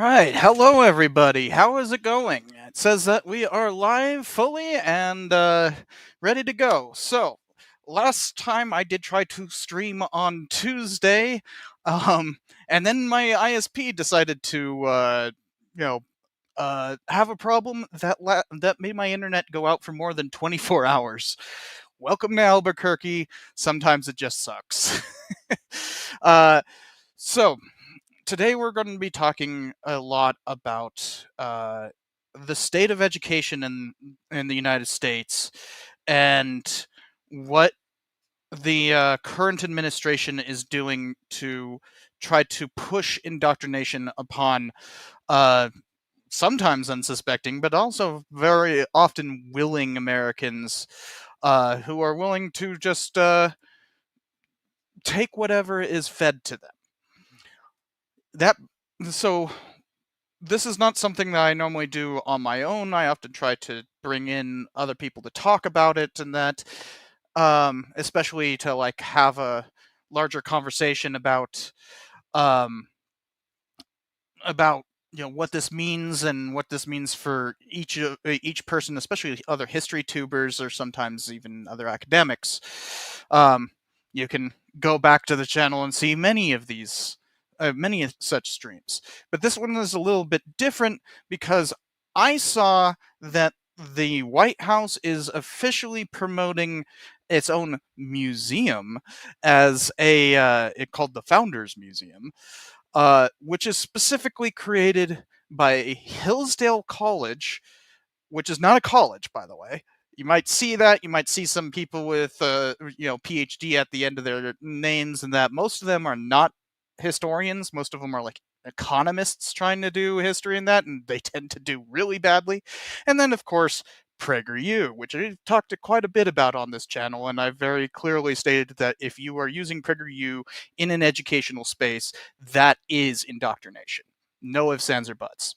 right. Hello, everybody. How is it going? It says that we are live fully and ready to go. So, last time I did try to stream on Tuesday, um, and then my ISP decided to, you know, have a problem that made my internet go out for more than 24 hours. Welcome to Albuquerque. Sometimes it just sucks. uh, so, today we're going to be talking a lot about the state of education in the United States and what the current administration is doing to try to push indoctrination upon uh, sometimes unsuspecting, but also very often willing Americans who are willing to just take whatever is fed to them. That so this is not something that I normally do on my own. I often try to bring in other people to talk about it and that, especially to like have a larger conversation um, about what this means and what this means for each person, especially other history tubers or sometimes even other academics. Um, you can go back to the channel and see many such streams. But this one is a little bit different because I saw that the White House is officially promoting its own museum as it called the Founders Museum, which is specifically created by Hillsdale College, which is not a college, by the way. You might see that. You might see some people with, PhD at the end of their names, and that most of them are not historians. Most of them are like economists trying to do history and that, and they tend to do really badly. And then, of course, PragerU, which I've talked quite a bit about on this channel, and I've very clearly stated that if you are using PragerU in an educational space, that is indoctrination. No ifs, ands, or buts.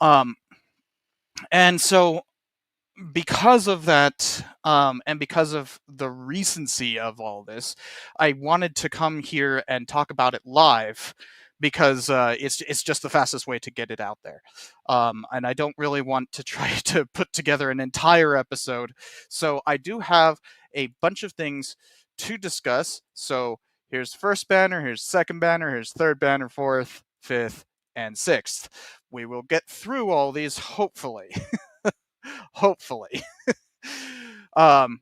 And so because of that, and because of the recency of all this, I wanted to come here and talk about it live because it's just the fastest way to get it out there. And I don't really want to try to put together an entire episode. So I do have a bunch of things to discuss. So here's first banner, here's second banner, here's third banner, fourth, fifth, and sixth. We will get through all these, hopefully. Hopefully. um,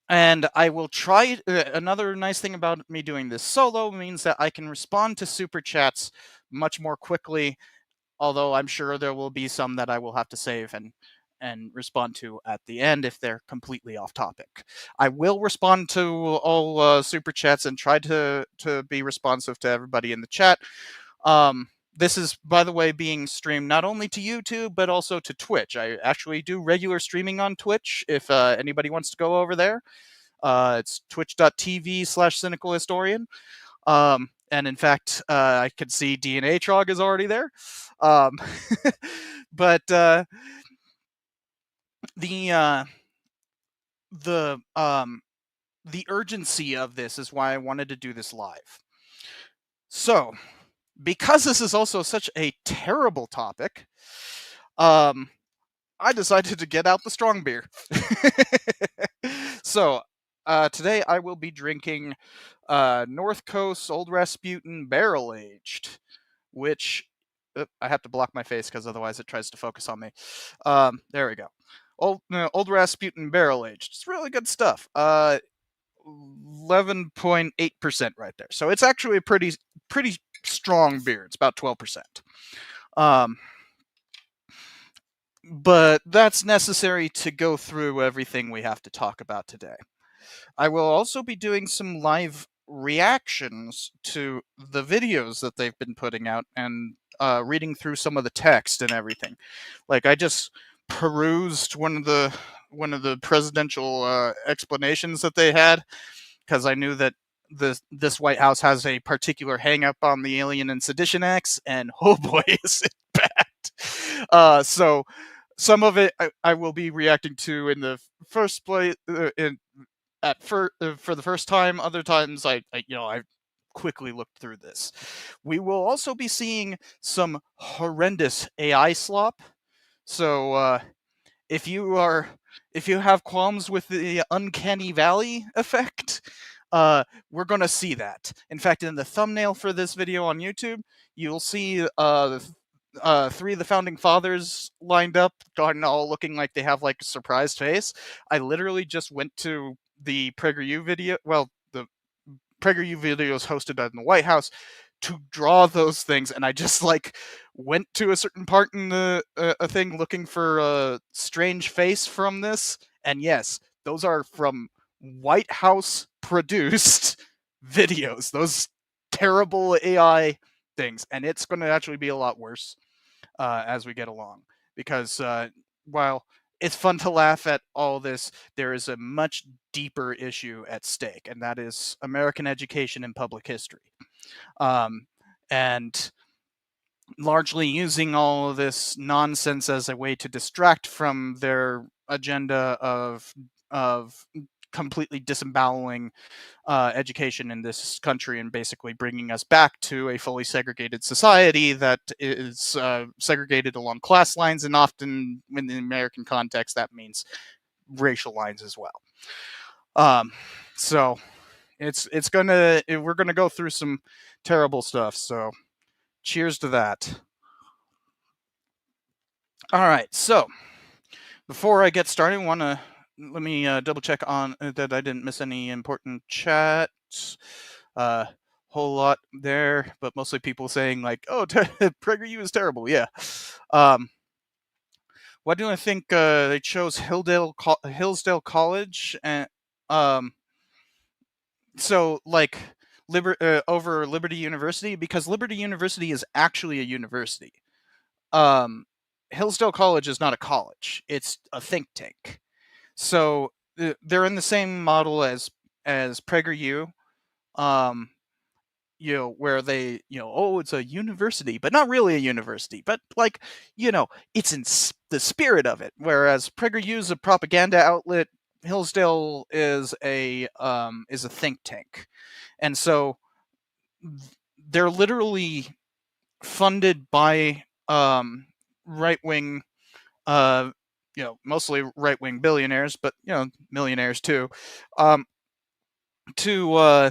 and I will try. Another nice thing about me doing this solo means that I can respond to super chats much more quickly. Although I'm sure there will be some that I will have to save and respond to at the end if they're completely off topic. I will respond to all super chats and try to be responsive to everybody in the chat. This is, by the way, being streamed not only to YouTube, but also to Twitch. I actually do regular streaming on Twitch if anybody wants to go over there. It's twitch.tv/cynicalhistorian. And in fact, I can see DNA Trog is already there. But the urgency of this is why I wanted to do this live. So, because this is also such a terrible topic, I decided to get out the strong beer. So, today I will be drinking North Coast Old Rasputin Barrel Aged, which I have to block my face because otherwise it tries to focus on me. There we go. Old Rasputin Barrel Aged. It's really good stuff. 11.8% right there. So it's actually a pretty strong beer. It's about 12%. But that's necessary to go through everything we have to talk about today. I will also be doing some live reactions to the videos that they've been putting out and reading through some of the text and everything. Like I just perused one of the presidential explanations that they had because I knew that this White House has a particular hang-up on the Alien and Sedition Acts, and oh boy, is it bad. So some of it I will be reacting to in the first place for the first time. Other times I quickly looked through this. We will also be seeing some horrendous AI slop. So if you have qualms with the uncanny valley effect, we're gonna see that. In fact, in the thumbnail for this video on YouTube, you'll see three of the founding fathers lined up, all looking like they have like a surprised face. I literally just went to the PragerU video, the PragerU videos hosted in the White House, to draw those things, and I just like went to a certain part in the a thing looking for a strange face from this, and yes, those are from White House produced videos. Those terrible AI things, and it's going to actually be a lot worse as we get along, because while it's fun to laugh at all this, there is a much deeper issue at stake, and that is American education and public history. And largely using all of this nonsense as a way to distract from their agenda of completely disemboweling education in this country and basically bringing us back to a fully segregated society that is segregated along class lines, and often in the American context that means racial lines as well. So we're gonna go through some terrible stuff. So cheers to that. All right, so before I get started, let me double check on that I didn't miss any important chats. Whole lot there, but mostly people saying like, "Oh, PragerU is terrible." Yeah. Why do I think they chose Hillsdale College and so like over Liberty University? Because Liberty University is actually a university. Hillsdale College is not a college; it's a think tank. So they're in the same model as PragerU, where they, oh, it's a university, but not really a university, but like, it's in the spirit of it. Whereas PragerU is a propaganda outlet, Hillsdale is a think tank, and so they're literally funded by right wing, mostly right wing billionaires, but millionaires too, to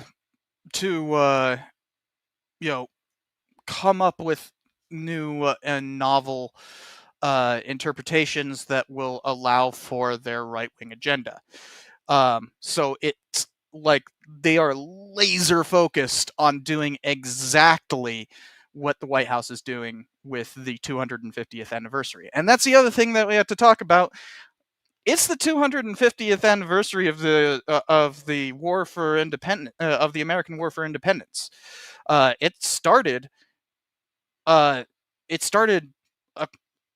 come up with new and novel interpretations that will allow for their right wing agenda. So it's like they are laser focused on doing exactly what the White House is doing with the 250th anniversary. And that's the other thing that we have to talk about. It's the 250th anniversary of the War for Independence, of the American War for Independence. It started a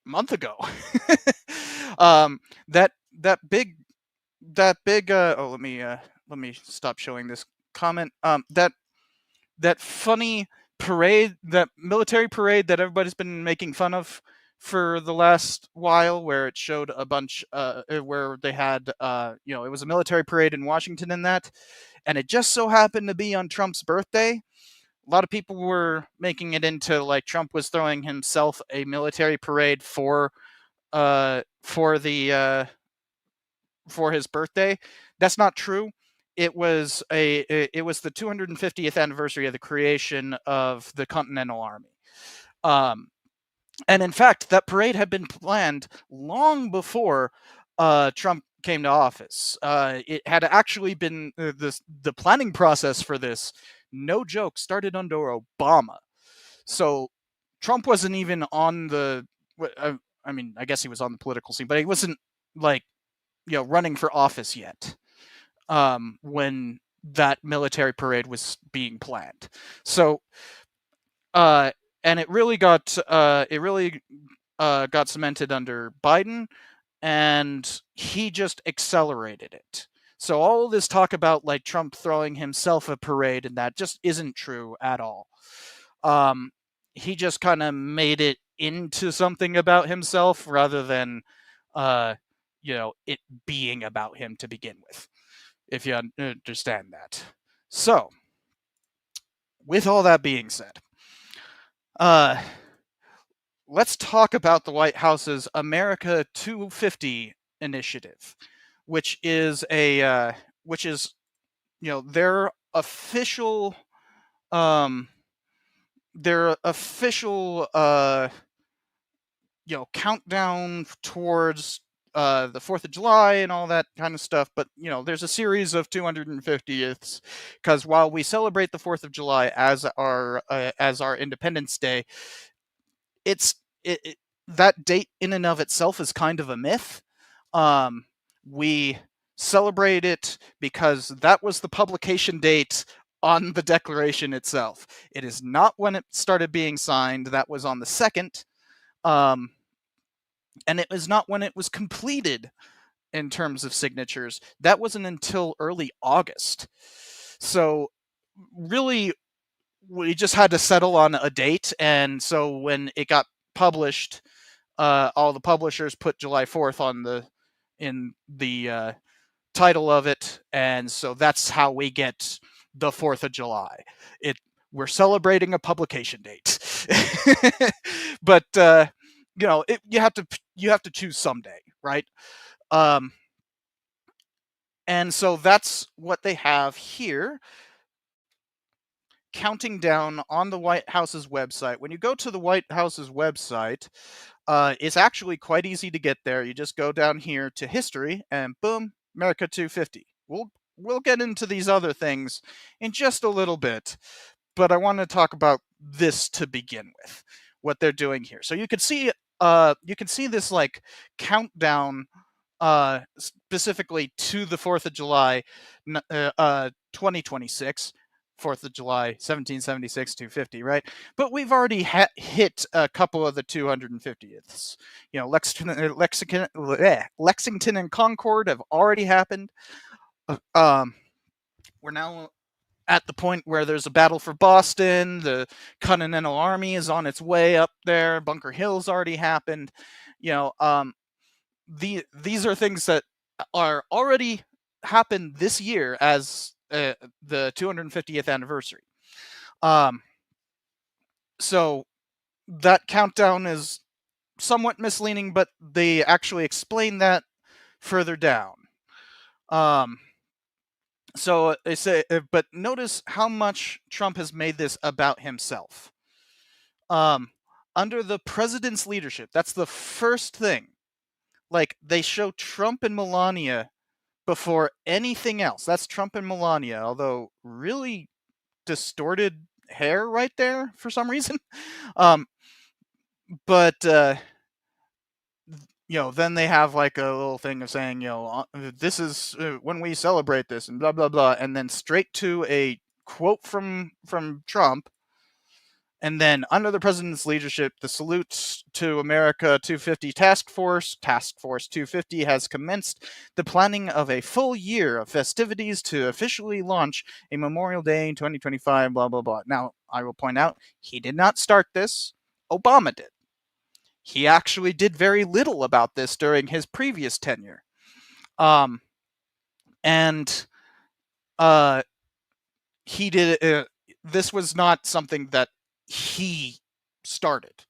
month ago. That big oh, let me stop showing this comment. That funny parade, that military parade that everybody's been making fun of for the last while, where it showed a bunch where they had it was a military parade in Washington, and it just so happened to be on Trump's birthday. A lot of people were making it into like Trump was throwing himself a military parade for his birthday. That's not true. It was the 250th anniversary of the creation of the Continental Army. And in fact, that parade had been planned long before Trump came to office. It had actually been the planning process for this, no joke, started under Obama. So Trump wasn't even on the. I mean, I guess he was on the political scene, but he wasn't like running for office yet when that military parade was being planned. So and it really got cemented under Biden, and he just accelerated it. So all this talk about like Trump throwing himself a parade and that just isn't true at all. He just kind of made it into something about himself rather than it being about him to begin with, if you understand that. So with all that being said, let's talk about the White House's America 250 initiative, which is their official um countdown towards the 4th of July and all that kind of stuff. But, there's a series of 250ths, because while we celebrate the 4th of July as our Independence Day, it's that date in and of itself is kind of a myth. We celebrate it because that was the publication date on the Declaration itself. It is not when it started being signed. That was on the 2nd. And it was not when it was completed in terms of signatures. That wasn't until early August. So really, we just had to settle on a date. And so when it got published, all the publishers put July 4th in the title of it. And so that's how we get the 4th of July. We're celebrating a publication date. But you have to choose someday, right? And so that's what they have here, counting down on the White House's website. When you go to the White House's website, it's actually quite easy to get there. You just go down here to history, and boom, America 250. We'll get into these other things in just a little bit, but I want to talk about this to begin with, what they're doing here. So you can see this like countdown, specifically to the 4th of July, 2026. 4th of July, 1776, 250, right? But we've already hit a couple of the 250ths. Lexington and Concord have already happened. We're now at the point where there's a battle for Boston. The Continental Army is on its way up there. Bunker Hill's already happened. These are things that are already happened this year as the 250th anniversary. So that countdown is somewhat misleading, but they actually explain that further down. So they say, but notice how much Trump has made this about himself. Under the president's leadership, that's the first thing. Like, they show Trump and Melania before anything else. That's Trump and Melania, although really distorted hair right there for some reason. But then they have like a little thing of saying, this is when we celebrate this and blah blah blah, and then straight to a quote from Trump. And then, under the president's leadership, the salute to America 250 Task Force 250 has commenced the planning of a full year of festivities to officially launch a Memorial Day in 2025, blah, blah, blah. Now, I will point out, he did not start this. Obama did. He actually did very little about this during his previous tenure. He did. This was not something that he started.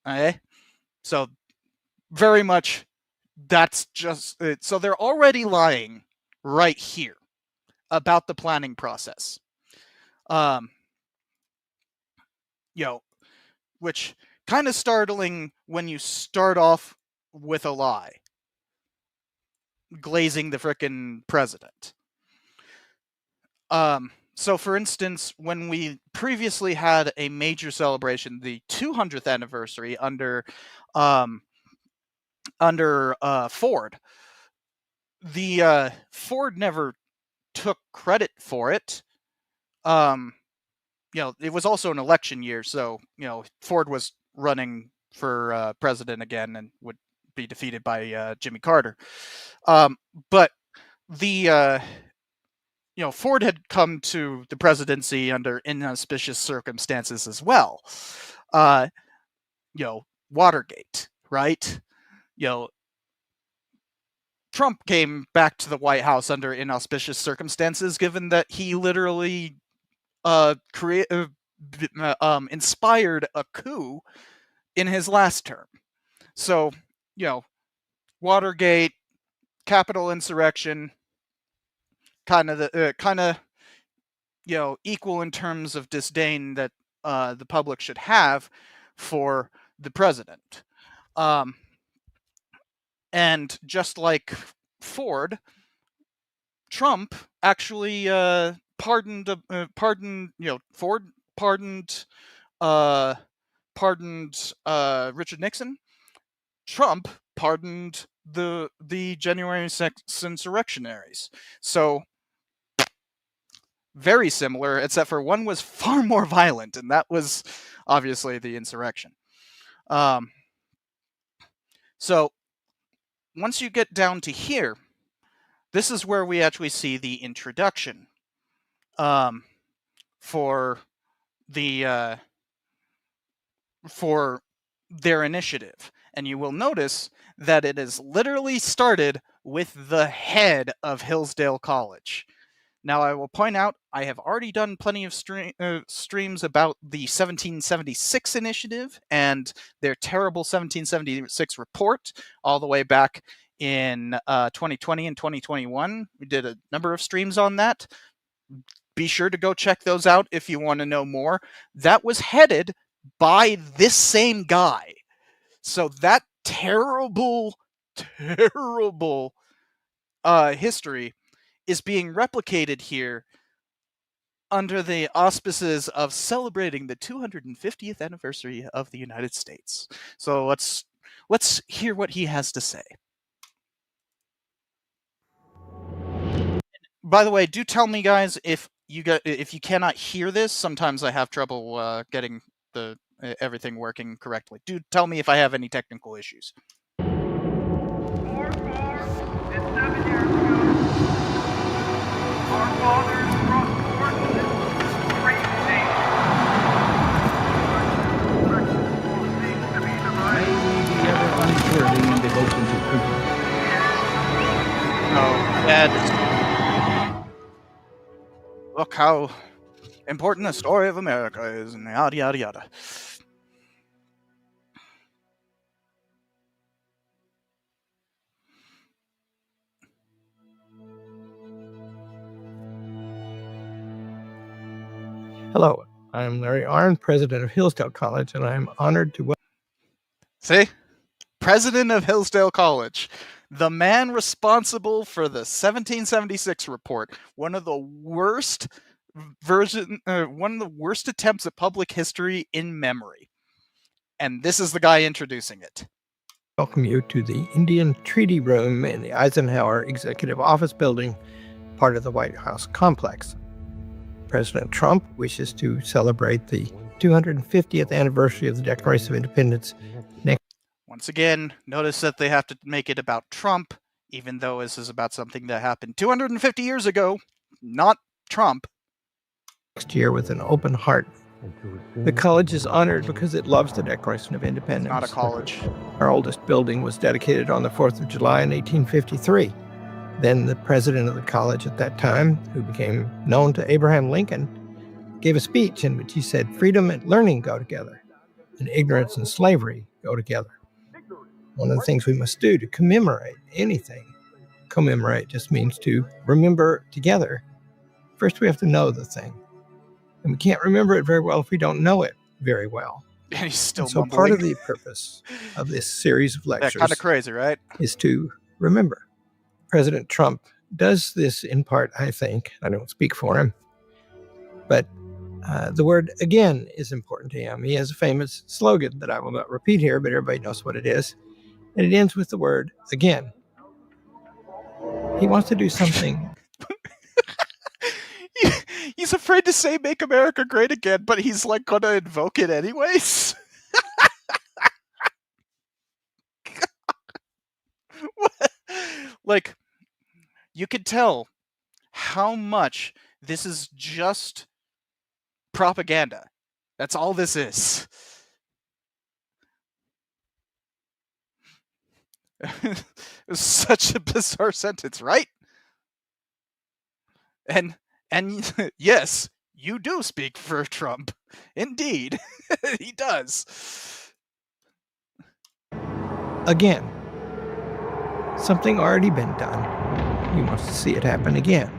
Okay? So very much that's just so they're already lying right here about the planning process. Which kind of startling when you start off with a lie, glazing the frickin' president. So, for instance, when we previously had a major celebration, the 200th anniversary under Ford, the Ford never took credit for it. It was also an election year, so Ford was running for president again and would be defeated by Jimmy Carter. But the Ford had come to the presidency under inauspicious circumstances as well. Watergate, right? Trump came back to the White House under inauspicious circumstances, given that he literally inspired a coup in his last term. So, Watergate, Capitol insurrection, kind of equal in terms of disdain that the public should have for the president. And just like Ford, Trump actually pardoned Ford pardoned Richard Nixon. Trump pardoned the January 6th insurrectionaries. So very similar, except for one was far more violent, and that was obviously the insurrection. So once you get down to here, this is where we actually see the introduction for the for their initiative. And you will notice that it is literally started with the head of Hillsdale College. Now, I will point out, I have already done plenty of streams about the 1776 initiative and their terrible 1776 report, all the way back in 2020 and 2021. We did a number of streams on that. Be sure to go check those out if you want to know more. That was headed by this same guy. So that terrible history is being replicated here under the auspices of celebrating the 250th anniversary of the United States. So let's hear what he has to say. By the way, do tell me, guys, if you cannot hear this. Sometimes I have trouble getting the everything working correctly. Do tell me if I have any technical issues. 4, 4, and 7 years ago, our fathers brought forth this great nation. Seems to be divided. May we be ever unswerving in devotion to truth. Oh, Dad. Look how important the story of America is, and yada yada yada. Hello, I'm Larry Arnn, president of Hillsdale College, and I'm honored to welcome. See? President of Hillsdale College. The man responsible for the 1776 report. One of the worst attempts at public history in memory. And this is the guy introducing it. Welcome you to the Indian Treaty Room in the Eisenhower Executive Office Building, part of the White House complex. President Trump wishes to celebrate the 250th anniversary of the Declaration of Independence next. Once again, notice that they have to make it about Trump, even though this is about something that happened 250 years ago, not Trump. Next year with an open heart. The college is honored because it loves the Declaration of Independence. It's not a college. Our oldest building was dedicated on the 4th of July in 1853. Then the president of the college at that time, who became known to Abraham Lincoln, gave a speech in which he said, freedom and learning go together, and ignorance and slavery go together. One of the things we must do to commemorate anything, commemorate just means to remember together. First, we have to know the thing. And we can't remember it very well if we don't know it very well. And he's still so mumbling. Part of the purpose of this series of lectures kind of crazy, right? is to remember. President Trump does this in part, I think. I don't speak for him. But the word again is important to him. He has a famous slogan that I will not repeat here, but everybody knows what it is. And it ends with the word again. He wants to do something. He's afraid to say make America great again, but he's like going to invoke it anyways. Like, you could tell how much this is just propaganda. That's all this is. It was such a bizarre sentence, right? And yes, you do speak for Trump. Indeed, he does. Again, something already been done. He wants to see it happen again.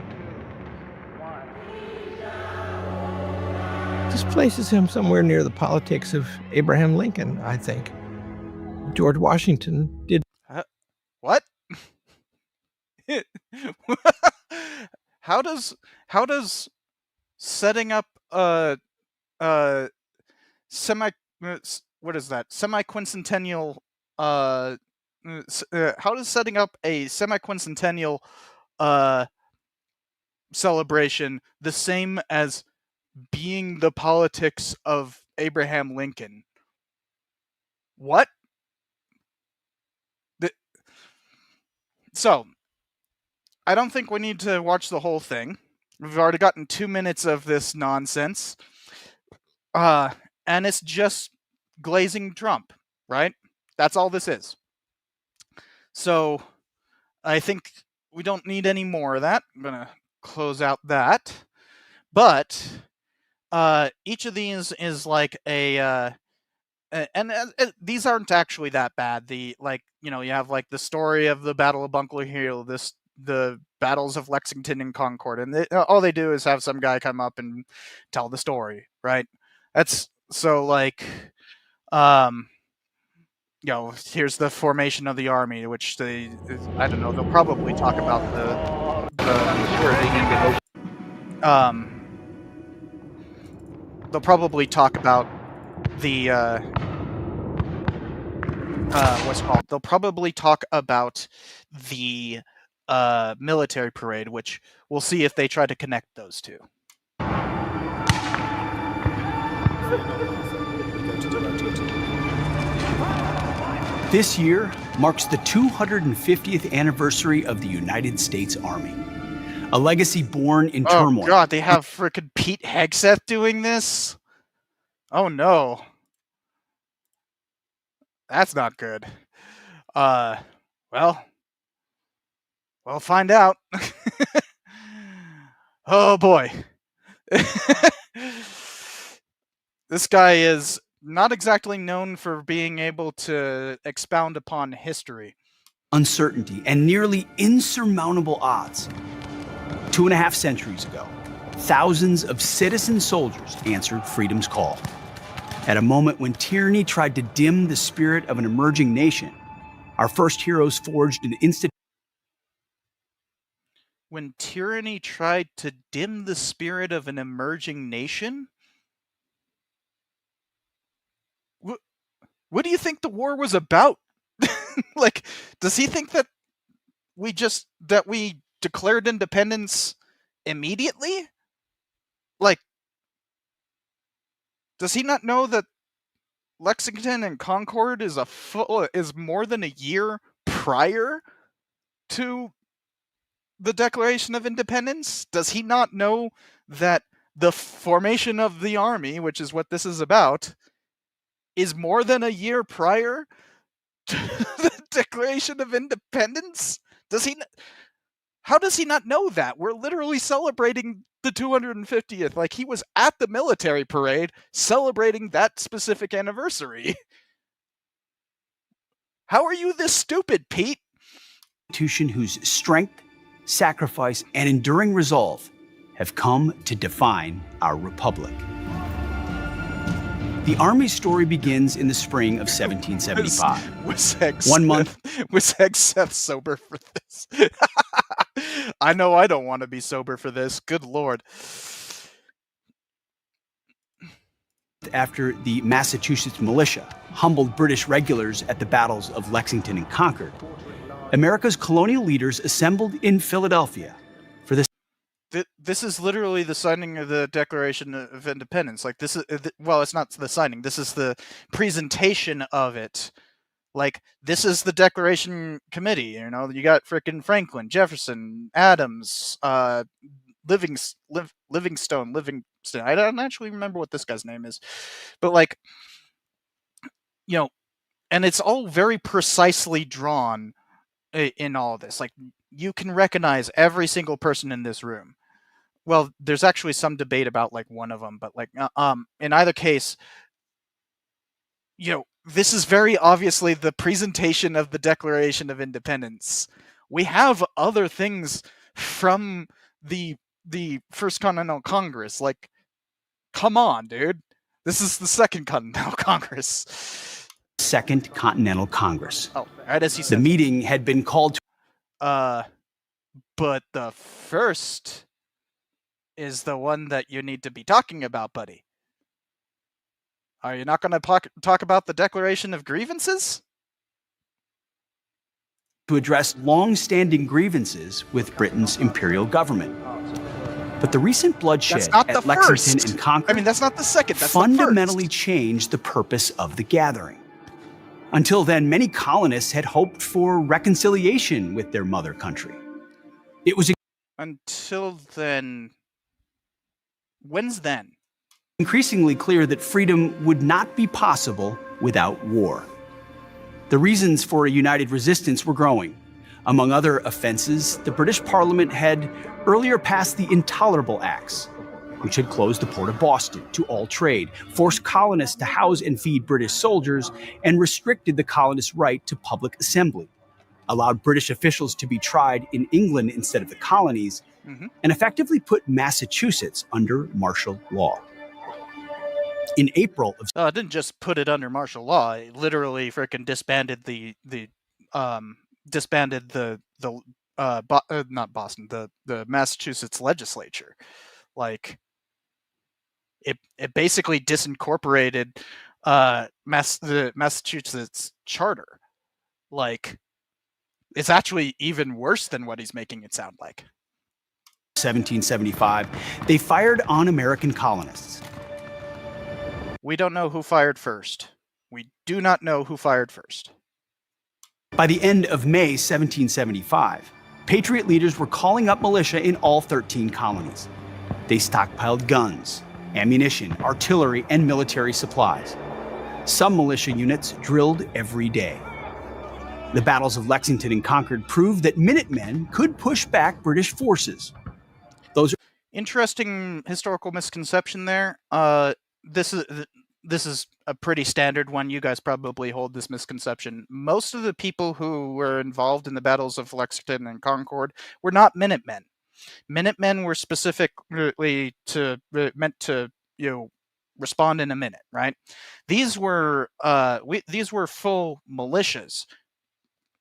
This places him somewhere near the politics of Abraham Lincoln, I think. George Washington did. What? How does setting up a semi-quincentennial how does setting up a semi-quincentennial celebration the same as being the politics of Abraham Lincoln? What? So, I don't think we need to watch the whole thing. We've already gotten 2 minutes of this nonsense. And it's just glazing Trump, right? That's all this is. So, I think we don't need any more of that. I'm going to close out that. But, each of these is like a... these aren't actually that bad. You have like the story of the Battle of Bunker Hill, the battles of Lexington and Concord, and all they do is have some guy come up and tell the story, right? That's so like, here's the formation of the army, which I don't know, they'll probably talk about they'll probably talk about the they'll probably talk about the military parade, which we'll see if they try to connect those two. This year marks the 250th anniversary of the United States Army, a legacy born in turmoil. Oh God, they have frickin' Pete Hegseth doing this? Oh no. That's not good. Well, we'll find out. Oh boy. This guy is not exactly known for being able to expound upon history. Uncertainty and nearly insurmountable odds. 2.5 centuries ago, thousands of citizen soldiers answered freedom's call. At a moment when tyranny tried to dim the spirit of an emerging nation, our first heroes forged an instant. When tyranny tried to dim the spirit of an emerging nation? What do you think the war was about? Like, does he think that we declared independence immediately? Like, does he not know that Lexington and Concord is more than a year prior to the Declaration of Independence? Does he not know that the formation of the army, which is what this is about, is more than a year prior to the Declaration of Independence? How does he not know that? We're literally celebrating the 250th. Like, he was at the military parade celebrating that specific anniversary. How are you this stupid, Pete? Institution whose strength, sacrifice, and enduring resolve have come to define our republic. The Army's story begins in the spring of 1775. Was Hegseth sober for this? I know I don't want to be sober for this. Good Lord. After the Massachusetts militia humbled British regulars at the battles of Lexington and Concord, America's colonial leaders assembled in Philadelphia for this. This is literally the signing of the Declaration of Independence. Like, this is, well, it's not the signing. This is the presentation of it. Like, this is the Declaration Committee. You know, you got frickin' Franklin, Jefferson, Adams, Livingston. I don't actually remember what this guy's name is, but like, you know, and it's all very precisely drawn in all this. Like, you can recognize every single person in this room. well, there's actually some debate about like one of them, but like in either case, this is very obviously the presentation of the Declaration of Independence. We have other things from the First Continental Congress. Like, come on, dude. This is the Second Continental Congress. Second Continental Congress. Oh, right as he said. The meeting had been called to. But the first is the one that you need to be talking about, buddy. Are you not going to talk about the Declaration of Grievances? To address long-standing grievances with Britain's imperial government. But the recent bloodshed at Lexington and Concord that's not the second. That's fundamentally the first. changed the purpose of the gathering. Until then, many colonists had hoped for reconciliation with their mother country. It was until then. When's then? Increasingly clear that freedom would not be possible without war. The reasons for a united resistance were growing. Among other offenses, the British Parliament had earlier passed the Intolerable Acts, which had closed the port of Boston to all trade, forced colonists to house and feed British soldiers, and restricted the colonists' right to public assembly, allowed British officials to be tried in England instead of the colonies, and effectively put Massachusetts under martial law. In April of it didn't just put it under martial law; it literally freaking disbanded the not Boston, the Massachusetts legislature. Like, it basically disincorporated the Massachusetts charter. Like, it's actually even worse than what he's making it sound like. 1775, they fired on American colonists. We don't know who fired first. We do not know who fired first. By the end of May 1775, Patriot leaders were calling up militia in all 13 colonies. They stockpiled guns, ammunition, artillery, and military supplies. Some militia units drilled every day. The battles of Lexington and Concord proved that Minutemen could push back British forces. Those are interesting historical misconception there. This is a pretty standard one. You guys probably hold this misconception. Most of the people who were involved in the battles of Lexington and Concord were not Minutemen. Minutemen were specifically meant to respond in a minute, right? These were full militias,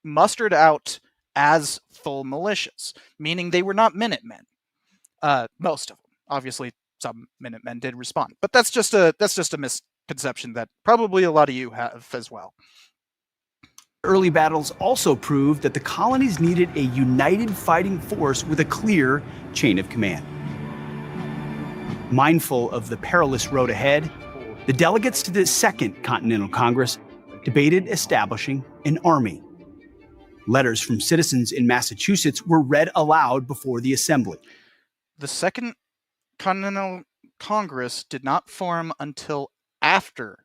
mustered out as full militias, meaning they were not Minutemen. Most of them, obviously. Some Minutemen did respond, but that's just a misconception that probably a lot of you have as well. Early battles also proved that the colonies needed a united fighting force with a clear chain of command. Mindful of the perilous road ahead, the delegates to the Second Continental Congress debated establishing an army. Letters from citizens in Massachusetts were read aloud before the assembly. The Second Continental Congress did not form until after.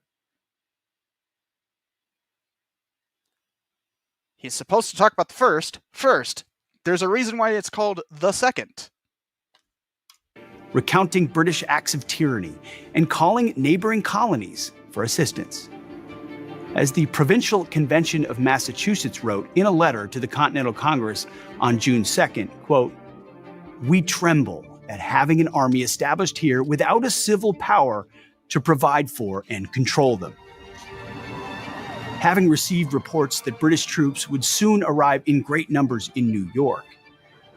He's supposed to talk about the first. First, there's a reason why it's called the Second. Recounting British acts of tyranny and calling neighboring colonies for assistance. As the Provincial Convention of Massachusetts wrote in a letter to the Continental Congress on June 2nd, quote, "We tremble at having an army established here without a civil power to provide for and control them." Having received reports that British troops would soon arrive in great numbers in New York,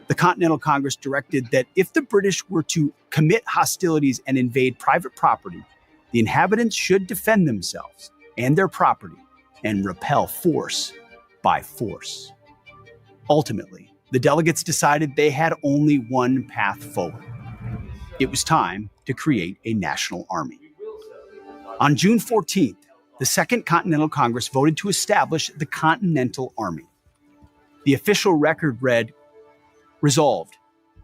the Continental Congress directed that if the British were to commit hostilities and invade private property, the inhabitants should defend themselves and their property and repel force by force. Ultimately, the delegates decided they had only one path forward. It was time to create a national army. On June 14th, the Second Continental Congress voted to establish the Continental Army. The official record read, "Resolved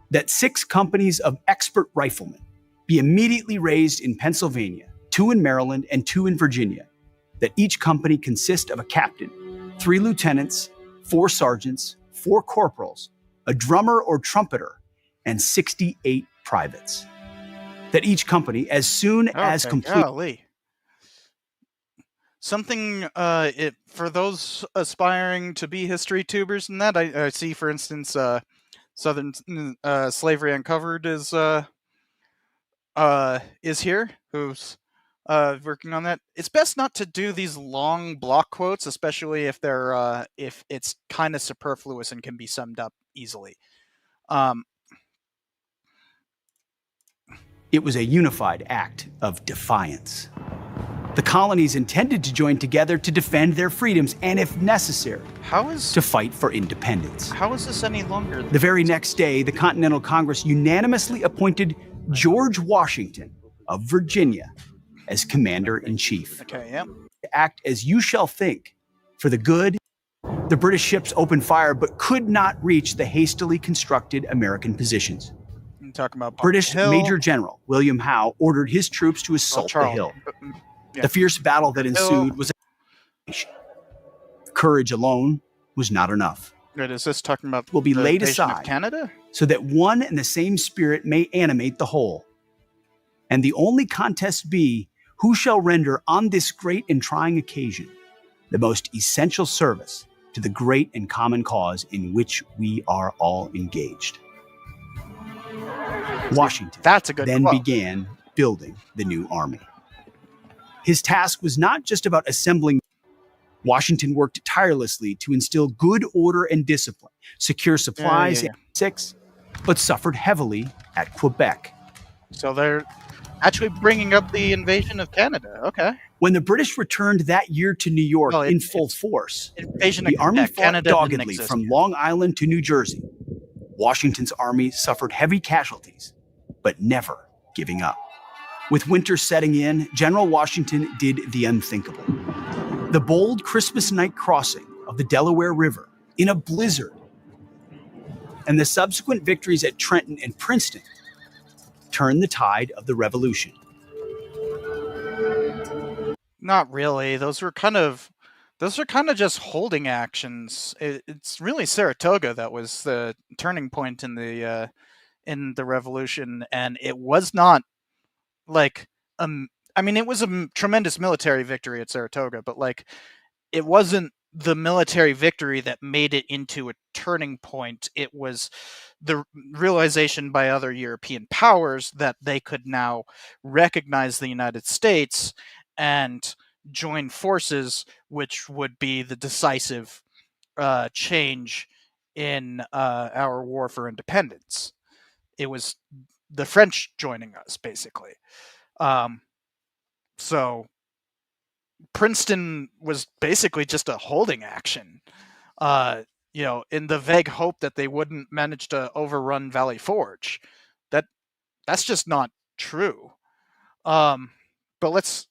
that 6 companies of expert riflemen be immediately raised in Pennsylvania, 2 in Maryland, and 2 in Virginia, that each company consist of a captain, 3 lieutenants, 4 sergeants, 4 corporals, a drummer or trumpeter, and 68 privates. That each company, as soon as complete... Golly. Something for those aspiring to be history tubers and that, I see, for instance, Southern Slavery Uncovered is here, who's working on that. It's best not to do these long block quotes, especially if they're if it's kind of superfluous and can be summed up easily. It was a unified act of defiance. The colonies intended to join together to defend their freedoms and, if necessary, to fight for independence. How is this any longer? The very next day, the Continental Congress unanimously appointed George Washington of Virginia as commander-in-chief. Okay, yeah. Act as you shall think. For the good, the British ships opened fire but could not reach the hastily constructed American positions. I'm talking about British Hill. Major General William Howe ordered his troops to assault the hill. Yeah. The fierce battle that ensued was a... Courage alone was not enough. Wait, is this talking about Will be the laid invasion of aside Canada? so that one and the same spirit may animate the whole. And the only contest be who shall render on this great and trying occasion the most essential service to the great and common cause in which we are all engaged. Washington That's a good then quote. began building the new army. His task was not just about assembling. Washington worked tirelessly to instill good order and discipline, secure supplies and six, but suffered heavily at Quebec. So they're actually bringing up the invasion of Canada. Okay. When the British returned that year to New York Well, in full force, Invasion the of army Quebec. fought Canada didn't doggedly exist from yet. Long Island to New Jersey. Washington's army suffered heavy casualties, but never giving up. With winter setting in, General Washington did the unthinkable. The bold Christmas night crossing of the Delaware River in a blizzard and the subsequent victories at Trenton and Princeton turned the tide of the Revolution. Not really. Those are kind of just holding actions. It's really Saratoga that was the turning point in the revolution, and it was not like I mean, it was a tremendous military victory at Saratoga, but like it wasn't the military victory that made it into a turning point. It was the realization by other European powers that they could now recognize the United States and join forces, which would be the decisive change in our war for independence. It was the French joining us, basically. So Princeton was basically just a holding action, in the vague hope that they wouldn't manage to overrun Valley Forge. That's just not true. But let's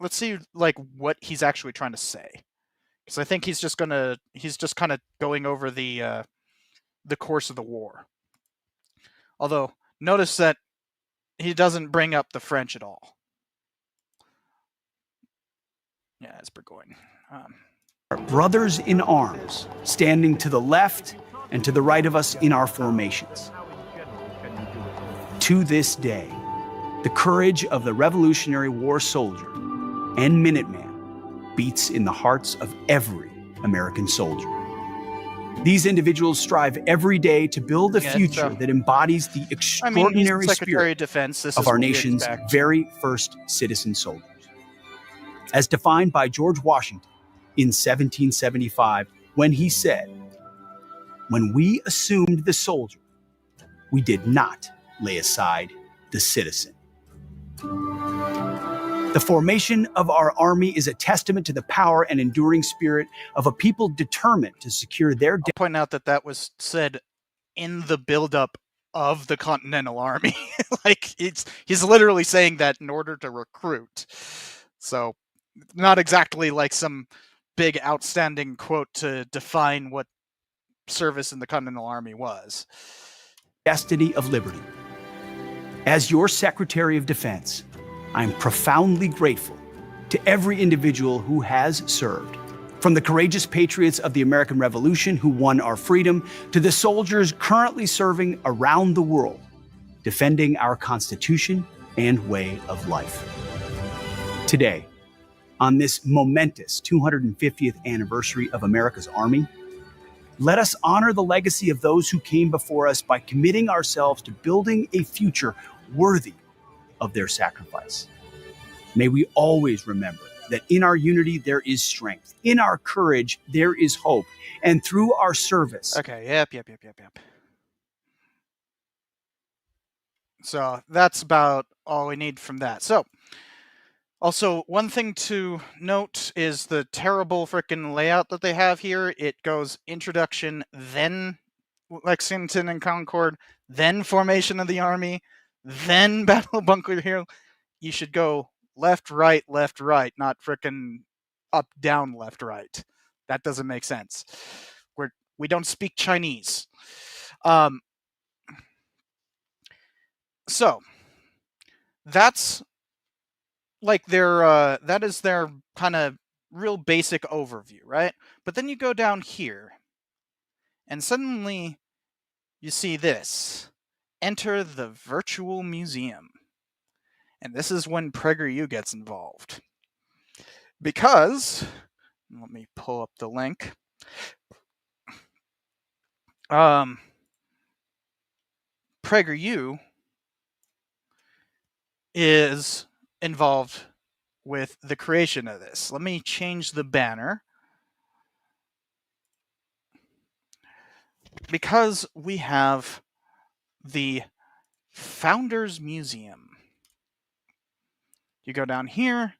see like what he's actually trying to say, because I think he's just kind of going over the course of the war. Although notice that he doesn't bring up the French at all. Yeah, as Burgoyne. Brothers in arms, standing to the left and to the right of us in our formations. To this day, the courage of the Revolutionary War soldier and Minuteman beats in the hearts of every American soldier. These individuals strive every day to build a future that embodies the extraordinary spirit of our nation's very first citizen soldiers. As defined by George Washington in 1775, when he said, "When we assumed the soldier, we did not lay aside the citizen." The formation of our army is a testament to the power and enduring spirit of a people determined to secure their... I'll point out that was said in the buildup of the Continental Army. Like, he's literally saying that in order to recruit. So, not exactly like some big outstanding quote to define what service in the Continental Army was. Destiny of liberty. As your Secretary of Defense, I am profoundly grateful to every individual who has served, from the courageous patriots of the American Revolution who won our freedom to the soldiers currently serving around the world defending our Constitution and way of life. Today, on this momentous 250th anniversary of America's Army, let us honor the legacy of those who came before us by committing ourselves to building a future worthy of their sacrifice. May we always remember that in our unity there is strength, in our courage there is hope, and through our service. Okay, yep. So that's about all we need from that. So, also, one thing to note is the terrible frickin' layout that they have here. It goes introduction, then Lexington and Concord, then formation of the army, then Battle of Bunker Hill. You should go left, right, not frickin' up, down, left, right. That doesn't make sense. We don't speak Chinese. So that's like their that is their kind of real basic overview, right? But then you go down here and suddenly you see this. Enter the virtual museum. And this is when PragerU gets involved. Because, let me pull up the link. PragerU is involved with the creation of this. Let me change the banner. Because we have the Founders Museum. You go down here.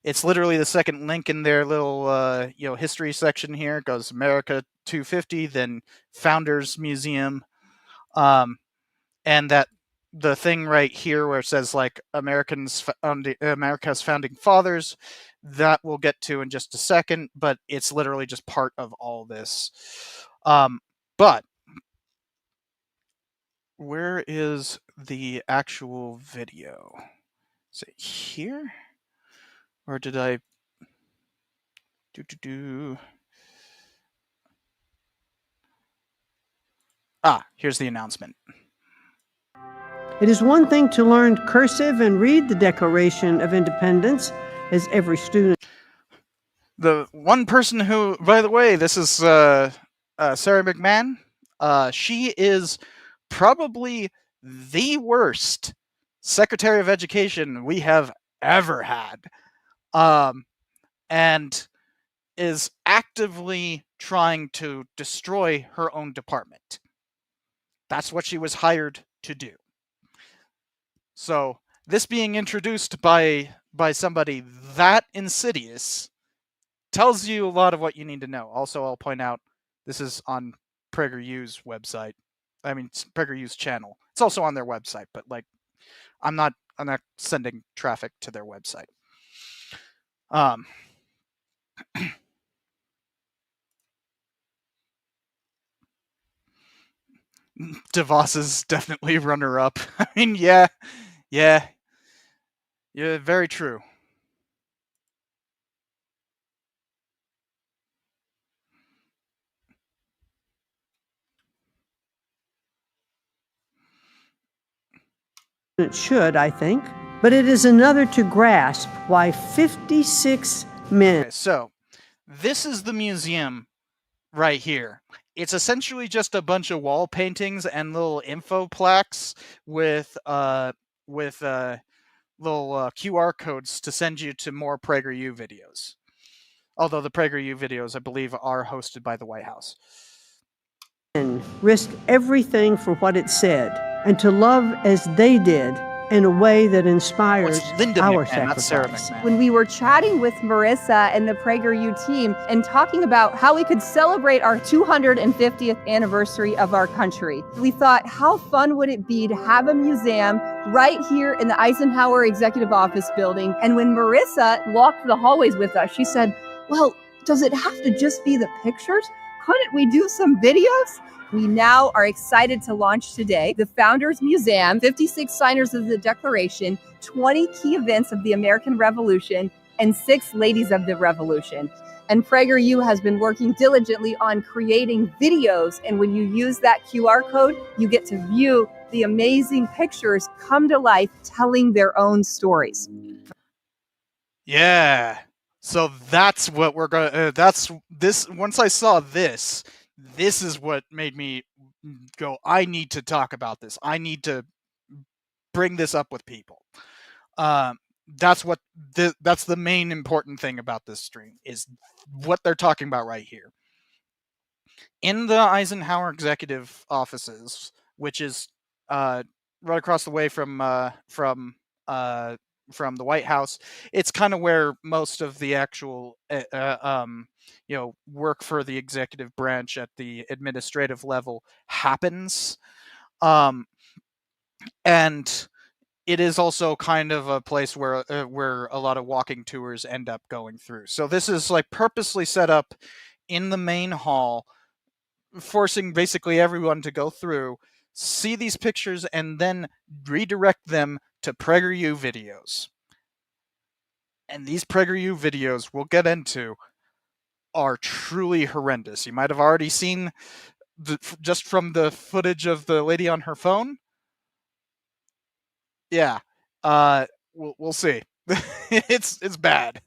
It's literally the second link in their little history section here. It goes America 250, then Founders Museum. And that the thing right here where it says like America's founding fathers, that we'll get to in just a second, but it's literally just part of all this. But where is the actual video? Is it here? Or did I here's the announcement. It is one thing to learn cursive and read the Declaration of Independence, as every student. The one person who, by the way, this is Sarah McMahon. She is probably the worst Secretary of Education we have ever had. And is actively trying to destroy her own department. That's what she was hired to do. So this being introduced by somebody that insidious tells you a lot of what you need to know. Also, I'll point out this is on PragerU's website. I mean, PragerU's channel. It's also on their website, but like, I'm not sending traffic to their website. DeVos is definitely runner-up. I mean, yeah, very true. It should, I think, but it is another to grasp why 56 men. Okay, so this is the museum right here. It's essentially just a bunch of wall paintings and little info plaques with little QR codes to send you to more PragerU videos. Although the PragerU videos, I believe, are hosted by the White House. Risk everything for what it said, and to love as they did in a way that inspires our sacrifice. When we were chatting with Marissa and the PragerU team and talking about how we could celebrate our 250th anniversary of our country, we thought, how fun would it be to have a museum right here in the Eisenhower Executive Office building? And when Marissa walked the hallways with us, she said, well, does it have to just be the pictures? Couldn't we do some videos? We now are excited to launch today the Founders Museum, 56 signers of the Declaration, 20 key events of the American Revolution, and 6 ladies of the Revolution. And PragerU has been working diligently on creating videos. And when you use that QR code, you get to view the amazing pictures come to life telling their own stories. Yeah. So that's what we're going to once I saw this is what made me go, I need to talk about this. I need to bring this up with people. That's the main important thing about this stream, is what they're talking about right here. In the Eisenhower executive offices, which is right across the way from the White House, it's kind of where most of the actual work for the executive branch at the administrative level happens, and it is also kind of a place where a lot of walking tours end up going through. So this is like purposely set up in the main hall, forcing basically everyone to go through, see these pictures, and then redirect them to PragerU videos. And these PragerU videos we'll get into are truly horrendous. You might have already seen just from the footage of the lady on her phone. Yeah, we'll see. It's bad.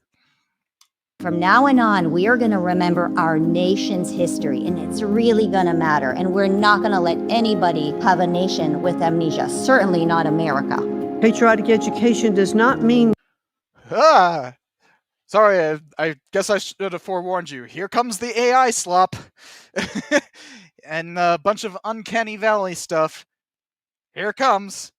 From now on, we are going to remember our nation's history, and it's really going to matter. And we're not going to let anybody have a nation with amnesia, certainly not America. Patriotic education does not mean... Sorry, I guess I should have forewarned you. Here comes the AI slop. And a bunch of uncanny valley stuff. Here it comes.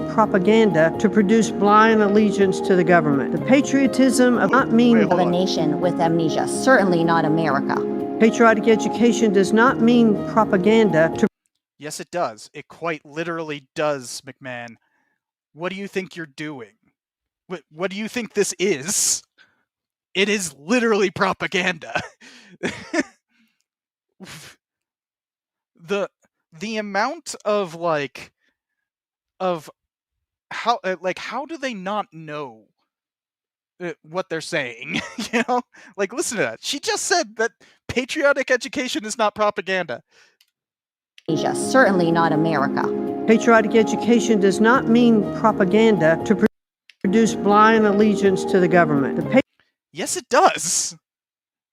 Propaganda to produce blind allegiance to the government. The patriotism of not mean... Of a nation with amnesia, certainly not America. Patriotic education does not mean propaganda to... Yes, it does. It quite literally does, McMahon. What do you think you're doing? What do you think this is? It is literally propaganda. The amount of how do they not know what they're saying? Listen to that. She just said that patriotic education is not propaganda. Asia, certainly not America. Patriotic education does not mean propaganda to produce blind allegiance to the government. Yes, it does.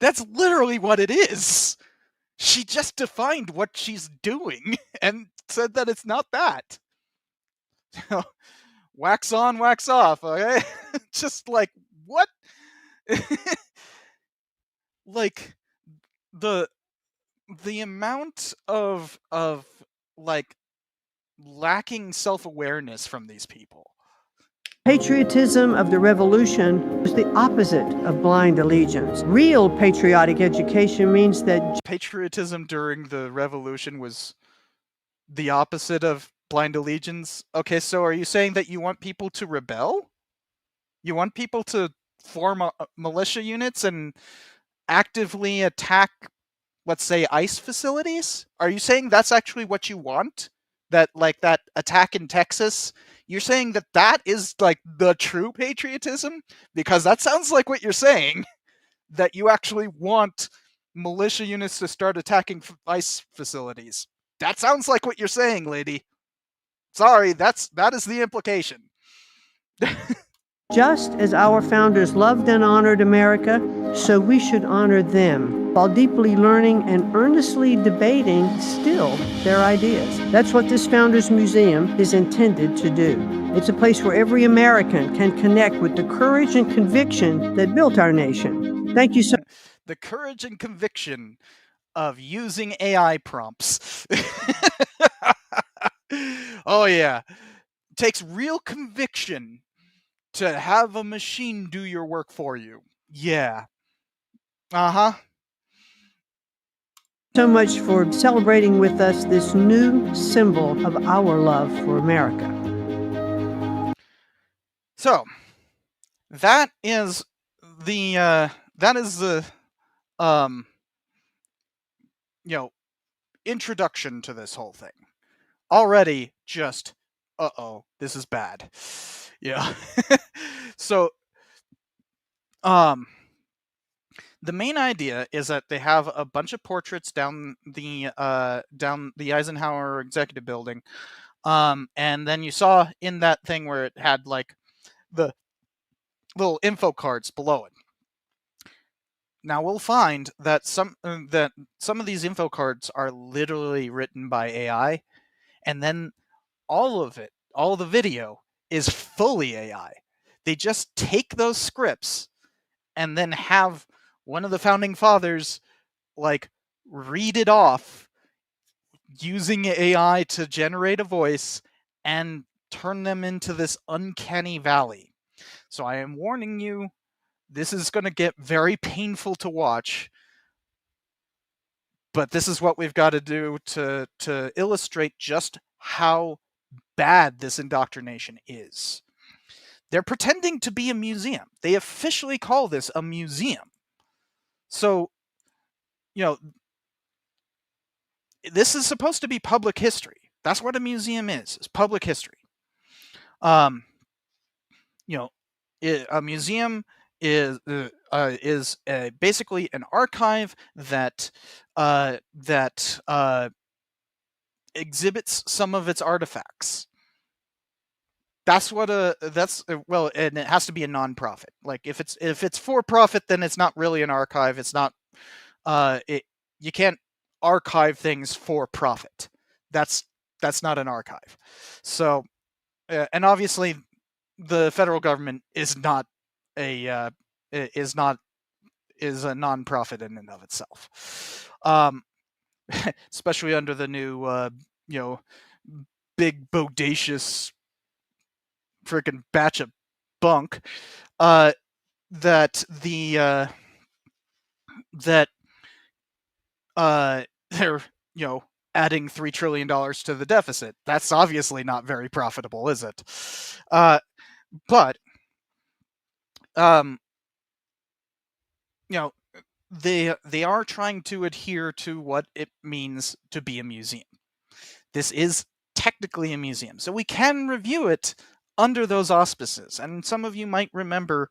That's literally what it is. She just defined what she's doing and said that it's not that. Wax on, wax off, okay? Just what? The amount of lacking self-awareness from these people. Patriotism of the revolution was the opposite of blind allegiance. Real patriotic education means that... Patriotism during the revolution was the opposite of blind allegiance? Okay, so are you saying that you want people to rebel? You want people to form militia units and actively attack, let's say, ICE facilities? Are you saying that's actually what you want? That attack in Texas? You're saying that is the true patriotism? Because that sounds like what you're saying. That you actually want militia units to start attacking ICE facilities. That sounds like what you're saying, lady. Sorry, that is the implication. Just as our founders loved and honored America, so we should honor them, while deeply learning and earnestly debating still their ideas. That's what this Founders Museum is intended to do. It's a place where every American can connect with the courage and conviction that built our nation. Thank you so much. The courage and conviction of using AI prompts. Oh yeah. It takes real conviction to have a machine do your work for you. Yeah. Uh-huh. So much for celebrating with us this new symbol of our love for America. So, that is the introduction to this whole thing. Already just, this is bad. Yeah. So, the main idea is that they have a bunch of portraits down the Eisenhower Executive Building And then you saw in that thing where it had like the little info cards below it. Now we'll find that some of these info cards are literally written by AI, and then all of it, all the video is fully AI. They just take those scripts and then have one of the founding fathers like read it off using AI to generate a voice and turn them into this uncanny valley. So I am warning you, this is going to get very painful to watch, but this is what we've got to do to illustrate just how bad this indoctrination is. They're pretending to be a museum. They officially call this a museum. So, you know, this is supposed to be public history. That's what a museum is public history. You know, a museum is basically an archive that exhibits some of its artifacts. That's what well, and it has to be a nonprofit. Like if it's for profit, then it's not really an archive. It's not you can't archive things for profit. That's not an archive. So and obviously the federal government is not a nonprofit in and of itself. Especially under the new you know, big bodacious freaking batch of bunk that they're, you know, adding $3 trillion to the deficit. That's obviously not very profitable, is it? But you know, they are trying to adhere to what it means to be a museum. This is technically a museum, so we can review it under those auspices. And some of you might remember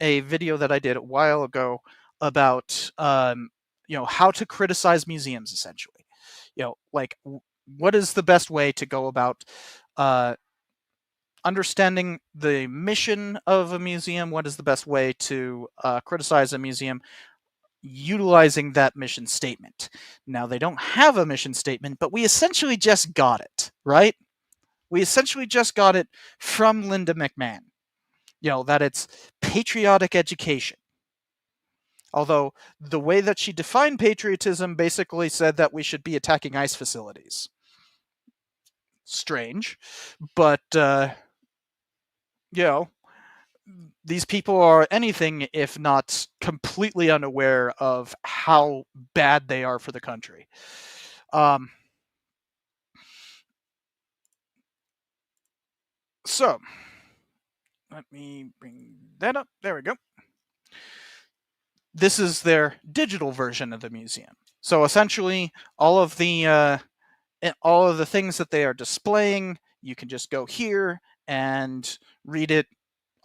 a video that I did a while ago about you know, how to criticize museums, essentially. You know, like what is the best way to go about understanding the mission of a museum? What is the best way to criticize a museum utilizing that mission statement? Now, they don't have a mission statement, but we essentially just got it, right? We essentially just got it from Linda McMahon. You know, that it's patriotic education. Although the way that she defined patriotism basically said that we should be attacking ICE facilities. Strange, but you know, these people are anything if not completely unaware of how bad they are for the country. So, let me bring that up. There we go. This is their digital version of the museum. So essentially, all of the things that they are displaying, you can just go here and read it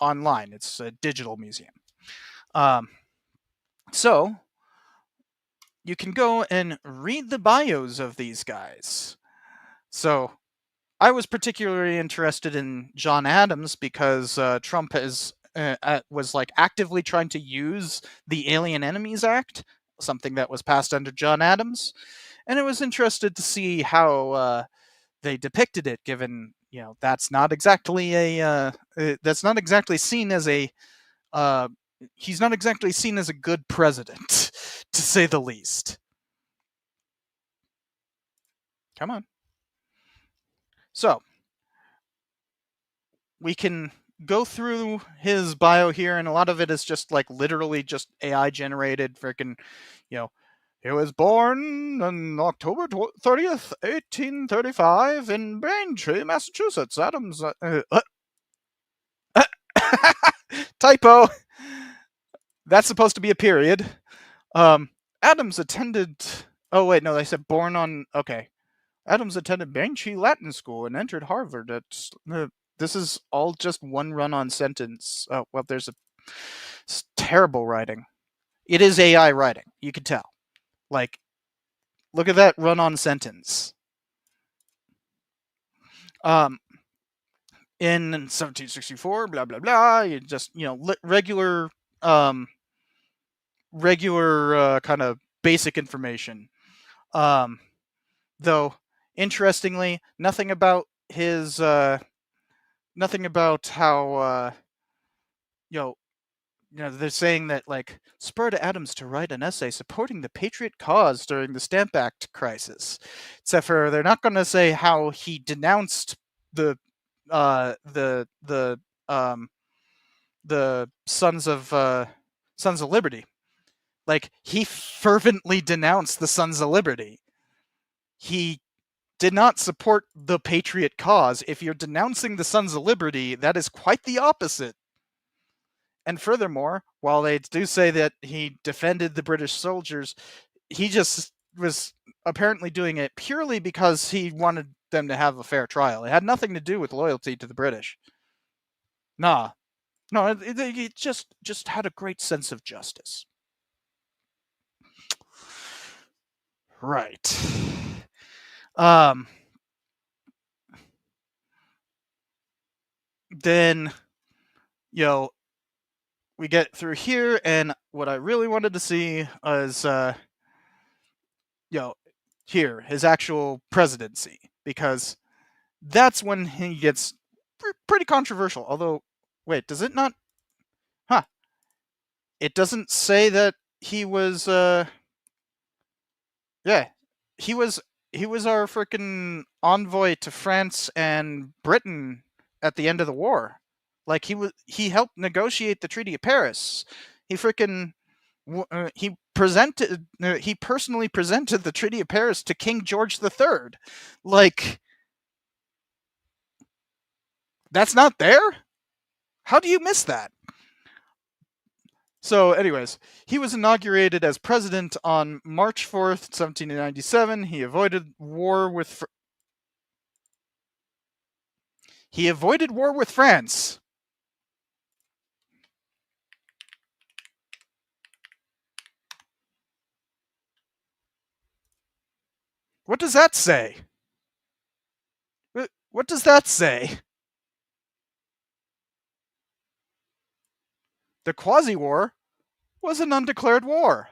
online. It's a digital museum. So you can go and read the bios of these guys. So I was particularly interested in John Adams because Trump was like actively trying to use the Alien Enemies Act, something that was passed under John Adams, and I was interested to see how they depicted it, given, you know, that's not exactly seen as a he's not exactly seen as a good president, to say the least. Come on. So we can go through his bio here, and a lot of it is just like literally just AI generated. Freaking, you know, he was born on October 30th, 1835 in Braintree, Massachusetts. Adams typo. That's supposed to be a period. Adams attended. Oh wait, no, they said born on. Okay, Adams attended Braintree Latin School and entered Harvard. This is all just one run-on sentence. Oh well, there's it's terrible writing. It is AI writing. You can tell. Like, look at that run-on sentence. in 1764, blah blah blah. You just regular kind of basic information. Though interestingly, nothing about his nothing about how they're saying that like spurred Adams to write an essay supporting the Patriot cause during the Stamp Act crisis. Except for they're not going to say how he denounced the Sons of Liberty. Like, he fervently denounced the Sons of Liberty. He did not support the Patriot cause. If you're denouncing the Sons of Liberty, that is quite the opposite. And furthermore, while they do say that he defended the British soldiers, he just was apparently doing it purely because he wanted them to have a fair trial. It had nothing to do with loyalty to the British. No, it just had a great sense of justice. Right. Then, we get through here, and what I really wanted to see is, here, his actual presidency, because that's when he gets pretty controversial. Although, wait, does it not? Huh. It doesn't say that he was, yeah, he was our frickin' envoy to France and Britain at the end of the war. Like, he helped negotiate the Treaty of Paris. He frickin' he personally presented the Treaty of Paris to King George III. Like, that's not there? How do you miss that? So, anyways, he was inaugurated as president on March 4th, 1797. He avoided war with France. What does that say? What does that say? The quasi-war was an undeclared war.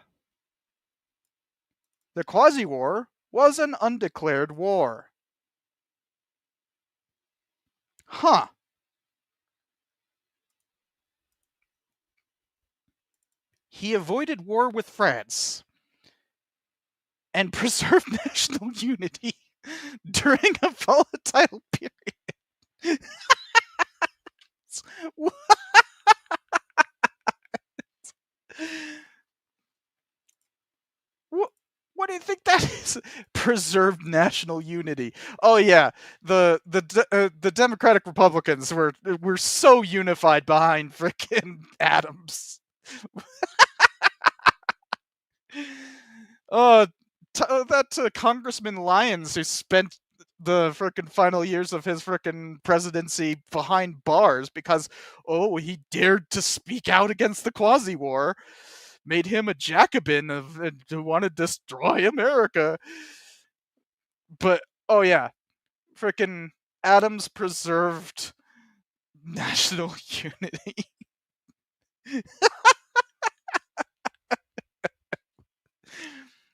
The quasi-war was an undeclared war. Huh. He avoided war with France and preserved national unity during a volatile period. What do you think that is? Preserved national unity. Oh yeah, the Democratic Republicans were so unified behind frickin' Adams. That Congressman Lyons, who spent the frickin' final years of his frickin' presidency behind bars because he dared to speak out against the quasi-war, made him a Jacobin who wanted to destroy America. But frickin' Adams preserved national unity.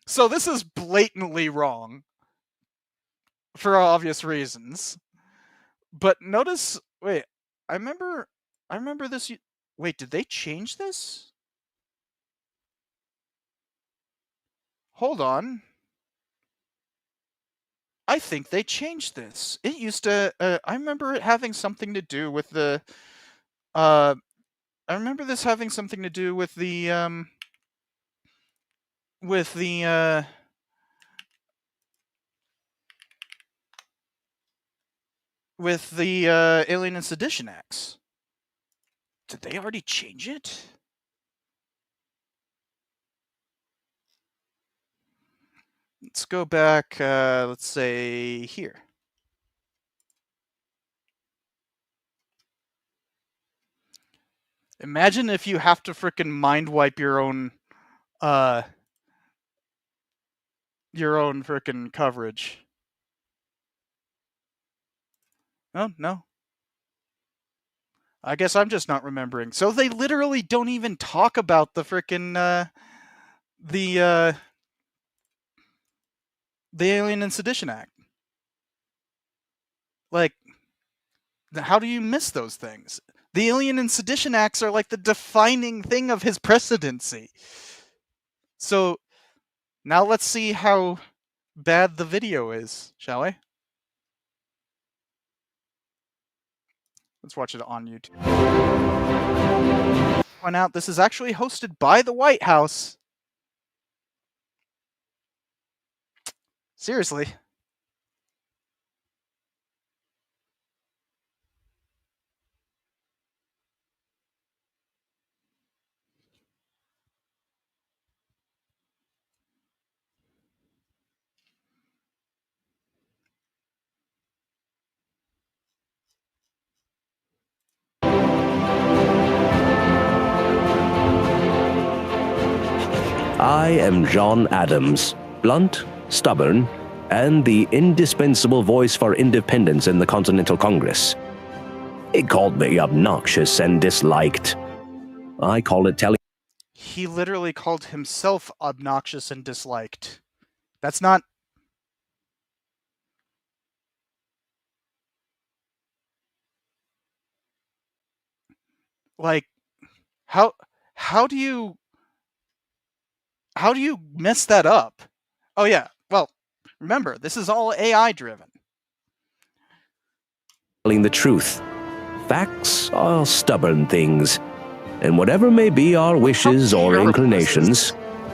So this is blatantly wrong for obvious reasons. But notice, wait, I remember this. Wait, did they change this? Hold on. I think they changed this. It used to, I remember it having something to do with the, I remember this having something to do with the, Alien and Sedition Acts. Did they already change it? Let's go back, let's say here. Imagine if you have to frickin' mind wipe your own frickin' coverage. Oh, no. I guess I'm just not remembering. So they literally don't even talk about the frickin' the Alien and Sedition Act. Like, how do you miss those things? The Alien and Sedition Acts are like the defining thing of his presidency. So now let's see how bad the video is, shall we? Let's watch it on YouTube. Point out this is actually hosted by the White House. Seriously. I am John Adams, blunt, stubborn, and the indispensable voice for independence in the Continental Congress. He called me obnoxious and disliked. I call it telling. He literally called himself obnoxious and disliked. That's not... Like, how do you mess that up? Oh yeah, well, remember, this is all AI driven. The truth. Facts are stubborn things, and whatever may be our wishes or inclinations,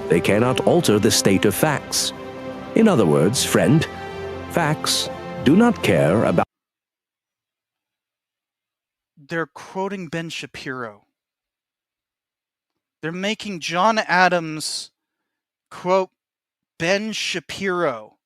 they cannot alter the state of facts. In other words, friend, facts do not care about. They're quoting Ben Shapiro. They're making John Adams quote Ben Shapiro.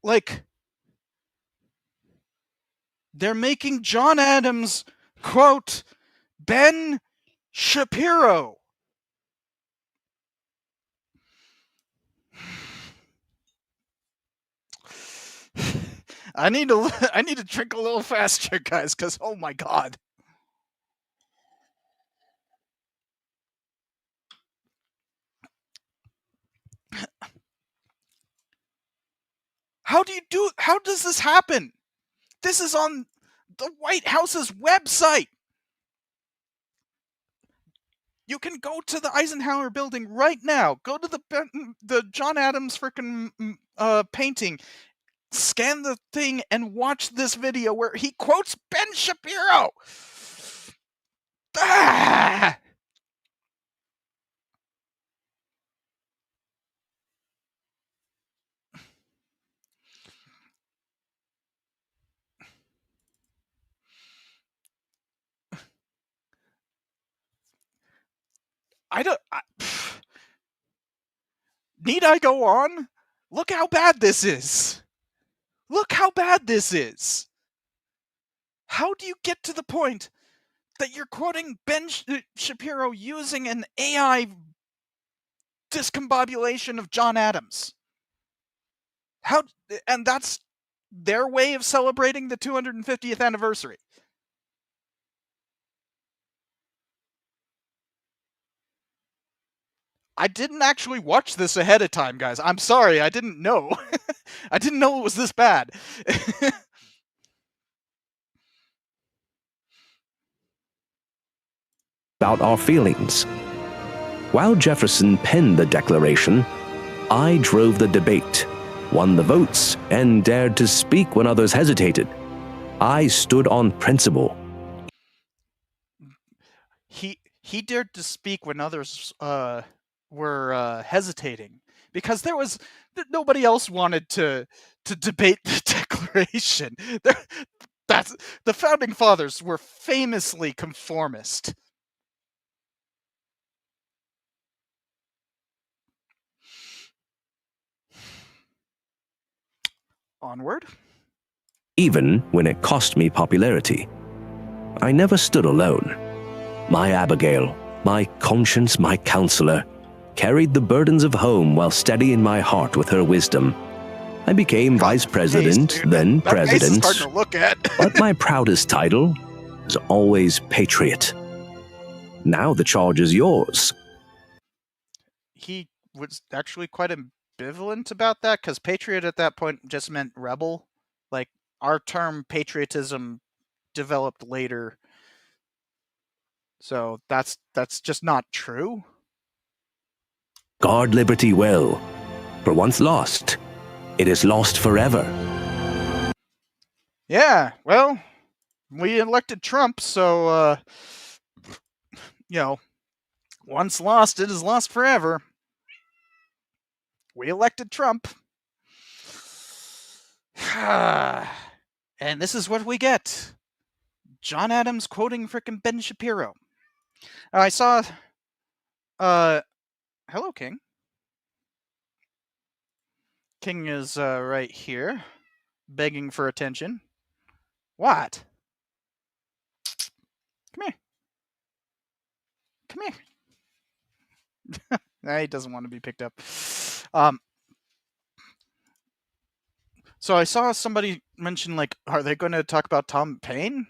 Like, they're making John Adams quote Ben Shapiro. I need to drink a little faster, guys, because oh my god. How does this happen? This is on the White House's website. You can go to the Eisenhower building right now. Go to the John Adams frickin' painting. Scan the thing and watch this video where he quotes Ben Shapiro. Ah! Need I go on? Look how bad this is. Look how bad this is. How do you get to the point that you're quoting Ben Shapiro using an AI discombobulation of John Adams? And that's their way of celebrating the 250th anniversary. I didn't actually watch this ahead of time, guys. I'm sorry, I didn't know. I didn't know it was this bad. About our feelings. While Jefferson penned the Declaration, I drove the debate, won the votes, and dared to speak when others hesitated. I stood on principle. He dared to speak when others were hesitating, because nobody else wanted to debate the Declaration. The founding fathers were famously conformist. Onward. even when it cost me popularity. I never stood alone. My Abigail, my conscience, my counselor, carried the burdens of home while steadying my heart with her wisdom. I became vice president, then president, Hard to look at. but my proudest title was always patriot. Now the charge is yours. He was actually quite ambivalent about that, because patriot at that point just meant rebel. Like, our term patriotism developed later, so that's just not true. Guard liberty well, for once lost, it is lost forever. Yeah, well, we elected Trump, so once lost, it is lost forever. We elected Trump. And this is what we get. John Adams quoting frickin' Ben Shapiro. I saw hello, King. King is right here, begging for attention. What? Come here. Come here. Nah, he doesn't want to be picked up. So I saw somebody mention, like, are they going to talk about Tom Paine?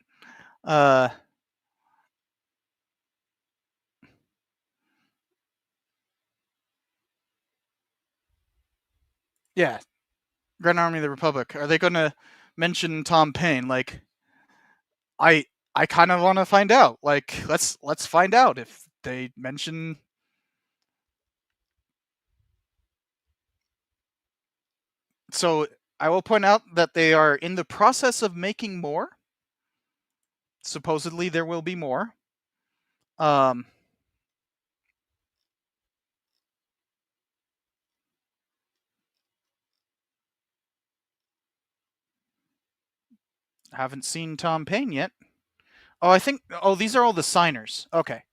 Yeah, Grand Army of the Republic. Are they going to mention Tom Paine? Like, I kind of want to find out. Like, let's find out if they mention. So I will point out that they are in the process of making more. Supposedly there will be more. Haven't seen Tom Paine yet. Oh, these are all the signers. Okay.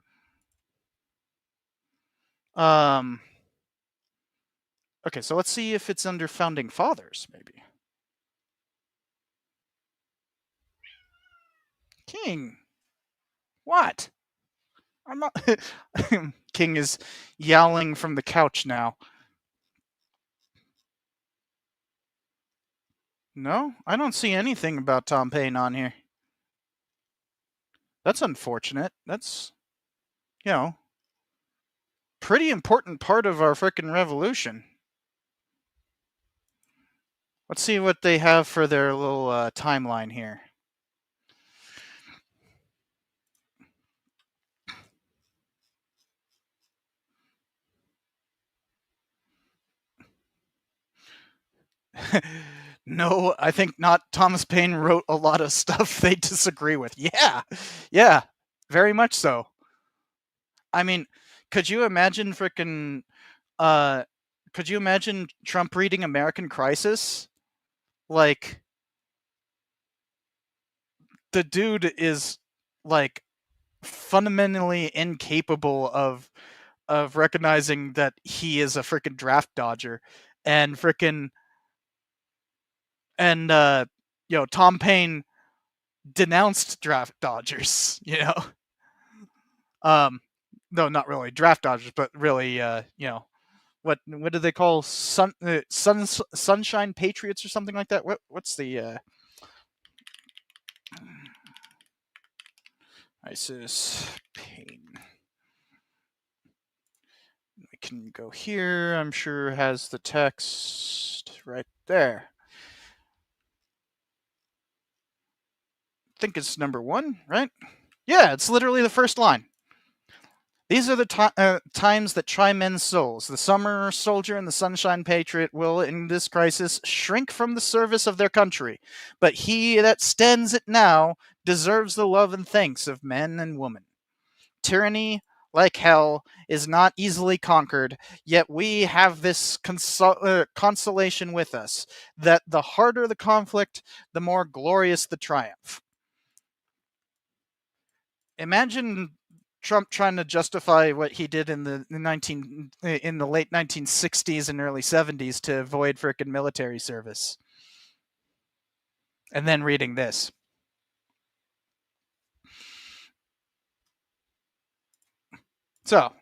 Okay, so let's see if it's under Founding Fathers, maybe. King. What? I'm not. King is yowling from the couch now. No, I don't see anything about Tom Paine on here. That's unfortunate. That's, pretty important part of our frickin' revolution. Let's see what they have for their little timeline here. No, I think not. Thomas Paine wrote a lot of stuff they disagree with. Yeah, very much so. I mean, could you imagine frickin' could you imagine Trump reading American Crisis? Like, the dude is, like, fundamentally incapable of recognizing that he is a frickin' draft dodger, and Tom Paine denounced draft dodgers, no, not really draft dodgers, but really, what do they call sunshine patriots or something like that? What's the ISIS Paine? We can go here. I'm sure has the text right there. I think it's number 1, right? Yeah, it's literally the first line. These are the times that try men's souls. The summer soldier and the sunshine patriot will, in this crisis, shrink from the service of their country. But he that stands it now deserves the love and thanks of men and women. Tyranny, like hell, is not easily conquered, yet we have this consolation with us, that the harder the conflict, the more glorious the triumph. Imagine Trump trying to justify what he did in the late 1960s and early 70s to avoid frickin' military service. and then reading this. So,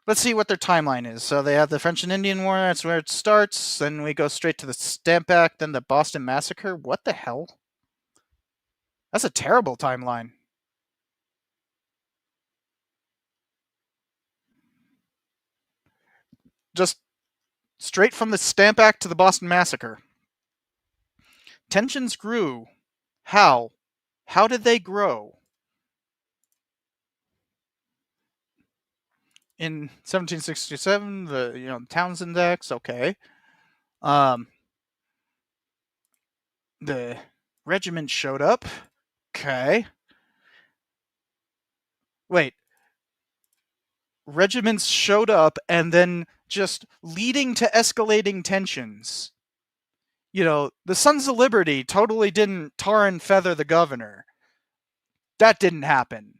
let's see what their timeline is. So they have the French and Indian War, that's where it starts. Then we go straight to the Stamp Act, then the Boston Massacre. What the hell? That's a terrible timeline. Just straight from the Stamp Act to the Boston Massacre. Tensions grew. How? How did they grow? In 1767, the Townsend Index, okay. The regiment showed up. Okay. Wait. Regiments showed up and then just leading to escalating tensions. The Sons of Liberty totally didn't tar and feather the governor. That didn't happen.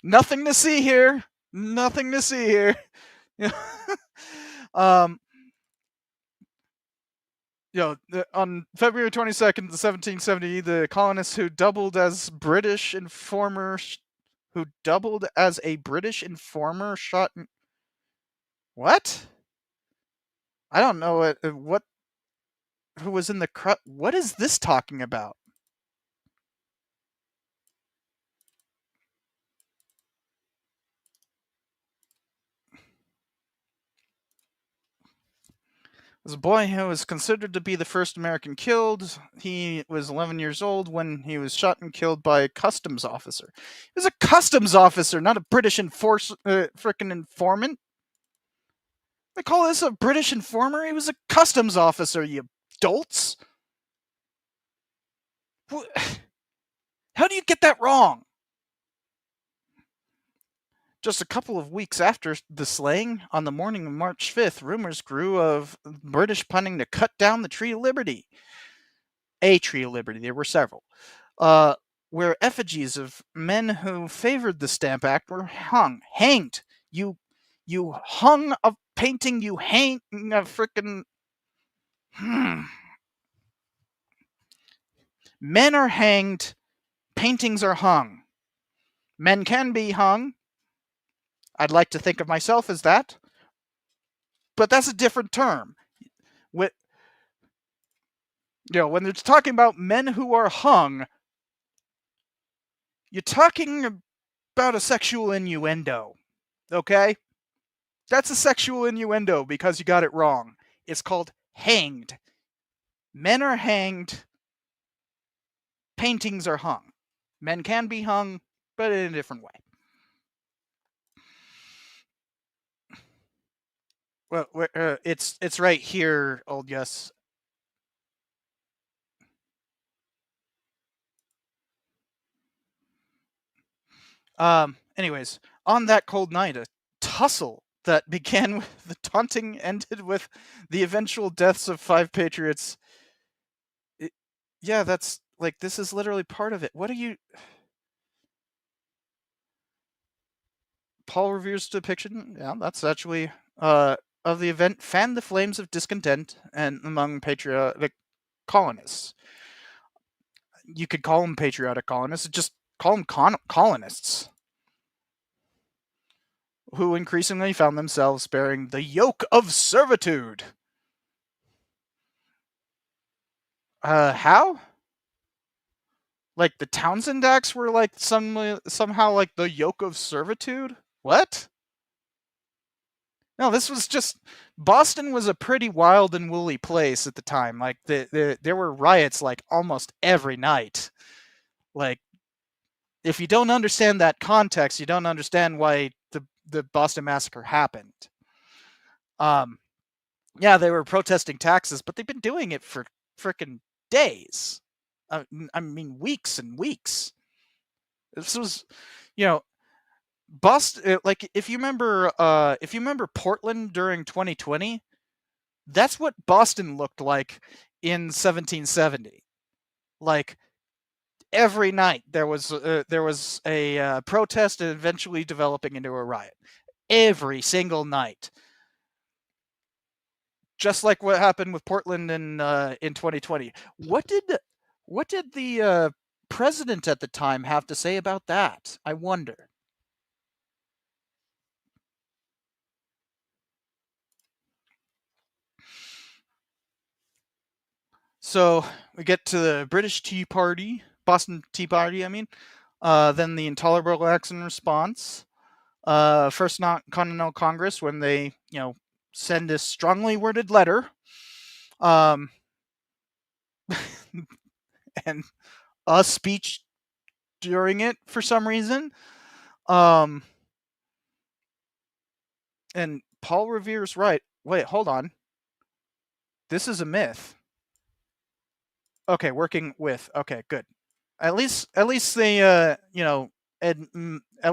Nothing to see here. Nothing to see here. On February 22nd, 1770, the colonists who doubled as a British informer shot. What? I don't know who was in the crowd. What is this talking about? Was a boy who was considered to be the first American killed. He was 11 years old when he was shot and killed by a customs officer. He was a customs officer, not a British frickin' informant. They call this a British informer? He was a customs officer, you dolts. How do you get that wrong? Just a couple of weeks after the slaying, on the morning of March 5th, rumors grew of British planning to cut down the Tree of Liberty. A Tree of Liberty, there were several. Where effigies of men who favored the Stamp Act were hanged. You hung a painting, you hang a frickin'... Men are hanged, paintings are hung. Men can be hung. I'd like to think of myself as that. But that's a different term. When they're talking about men who are hung, you're talking about a sexual innuendo. Okay? That's a sexual innuendo because you got it wrong. It's called hanged. Men are hanged. Paintings are hung. Men can be hung, but in a different way. Well, it's right here, old Gus. Anyways, on that cold night, a tussle that began with the taunting ended with the eventual deaths of 5 patriots. Yeah, that's this is literally part of it. What are you... Paul Revere's depiction, yeah, that's actually of the event fanned the flames of discontent and among patriotic colonists. You could call them patriotic colonists, just call them colonists, who increasingly found themselves bearing the yoke of servitude. How? The Townsend Acts were somehow the yoke of servitude? What? No, this was just... Boston was a pretty wild and woolly place at the time. There were riots almost every night. If you don't understand that context, you don't understand why the Boston Massacre happened. Yeah, they were protesting taxes, but they've been doing it for frickin' days. I mean, weeks and weeks. This was, Boston. If you remember Portland during 2020, that's what Boston looked like in 1770. Every night there was a protest and eventually developing into a riot. Every single night. just like what happened with Portland in 2020. What did the president at the time have to say about that? I wonder. So we get to the British Tea Party, Boston Tea Party, I mean. Then the Intolerable Acts in Response. First Continental Congress, when they, send this strongly worded letter. And a speech during it for some reason. And Paul Revere's right. Wait, hold on. This is a myth. Okay, working with. Okay, good. At least they, at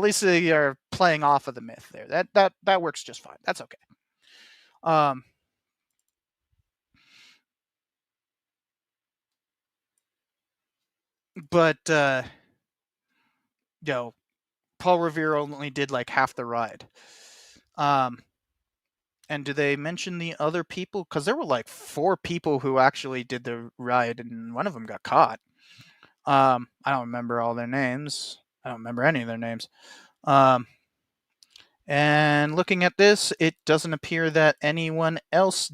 least they are playing off of the myth there. That works just fine. That's okay. But Paul Revere only did like half the ride. And do they mention the other people? Because there were like 4 people who actually did the ride, and one of them got caught. I don't remember all their names. I don't remember any of their names. And looking at this, it doesn't appear that anyone else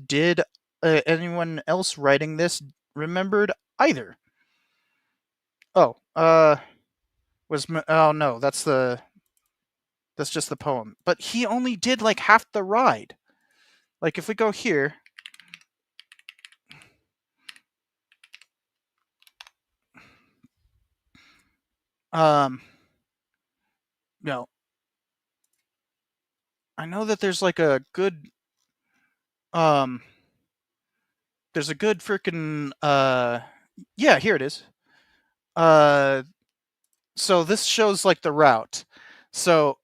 writing this remembered either. Oh, oh no, that's just the poem. But he only did like half the ride. Like if we go here, I know that there's like a good, there's a good freaking, yeah, here it is. So this shows like the route. So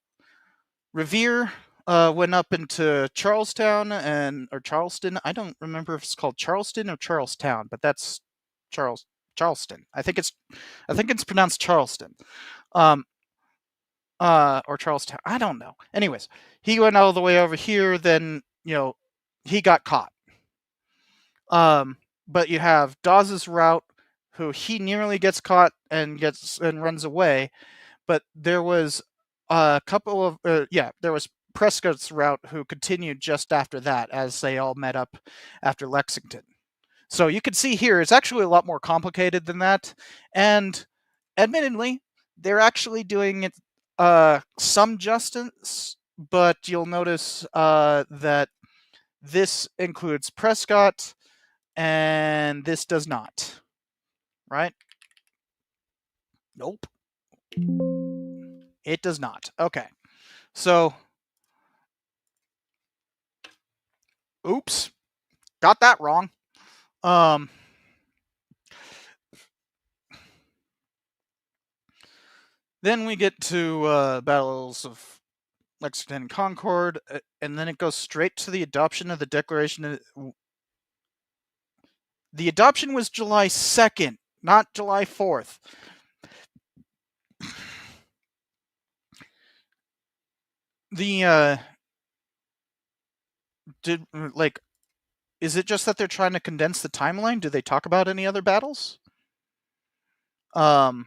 Revere went up into Charlestown or Charleston. I don't remember if it's called Charleston or Charlestown, but that's Charleston. I think it's pronounced Charleston. Or Charlestown. I don't know. Anyways, he went all the way over here, then, he got caught. But you have Dawes's route, who he nearly gets caught and runs away. But there was a couple of, there was Prescott's route, who continued just after that as they all met up after Lexington. So you can see here, it's actually a lot more complicated than that. And admittedly, they're actually doing it some justice, but you'll notice that this includes Prescott and this does not. Right? Nope. It does not. Okay. So, oops. Got that wrong. Then we get to battles of Lexington and Concord, and then it goes straight to the adoption of the Declaration. The adoption was July 2nd, not July 4th. Is it just that they're trying to condense the timeline? Do they talk about any other battles? So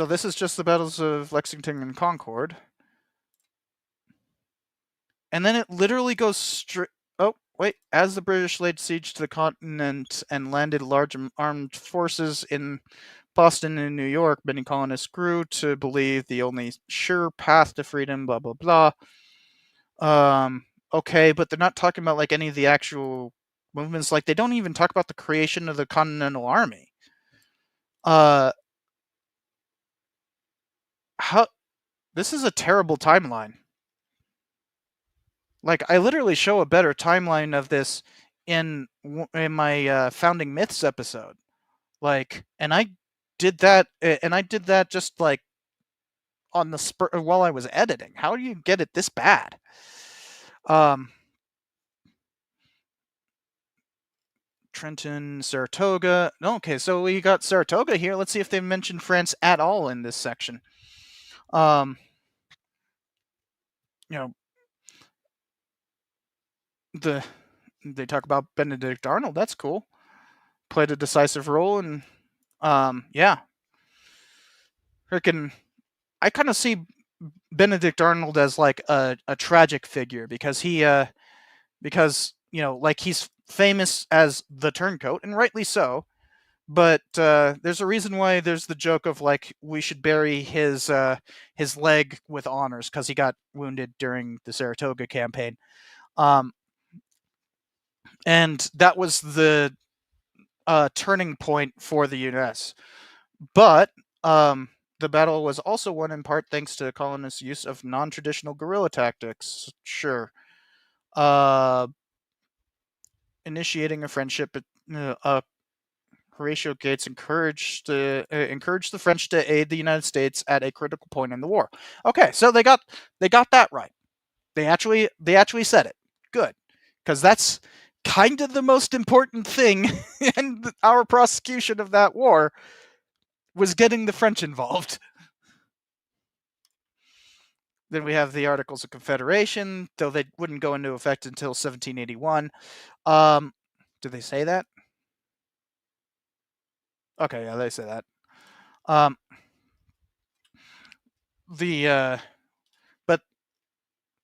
this is just the battles of Lexington and Concord. And then it literally goes straight... Oh, wait. As the British laid siege to the continent and landed large armed forces in Boston and New York, many colonists grew to believe the only sure path to freedom, blah, blah, blah. Okay, but they're not talking about like any of the actual movements. Like they don't even talk about the creation of the Continental Army. This is a terrible timeline. Like I literally show a better timeline of this in my Founding Myths episode. Like, and I did that just like on the spur while I was editing. How do you get it this bad? Trenton, Saratoga. Okay, so we got Saratoga here. Let's see if they mentioned France at all in this section. Um, you know, they talk about Benedict Arnold. That's cool. Played a decisive role, and yeah, freaking. I kind of see Benedict Arnold as like a tragic figure because because like he's famous as the turncoat, and rightly so. But there's a reason why there's the joke of like we should bury his leg with honors because he got wounded during the Saratoga campaign, and that was the turning point for the U.S. But the battle was also won in part thanks to colonists' use of non-traditional guerrilla tactics. Sure, initiating a friendship. Horatio Gates encouraged the French to aid the United States at a critical point in the war. Okay, so they got that right. They actually said it. Good, because that's kind of the most important thing in our prosecution of that war was getting the French involved. Then we have the Articles of Confederation, though they wouldn't go into effect until 1781. Did they say that? Okay, yeah, they say that. But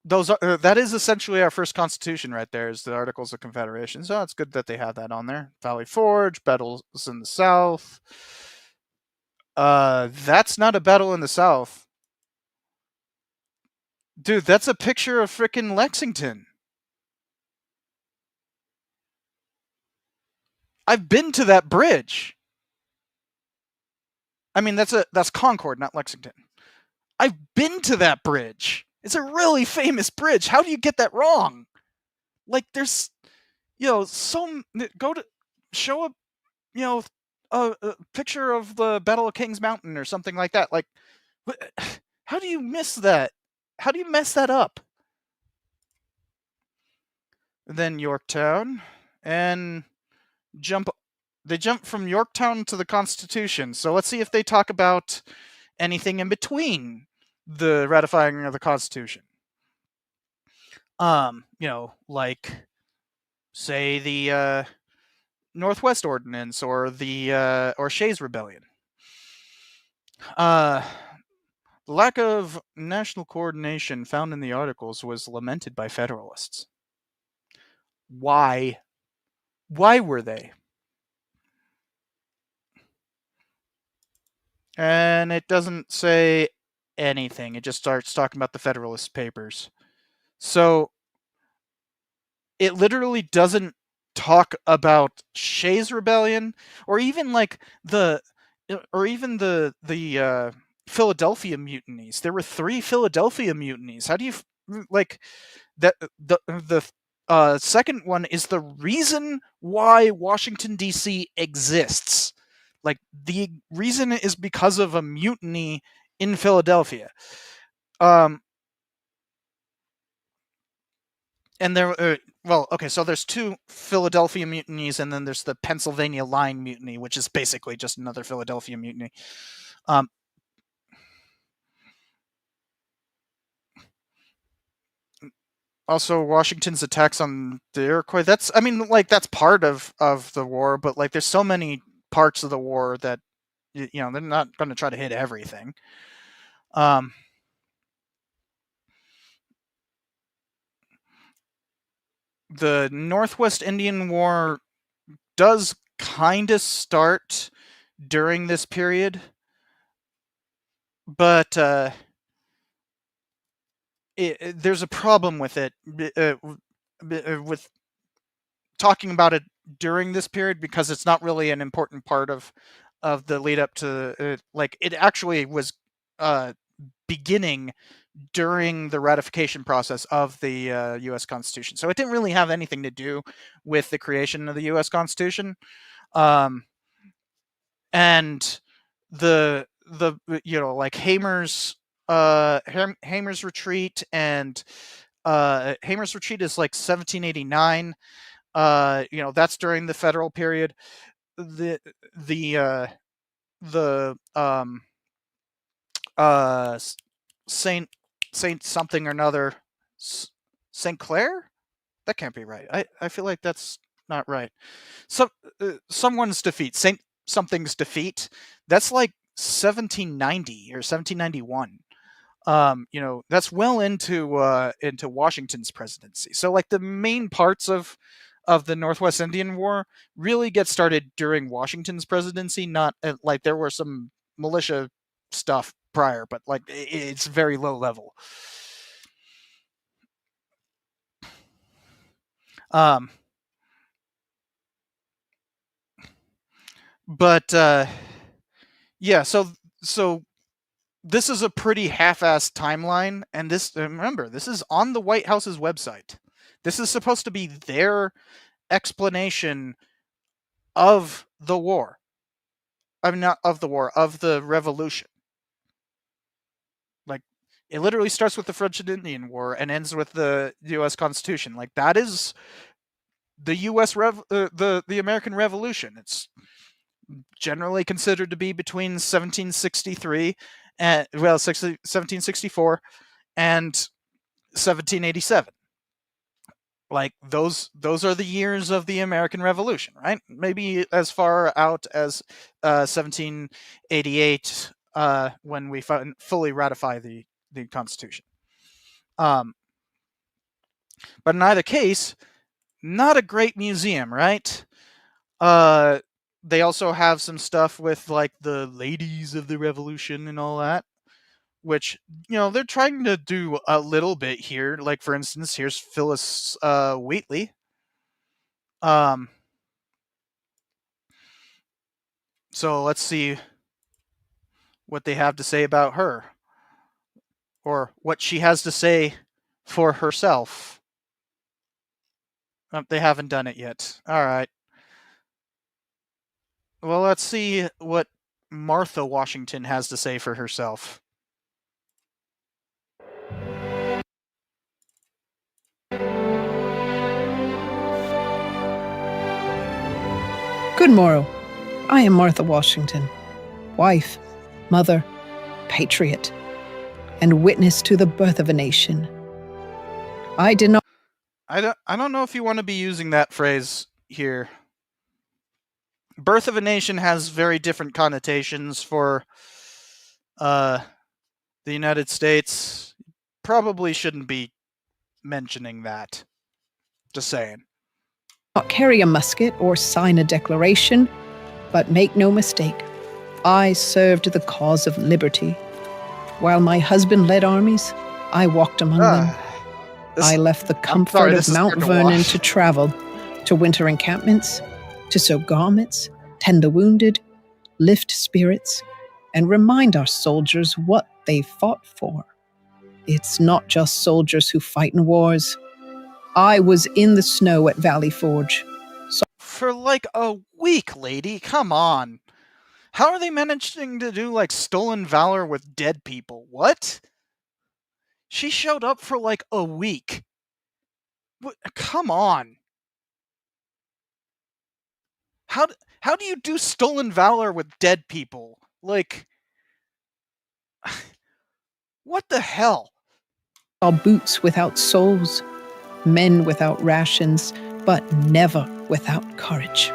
those are that is essentially our first constitution right there, is the Articles of Confederation. So it's good that they have that on there. Valley Forge, battles in the South. That's not a battle in the South. Dude, that's a picture of frickin' Lexington. I've been to that bridge. I mean, that's Concord, not Lexington. I've been to that bridge. It's a really famous bridge. How do you get that wrong? Like, there's, go to show a picture of the Battle of Kings Mountain or something like that. Like, how do you miss that? How do you mess that up? And then Yorktown, and they jump from Yorktown to the Constitution. So let's see if they talk about anything in between the ratifying of the Constitution. Like, say the Northwest Ordinance or the or Shays Rebellion. The lack of national coordination found in the Articles was lamented by Federalists. Why? Why were they? And it doesn't say anything. It just starts talking about the Federalist Papers. So it literally doesn't talk about Shays Rebellion or even like the Philadelphia mutinies. There were 3 Philadelphia mutinies. How do you like that? The second one is the reason why Washington D.C. exists. Like, the reason is because of a mutiny in Philadelphia. And there, so there's 2 Philadelphia mutinies, and then there's the Pennsylvania Line mutiny, which is basically just another Philadelphia mutiny. Also, Washington's attacks on the Iroquois. That's part of the war, but like, there's so many parts of the war that they're not going to try to hit everything. The Northwest Indian War does kind of start during this period, but there's a problem with it, with talking about it during this period, because it's not really an important part of the lead up to it actually was beginning during the ratification process of the U.S. Constitution. So it didn't really have anything to do with the creation of the U.S. Constitution. And the like Hamer's retreat, and Hamer's retreat is like 1789. That's during the federal period. Saint something or another. St. Clair? That can't be right. I feel like that's not right. Someone's defeat. Saint something's defeat. That's like 1790 or 1791. That's well into Washington's presidency. So like the main parts of the Northwest Indian War really get started during Washington's presidency. Not like there were some militia stuff prior, but like it's very low level. But yeah, so this is a pretty half-assed timeline, and remember, this is on the White House's website. This is supposed to be their explanation of the war. I mean, not of the war, of the revolution. Like, it literally starts with the French and Indian War and ends with the U.S. Constitution. Like, that is the U.S. the American Revolution. It's generally considered to be between 1763 and 1764 and 1787. Like those are the years of the American Revolution, right? Maybe as far out as 1788 when we fully ratify the Constitution. But in either case, not a great museum, right? They also have some stuff with like the ladies of the revolution and all that, which, they're trying to do a little bit here. Like, for instance, here's Phyllis Wheatley. So let's see what they have to say about her, or what she has to say for herself. They haven't done it yet. All right. Well, let's see what Martha Washington has to say for herself. Good morrow. I am Martha Washington, wife, mother, patriot, and witness to the birth of a nation. I did not. I don't know if you want to be using that phrase here. Birth of a nation has very different connotations for the United States. Probably shouldn't be mentioning that. Just saying. Not carry a musket or sign a declaration, but make no mistake, I served the cause of liberty. While my husband led armies, I walked among them. I left the comfort of Mount Vernon to travel to winter encampments, to sew garments, tend the wounded, lift spirits, and remind our soldiers what they fought for. It's not just soldiers who fight in wars. I was in the snow at Valley Forge. For like a week, lady, come on. How are they managing to do like stolen valor with dead people? What? She showed up for like a week. What? Come on. How do you do stolen valor with dead people? Like, what the hell? Saw boots without soles, men without rations, but never without courage.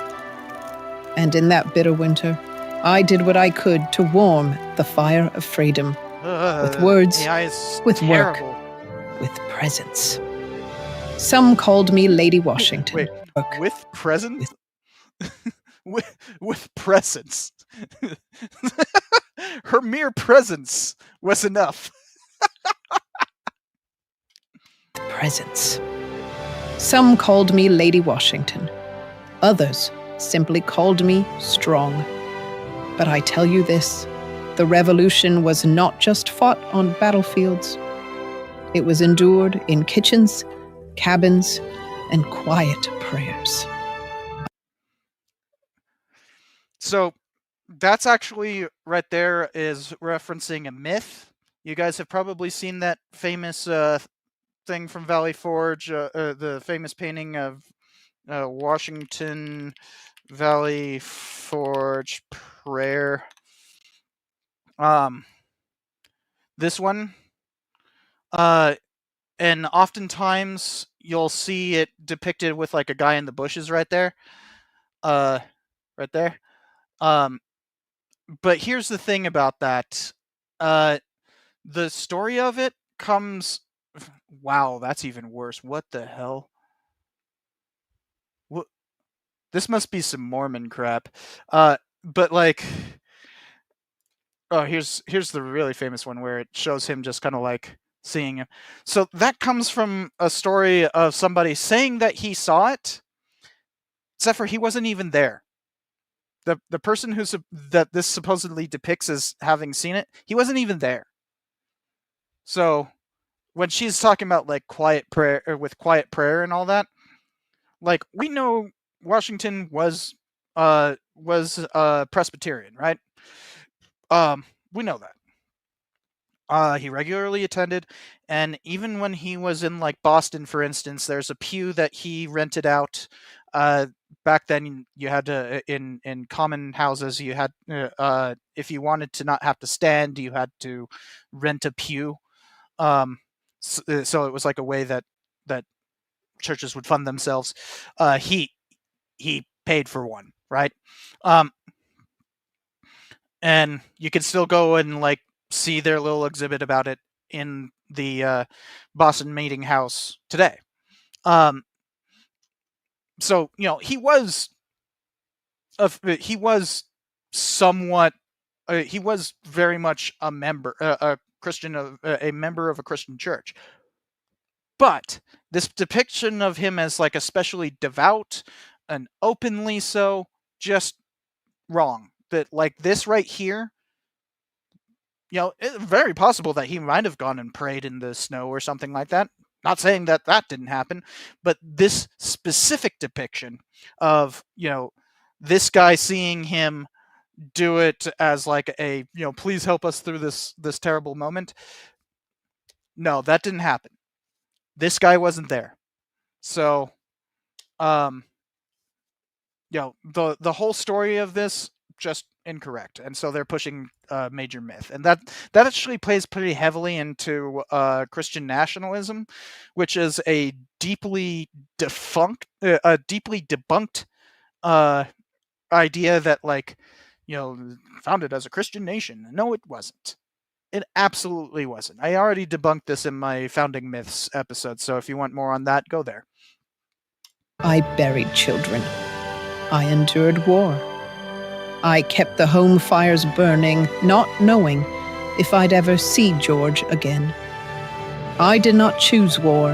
And in that bitter winter, I did what I could to warm the fire of freedom with words, with terrible work, with presence. Some called me Lady Washington. Wait, with presence? with presence. Her mere presence was enough. Presence. Some called me Lady Washington. Others simply called me strong. But I tell you this, the revolution was not just fought on battlefields. It was endured in kitchens, cabins, and quiet prayers. So that's actually right there is referencing a myth. You guys have probably seen that famous thing from Valley Forge, the famous painting of Washington Valley Forge prayer. This one And oftentimes you'll see it depicted with like a guy in the bushes right there. Right there. But here's the thing about that. The story of it comes. Wow, that's even worse. What the hell? What? This must be some Mormon crap. But like, oh, here's the really famous one where it shows him just kind of like seeing him. So that comes from a story of somebody saying that he saw it, except for he wasn't even there. The person that this supposedly depicts as having seen it, he wasn't even there. So when she's talking about like quiet prayer with quiet prayer and all that, like we know Washington was Presbyterian, right? We know that. He regularly attended, and even when he was in like Boston, for instance, there's a pew that he rented out. Back then, you had to in common houses, you had if you wanted to not have to stand, you had to rent a pew. So it was like a way that churches would fund themselves. He paid for one, right? And you can still go and like see their little exhibit about it in the Boston Meeting House today. So he was somewhat he was very much a member a Christian of a member of a Christian church. But this depiction of him as like especially devout and openly so, just wrong. That like this right here, it's very possible that he might have gone and prayed in the snow or something like that. Not saying that didn't happen, but this specific depiction of, this guy seeing him do it as like a, please help us through this terrible moment. No, that didn't happen. This guy wasn't there. So, the whole story of this just incorrect, and so they're pushing major myth, and that actually plays pretty heavily into Christian nationalism, which is a deeply debunked idea that like founded as a Christian nation. No, it wasn't. It absolutely wasn't. I already debunked this in my Founding Myths episode, so if you want more on that, go there. I buried children. I endured war. I kept the home fires burning, not knowing if I'd ever see George again. I did not choose war,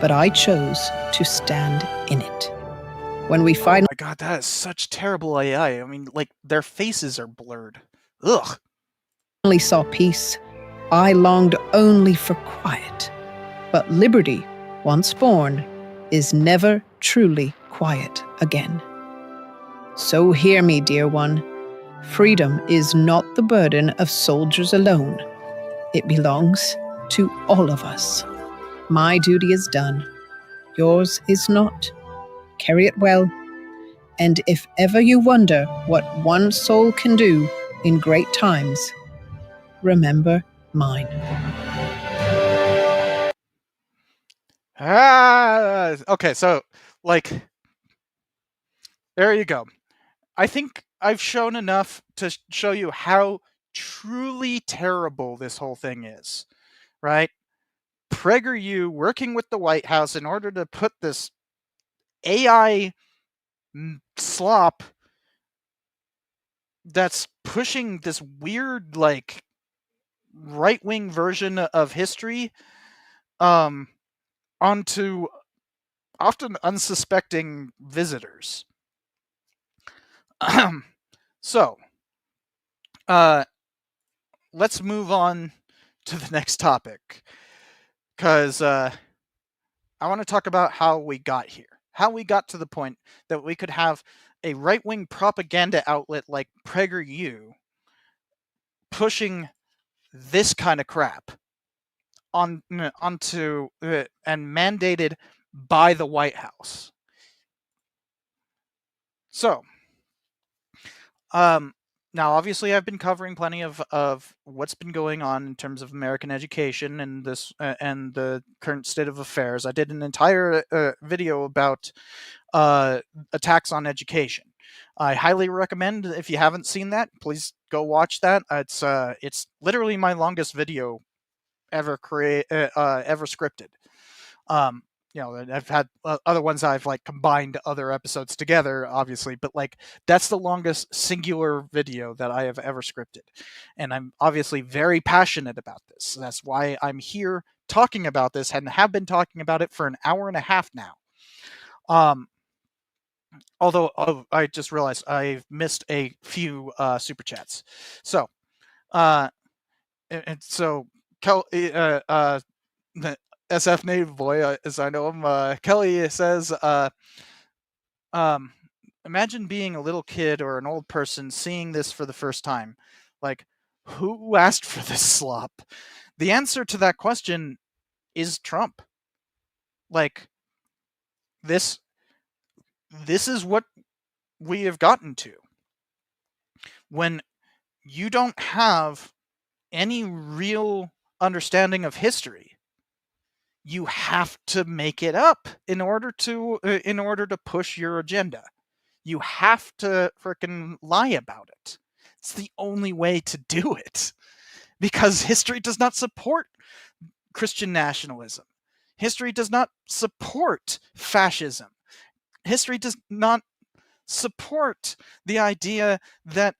but I chose to stand in it. When we finally... Oh my god, that is such terrible AI. I mean, like, their faces are blurred. Ugh. Saw peace, I longed only for quiet. But liberty, once born, is never truly quiet again. So hear me, dear one. Freedom is not the burden of soldiers alone. It belongs to all of us. My duty is done. Yours is not. Carry it well. And if ever you wonder what one soul can do in great times, remember mine. Okay, so, like, there you go. I think I've shown enough to show you how truly terrible this whole thing is, right? PragerU working with the White House in order to put this AI slop that's pushing this weird, like, right-wing version of history onto often unsuspecting visitors. So, let's move on to the next topic, because I want to talk about how we got here, how we got to the point that we could have a right-wing propaganda outlet like PragerU pushing this kind of crap onto and mandated by the White House. So, Now, obviously, I've been covering plenty of what's been going on in terms of American education and this and the current state of affairs. I did an entire video about attacks on education. I highly recommend, if you haven't seen that, please go watch that. It's literally my longest video ever ever scripted. I've had other ones I've like combined other episodes together, obviously, but like that's the longest singular video that I have ever scripted. And I'm obviously very passionate about this. That's why I'm here talking about this and have been talking about it for an hour and a half now. Although I just realized I've missed a few super chats. So, and so the SF Native Boy, as I know him, Kelly says, imagine being a little kid or an old person seeing this for the first time. Like, who asked for this slop? The answer to that question is Trump. Like, this is what we have gotten to. When you don't have any real understanding of history, you have to make it up in order to push your agenda. You have to frickin' lie about it. It's the only way to do it, because history does not support Christian nationalism. History does not support fascism. History does not support the idea that,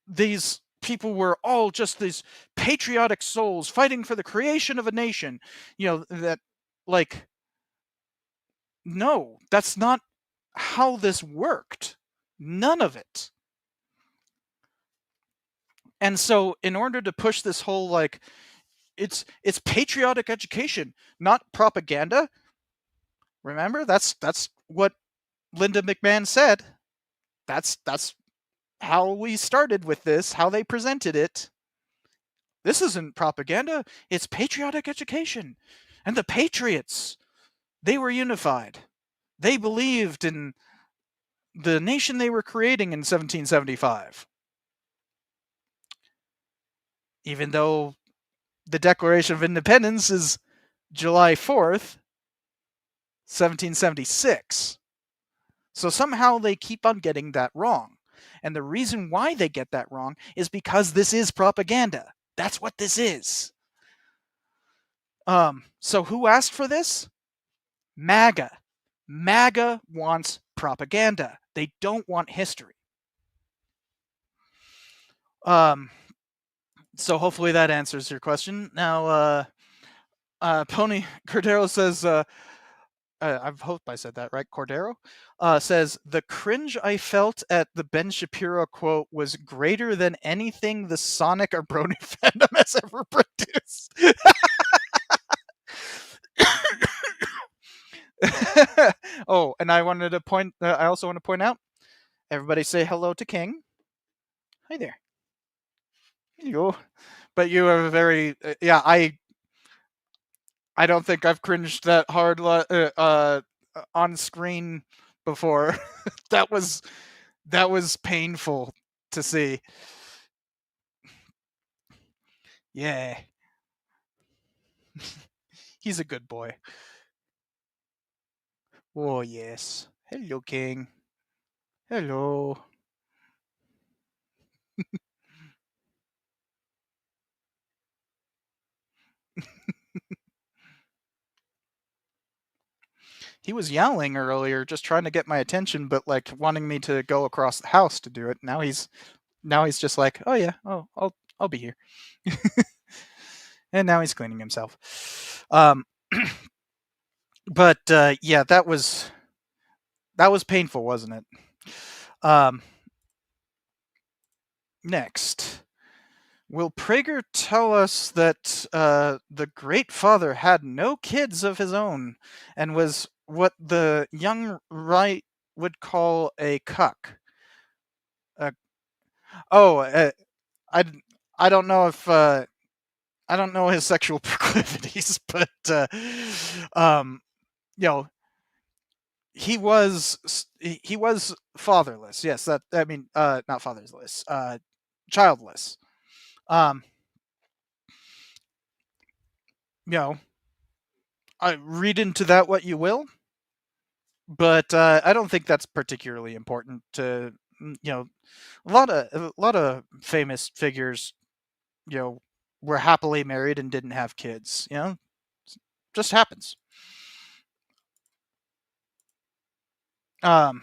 these people were all just these patriotic souls fighting for the creation of a nation. That, like, no, that's not how this worked. None of it. And so in order to push this whole, like, it's patriotic education, not propaganda. Remember, that's what Linda McMahon said. That's how we started with this, how they presented it. This isn't propaganda, it's patriotic education. And the Patriots, they were unified. They believed in the nation they were creating in 1775. Even though the Declaration of Independence is July 4th, 1776. So somehow they keep on getting that wrong. And the reason why they get that wrong is because this is propaganda. That's what this is. So who asked for this? MAGA. MAGA wants propaganda. They don't want history. So hopefully that answers your question. Now, Pony Cordero says, I hope I said that right, Cordero, says, the cringe I felt at the Ben Shapiro quote was greater than anything the Sonic or Brony fandom has ever produced. Oh, and I also want to point out, everybody say hello to King. Hi there. Here you go. But you are very, I don't think I've cringed that hard on screen before. that was painful to see. Yeah. He's a good boy. Oh, yes. Hello, King. Hello. He was yelling earlier, just trying to get my attention, but like wanting me to go across the house to do it. Now he's just like, oh yeah, I'll be here. And now he's cleaning himself. But yeah, that was painful, wasn't it? Next, will Prager tell us that the Great Father had no kids of his own and was what the young right would call a cuck? I don't know if I don't know his sexual proclivities, but he was fatherless. Yes, not fatherless, childless. You know, I read into that what you will, but I don't think that's particularly important to, a lot of famous figures, were happily married and didn't have kids. Just happens. Um,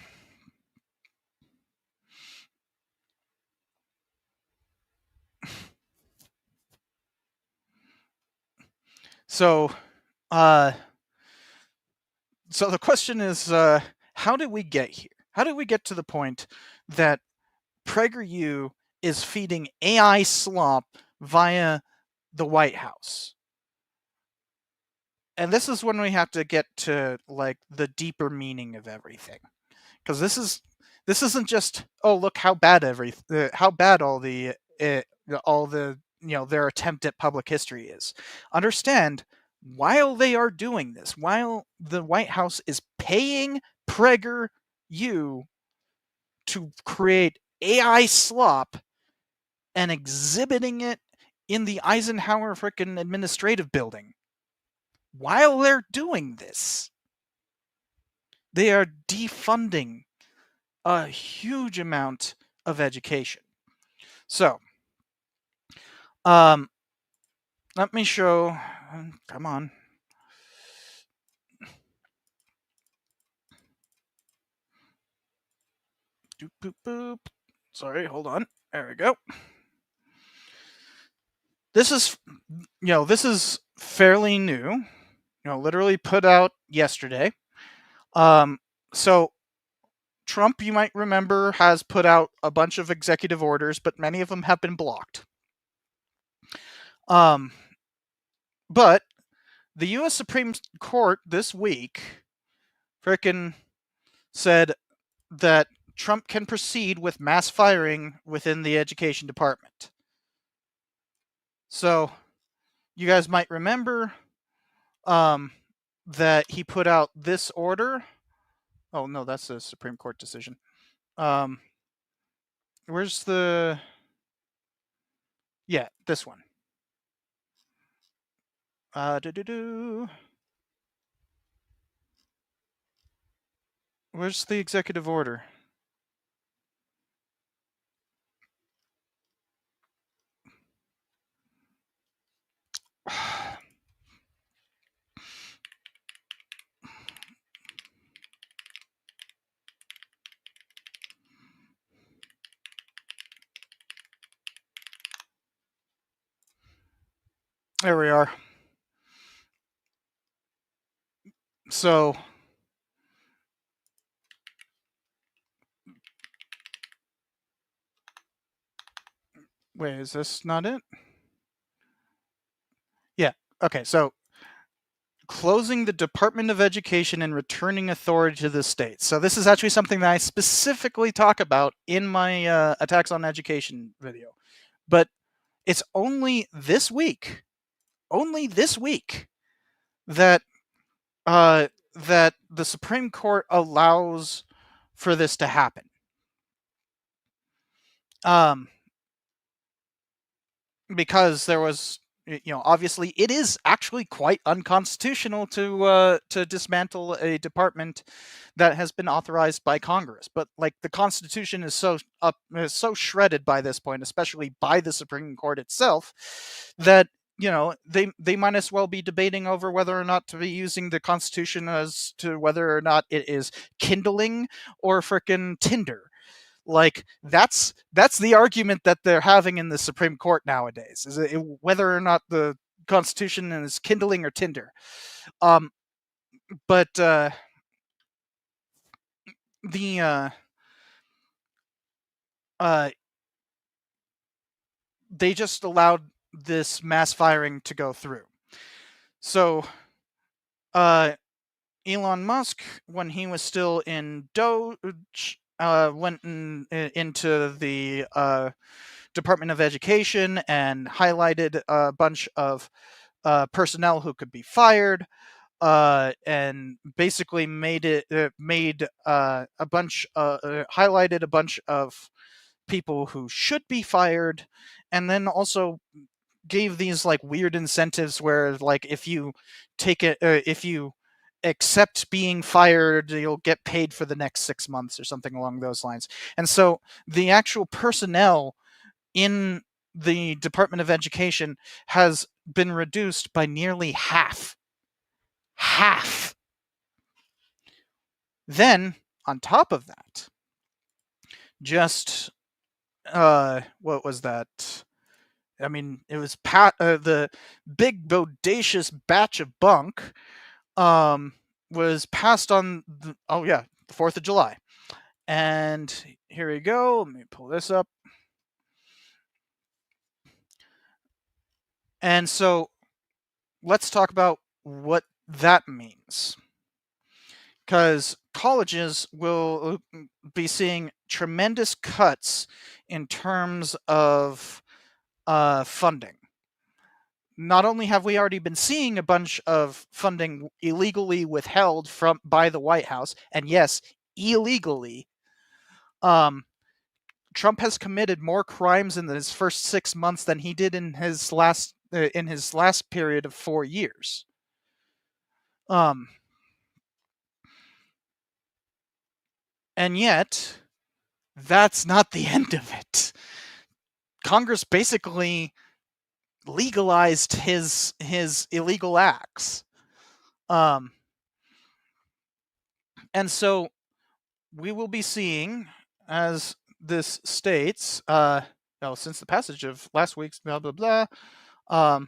so, uh, so the question is, how did we get here? How did we get to the point that PragerU is feeding AI slop via the White House? And this is when we have to get to like the deeper meaning of everything, because this isn't just, oh, look how bad all the their attempt at public history is. Understand, while they are doing this, while the White House is paying PragerU to create AI slop and exhibiting it in the Eisenhower frickin' administrative building, while they're doing this, they are defunding a huge amount of education. So, let me show. Come on. Doop, boop, boop. Sorry, hold on. There we go. This is fairly new. Literally put out yesterday. So Trump, you might remember, has put out a bunch of executive orders, but many of them have been blocked. But the U.S. Supreme Court this week frickin' said that Trump can proceed with mass firing within the education department. So, you guys might remember that he put out this order. Oh, no, that's a Supreme Court decision. Where's the... Yeah, this one. Where's the executive order? There we are. So, wait, is this not it? Yeah, okay, so closing the Department of Education and returning authority to the states. So this is actually something that I specifically talk about in my Attacks on Education video. But it's only this week that that the Supreme Court allows for this to happen. Because there was, obviously it is actually quite unconstitutional to dismantle a department that has been authorized by Congress. But like the Constitution is so shredded by this point, especially by the Supreme Court itself, that they might as well be debating over whether or not to be using the Constitution as to whether or not it is kindling or frickin' Tinder. Like that's the argument that they're having in the Supreme Court nowadays, is whether or not the Constitution is kindling or Tinder. But they just allowed this mass firing to go through. So Elon Musk, when he was still in Doge, went into the Department of Education and highlighted a bunch of personnel who could be fired. and basically highlighted a bunch of people who should be fired, and then also gave these like weird incentives where like if you accept being fired, you'll get paid for the next 6 months or something along those lines. And so the actual personnel in the Department of Education has been reduced by nearly half. Then, on top of that, just what was that? I mean, it was the big bodacious batch of bunk was passed on the 4th of July. And here we go. Let me pull this up. And so let's talk about what that means. Because colleges will be seeing tremendous cuts in terms of funding. Not only have we already been seeing a bunch of funding illegally withheld by the White House, and yes, illegally, Trump has committed more crimes in his first 6 months than he did in his last period of 4 years. And yet, that's not the end of it. Congress basically legalized his illegal acts. And so we will be seeing, as this states, since the passage of last week's blah blah blah, are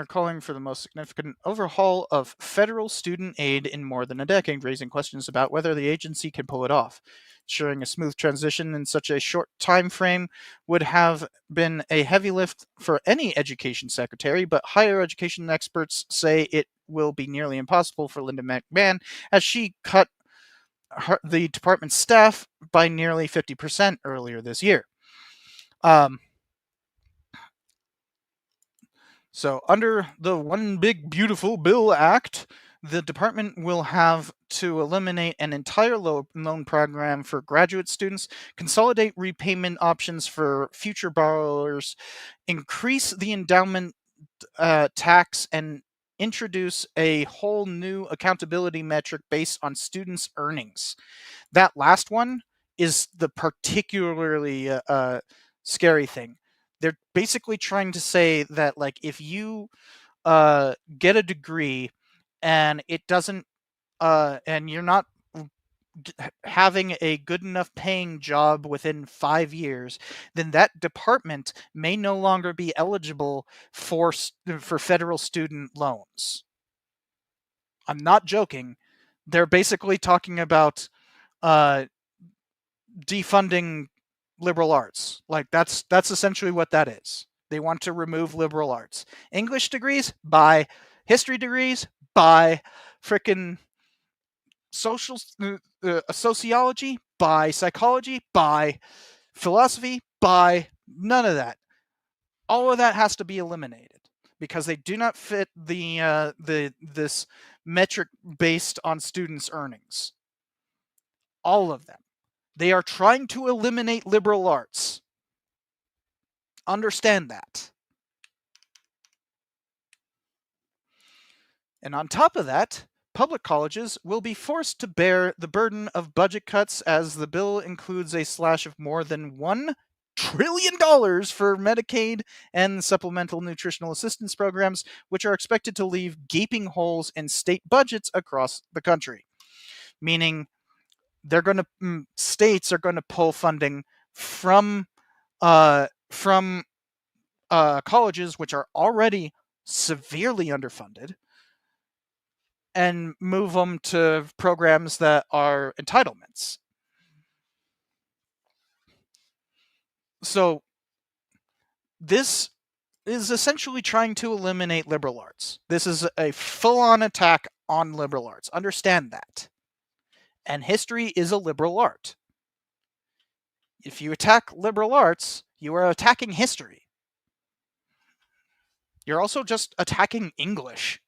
calling for the most significant overhaul of federal student aid in more than a decade, raising questions about whether the agency can pull it off. Ensuring a smooth transition in such a short time frame would have been a heavy lift for any education secretary, but higher education experts say it will be nearly impossible for Linda McMahon, as she cut the department's staff by nearly 50% earlier this year. So under the One Big Beautiful Bill Act, the department will have to eliminate an entire loan program for graduate students, consolidate repayment options for future borrowers, increase the endowment tax, and introduce a whole new accountability metric based on students' earnings. That last one is the particularly scary thing. They're basically trying to say that, like, if you get a degree and it doesn't, and you're not having a good enough paying job within 5 years, then that department may no longer be eligible for federal student loans. I'm not joking. They're basically talking about defunding liberal arts. Like that's essentially what that is. They want to remove liberal arts. English degrees, buy. History degrees, buy. Frickin' sociology, buy. Psychology, buy. Philosophy, buy. None of that. All of that has to be eliminated because they do not fit this metric based on students' earnings. All of them. They are trying to eliminate liberal arts. Understand that. And on top of that, public colleges will be forced to bear the burden of budget cuts, as the bill includes a slash of more than $1 trillion for Medicaid and supplemental nutritional assistance programs, which are expected to leave gaping holes in state budgets across the country. Meaning, states are going to pull funding from colleges which are already severely underfunded and move them to programs that are entitlements. So this is essentially trying to eliminate liberal arts. This is a full-on attack on liberal arts. Understand that. And history is a liberal art. If you attack liberal arts, you are attacking history. You're also just attacking English.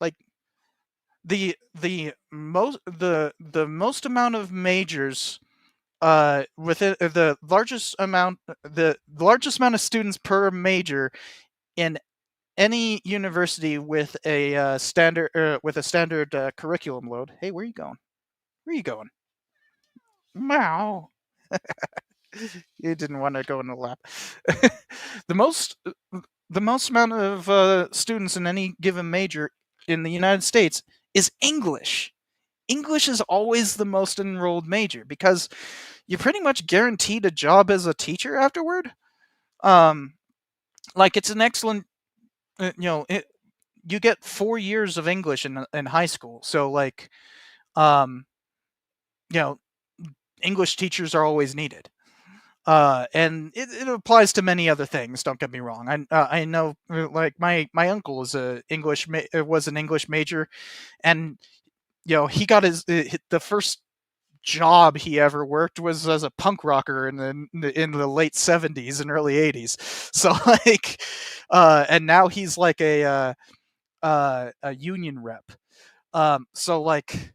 Like, the most amount of majors within the largest amount of students per major in any university with a standard curriculum load. Hey, where are you going? Where are you going? Meow. You didn't want to go in the lab. the most amount of students in any given major in the United States is English. English is always the most enrolled major because you're pretty much guaranteed a job as a teacher afterward. Like it's an excellent, you get 4 years of English in high school. So like, English teachers are always needed. And it applies to many other things. Don't get me wrong. I know, like my uncle was an English major, and he got the first job he ever worked was as a punk rocker in the late 70s and early 80s. So like, and now he's like a union rep. So like,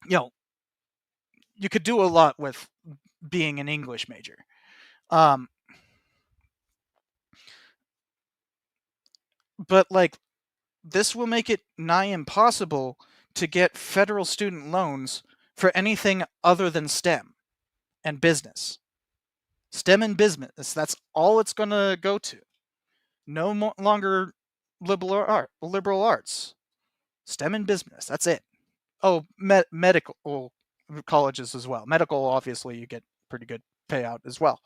you could do a lot with being an English major. But like, this will make it nigh impossible to get federal student loans for anything other than STEM and business. STEM and business, that's all it's going to go to. No longer liberal arts. STEM and business, that's it. Oh, medical colleges as well. Medical, obviously, you get pretty good payout as well,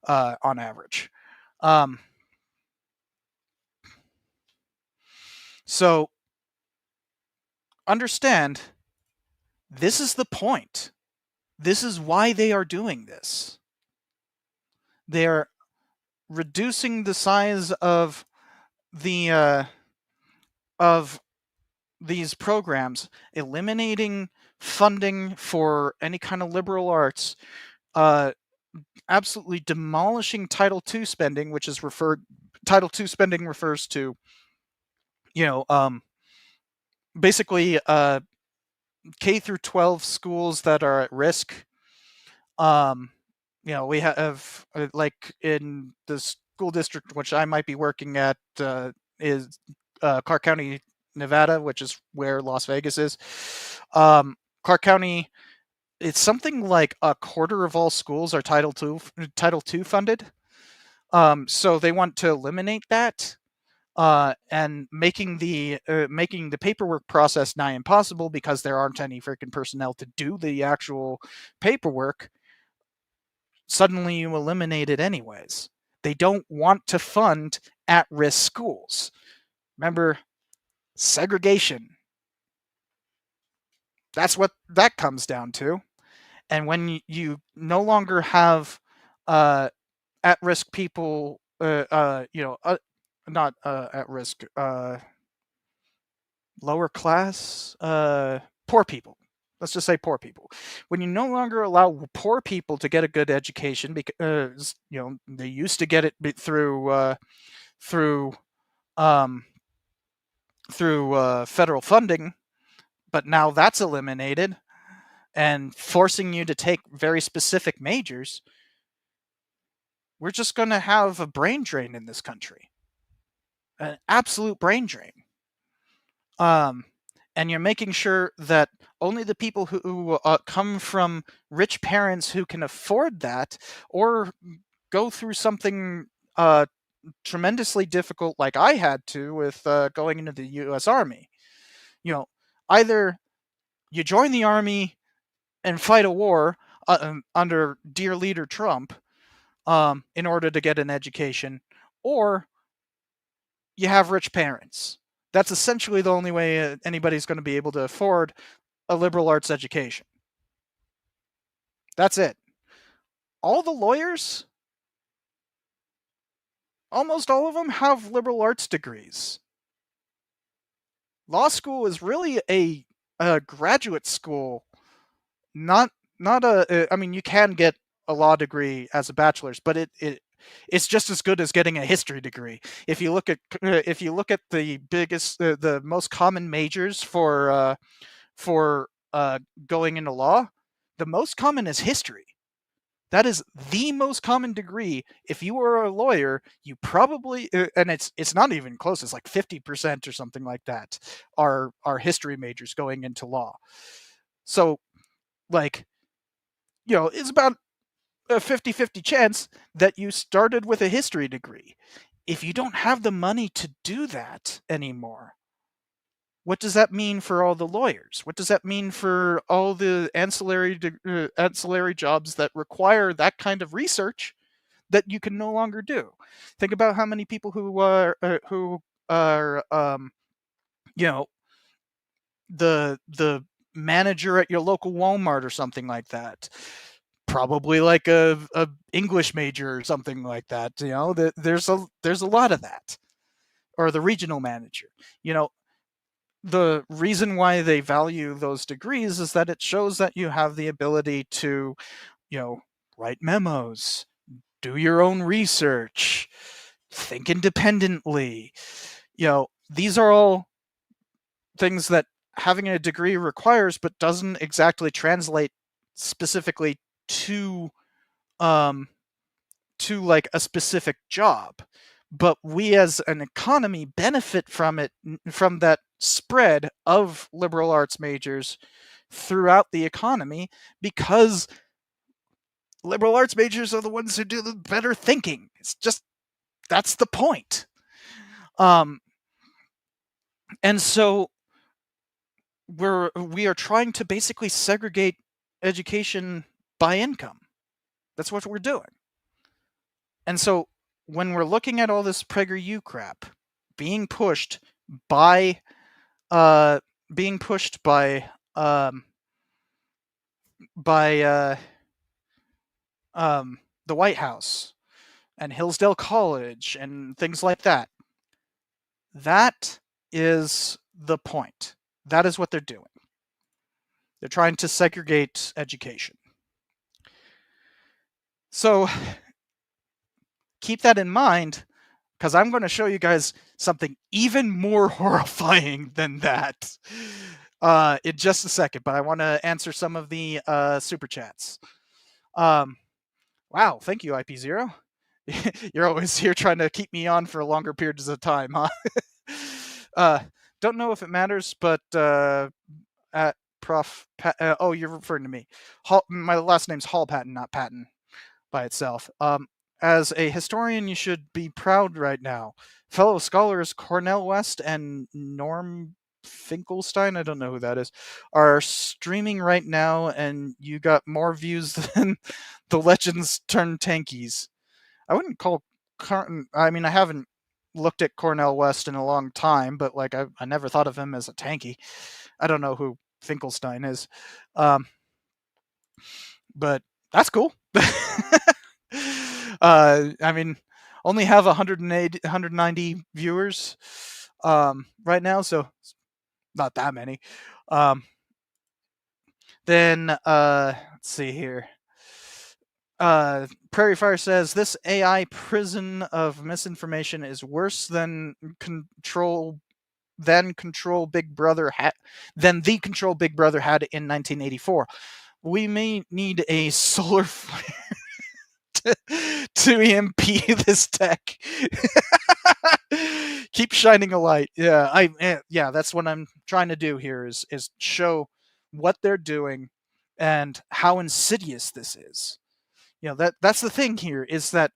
on average. So, understand, this is the point. This is why they are doing this. They're reducing the size of these programs, eliminating funding for any kind of liberal arts, absolutely demolishing Title II spending, which is Title II spending refers to, basically K through 12 schools that are at risk. We have like in the school district which I might be working at is Clark County, Nevada, which is where Las Vegas is. Clark County, it's something like a quarter of all schools are Title II funded. So they want to eliminate that, and making the paperwork process nigh impossible because there aren't any freaking personnel to do the actual paperwork. Suddenly you eliminate it anyways. They don't want to fund at-risk schools. Remember, segregation. That's what that comes down to. And when you no longer have at-risk people, not at risk, lower class, poor people. Let's just say poor people. When you no longer allow poor people to get a good education, because they used to get it through federal funding, but now that's eliminated, and forcing you to take very specific majors, we're just going to have a brain drain in this country. An absolute brain drain. And you're making sure that only the people who come from rich parents who can afford that, or go through something tremendously difficult like I had to with going into the U.S. Army. Either you join the Army and fight a war under dear leader Trump in order to get an education, or you have rich parents. That's essentially the only way anybody's going to be able to afford a liberal arts education. That's it. All the lawyers, almost all of them, have liberal arts degrees. Law school is really a graduate school, not a. I mean, you can get a law degree as a bachelor's, but it it's just as good as getting a history degree. If you look at the biggest, the most common majors for going into law, the most common is history. That is the most common degree. If you are a lawyer, you probably, and it's not even close. It's like 50% or something like that are history majors going into law. So, like, it's about a 50-50 chance that you started with a history degree. If you don't have the money to do that anymore, what does that mean for all the lawyers? What does that mean for all the ancillary jobs that require that kind of research that you can no longer do? Think about how many people who are the manager at your local Walmart or something like that. Probably like a English major or something like that. There's a lot of that. Or the regional manager. The reason why they value those degrees is that it shows that you have the ability to, write memos, do your own research, think independently. These are all things that having a degree requires, but doesn't exactly translate specifically to like a specific job. But we as an economy benefit from it, from that spread of liberal arts majors throughout the economy, because liberal arts majors are the ones who do the better thinking. It's just, that's the point. And so we are trying to basically segregate education by income. That's what we're doing. And so when we're looking at all this PragerU crap being pushed by the White House and Hillsdale College and things like that, that is the point. That is what they're doing. They're trying to segregate education. So keep that in mind, because I'm going to show you guys something even more horrifying than that in just a second. But I want to answer some of the super chats. Wow, thank you, IP0. You're always here trying to keep me on for longer periods of time, huh? Don't know if it matters, but at Prof. Oh, you're referring to me. My last name's Hall Patton, not Patton by itself. As a historian, you should be proud right now. Fellow scholars Cornel West and Norm Finkelstein, I don't know who that is, are streaming right now, and you got more views than the Legends Turn Tankies. I wouldn't call I haven't looked at Cornel West in a long time, but like I never thought of him as a tanky. I don't know who Finkelstein is. But that's cool. Only have 190 viewers right now, so not that many. Then let's see here. Prairie Fire says this AI prison of misinformation is worse than control Big Brother had in 1984. We may need a solar flare to EMP this tech. Keep shining a light. Yeah, that's what I'm trying to do here is show what they're doing and how insidious this is. That's the thing here is that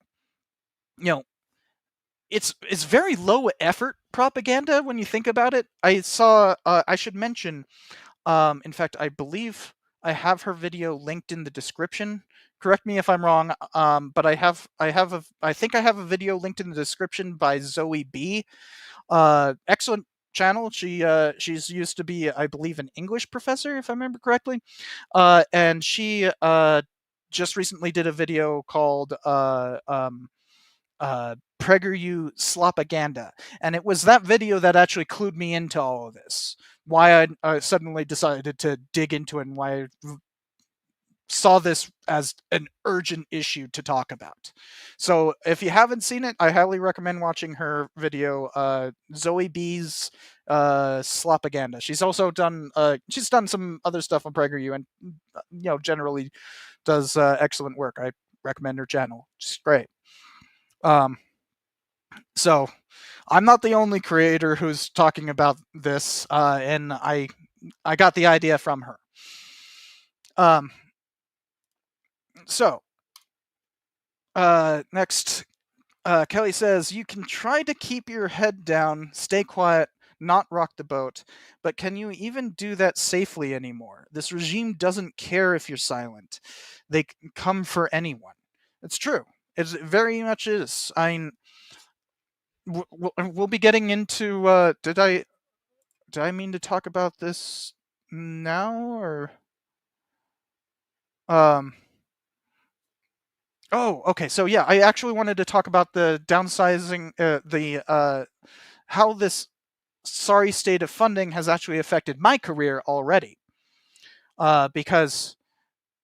it's very low effort propaganda when you think about it. I saw I should mention in fact, I believe I have her video linked in the description. Correct me if I'm wrong, but I think I have a video linked in the description by Zoe B. Excellent channel. She's used to be, I believe, an English professor, if I remember correctly, and she just recently did a video called PragerU Slopaganda, and it was that video that actually clued me into all of this. Why I suddenly decided to dig into it, and why I saw this as an urgent issue to talk about. So if you haven't seen it, I highly recommend watching her video, Zoe B's Slopaganda. She's also done some other stuff on PragerU, and generally does excellent work. I recommend her channel. She's great. So I'm not the only creator who's talking about this, and I got the idea from her. So next, Kelly says, you can try to keep your head down, stay quiet, not rock the boat, but can you even do that safely anymore? This regime doesn't care if you're silent. They come for anyone. It's true. It very much is. I mean, we'll be getting into, did I mean to talk about this now, or oh, okay. So yeah, I actually wanted to talk about the downsizing, how this sorry state of funding has actually affected my career already. Because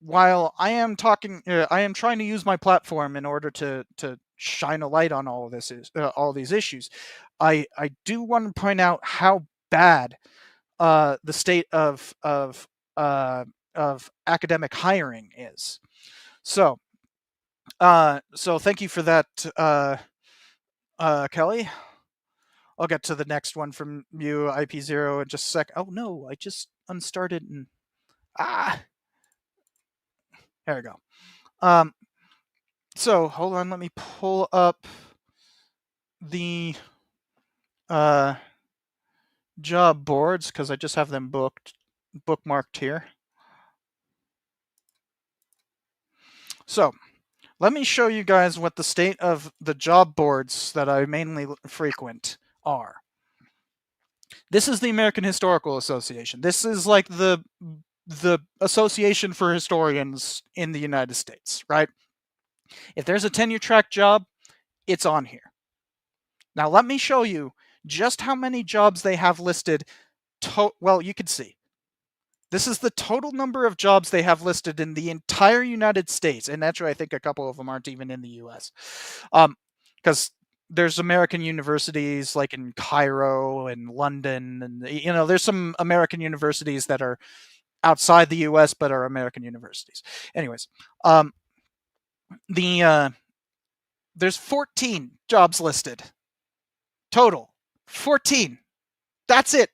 while I am trying to use my platform in order to shine a light on all these issues, I do want to point out how bad the state of academic hiring is. So thank you for that, Kelly. I'll get to the next one from you, IP0, in just a sec. Oh no, I just unstarted and there we go. So hold on, let me pull up the job boards because I just have them bookmarked here. So let me show you guys what the state of the job boards that I mainly frequent are. This is the American Historical Association. This is like the Association for Historians in the United States, right? If there's a tenure track job, it's on here. Now let me show you just how many jobs they have listed. Well, you can see. This is the total number of jobs they have listed in the entire United States. And actually, I think a couple of them aren't even in the US. Because there's American universities like in Cairo and London. And, there's some American universities that are outside the US but are American universities. Anyways, there's 14 jobs listed. Total. 14. That's it.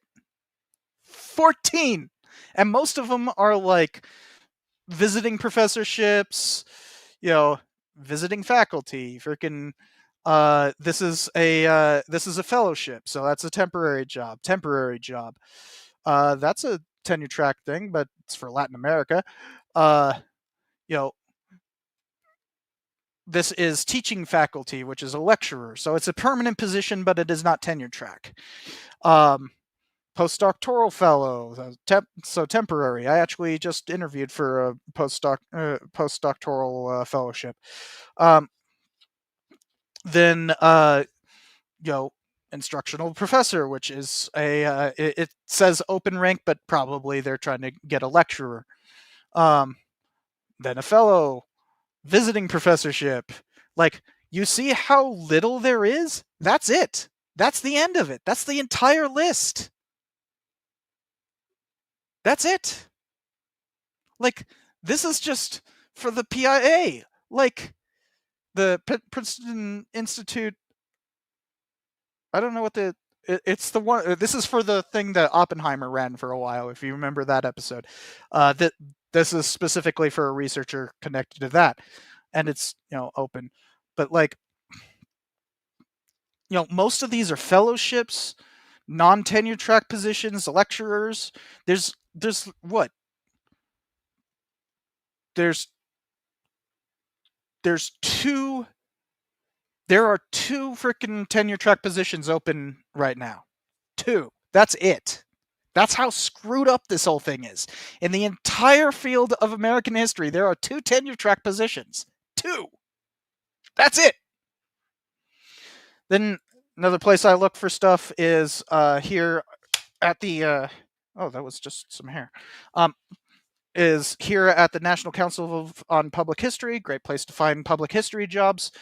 14. And most of them are like visiting professorships, visiting faculty, freaking this is a fellowship, so that's a temporary job. That's a tenure track thing, but it's for Latin America. This is teaching faculty, which is a lecturer, so it's a permanent position, but it is not tenure track. Postdoctoral fellow, so temporary. I actually just interviewed for a postdoctoral fellowship. Then instructional professor, which is it says open rank, but probably they're trying to get a lecturer. Then a fellow, visiting professorship. Like, you see how little there is? That's it. That's the end of it. That's the entire list. That's it. Like, this is just for the PIA. Like, the Princeton Institute. I don't know what it's the one. This is for the thing that Oppenheimer ran for a while, if you remember that episode. This is specifically for a researcher connected to that. And it's, open. But, like, most of these are fellowships, non-tenure track positions, lecturers. There's what? There are two freaking tenure track positions open right now. 2. That's it. That's how screwed up this whole thing is. In the entire field of American history, there are 2 tenure track positions. 2. That's it. Then another place I look for stuff is here at the oh, that was just some hair. is here at the National Council on Public History. Great place to find public history jobs.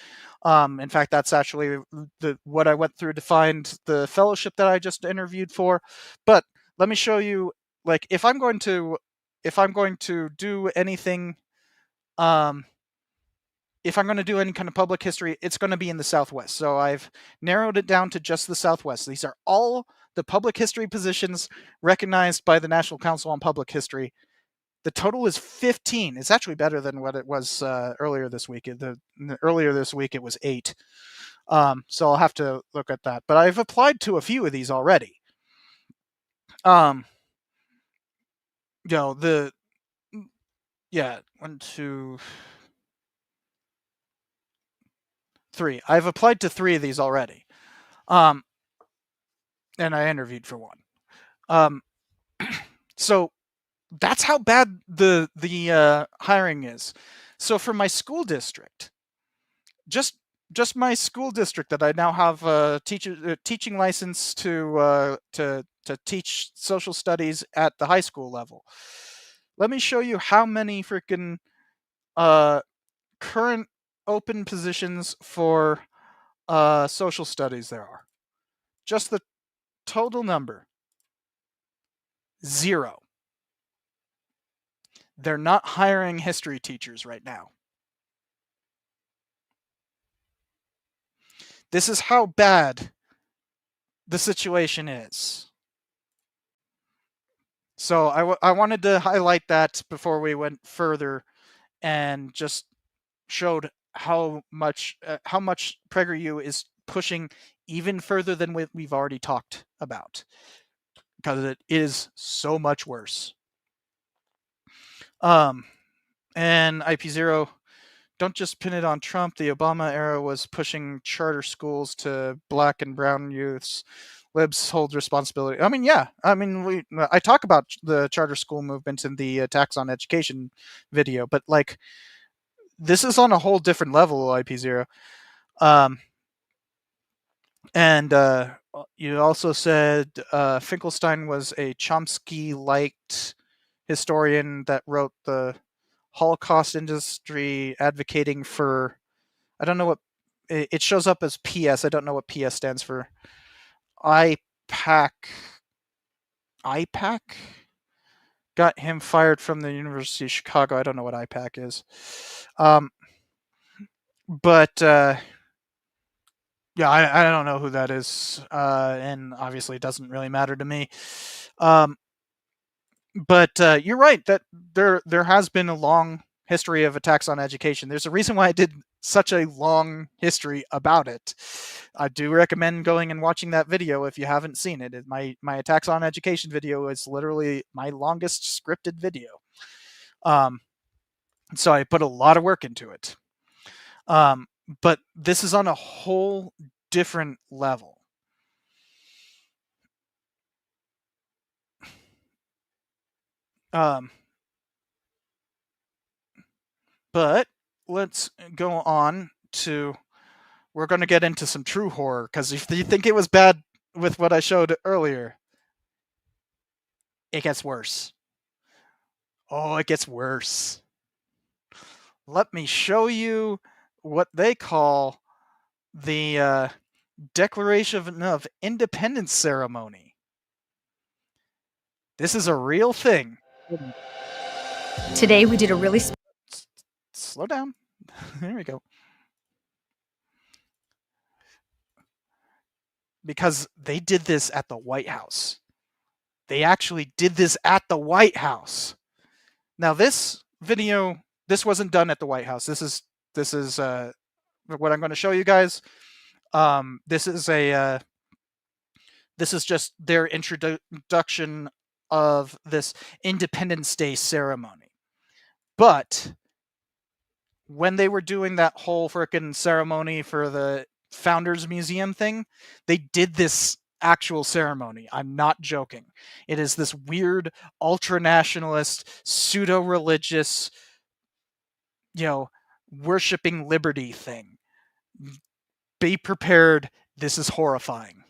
In fact, that's actually what I went through to find the fellowship that I just interviewed for. But let me show you, like, if I'm going to do anything, if I'm going to do any kind of public history, it's going to be in the Southwest. So I've narrowed it down to just the Southwest. These are all the public history positions recognized by the National Council on Public History. The total is 15. It's actually better than what it was earlier this week. Earlier this week, it was 8. So I'll have to look at that. But I've applied to a few of these already. You know, 1, 2, 3. I've applied to 3 of these already. And I interviewed for 1. So that's how bad the hiring is. So for my school district, just my school district that I now have a teaching license to teach social studies at the high school level. Let me show you how many freaking current open positions for social studies there are. Just the total number. 0. They're not hiring history teachers right now. This is how bad the situation is. So I wanted to highlight that before we went further, and just showed how much PragerU is pushing even further than we've already talked about, because it is so much worse. And IP0, don't just pin it on Trump. The Obama era was pushing charter schools to black and brown youths. Libs hold responsibility. I mean, yeah. I mean, I talk about the charter school movement in the attacks on education video, but like, this is on a whole different level, IP0. And you also said Finkelstein was a Chomsky-liked historian that wrote the Holocaust industry, advocating for, I don't know what it shows up as PS. I don't know what PS stands for. IPAC got him fired from the University of Chicago. I don't know what IPAC is. But yeah, I don't know who that is, and obviously it doesn't really matter to me. But you're right that there has been a long history of attacks on education. There's a reason why I did such a long history about it. I do recommend going and watching that video if you haven't seen it. My attacks on education video is literally my longest scripted video. So I put a lot of work into it. But this is on a whole different level. But let's go on to, we're going to get into some true horror, because if you think it was bad with what I showed earlier, it gets worse. Oh, it gets worse. Let me show you what they call the Declaration of Independence ceremony. This is a real thing. Today we did a really Slow down. There we go. Because they did this at the White House. They actually did this at the White House. Now this video, this wasn't done at the White House. This is what I'm going to show you guys. This is just their introduction of this Independence Day ceremony. But when they were doing that whole frickin' ceremony for the Founders Museum thing, they did this actual ceremony. I'm not joking. It is this weird ultra-nationalist, pseudo-religious, worshipping liberty thing. Be prepared. This is horrifying.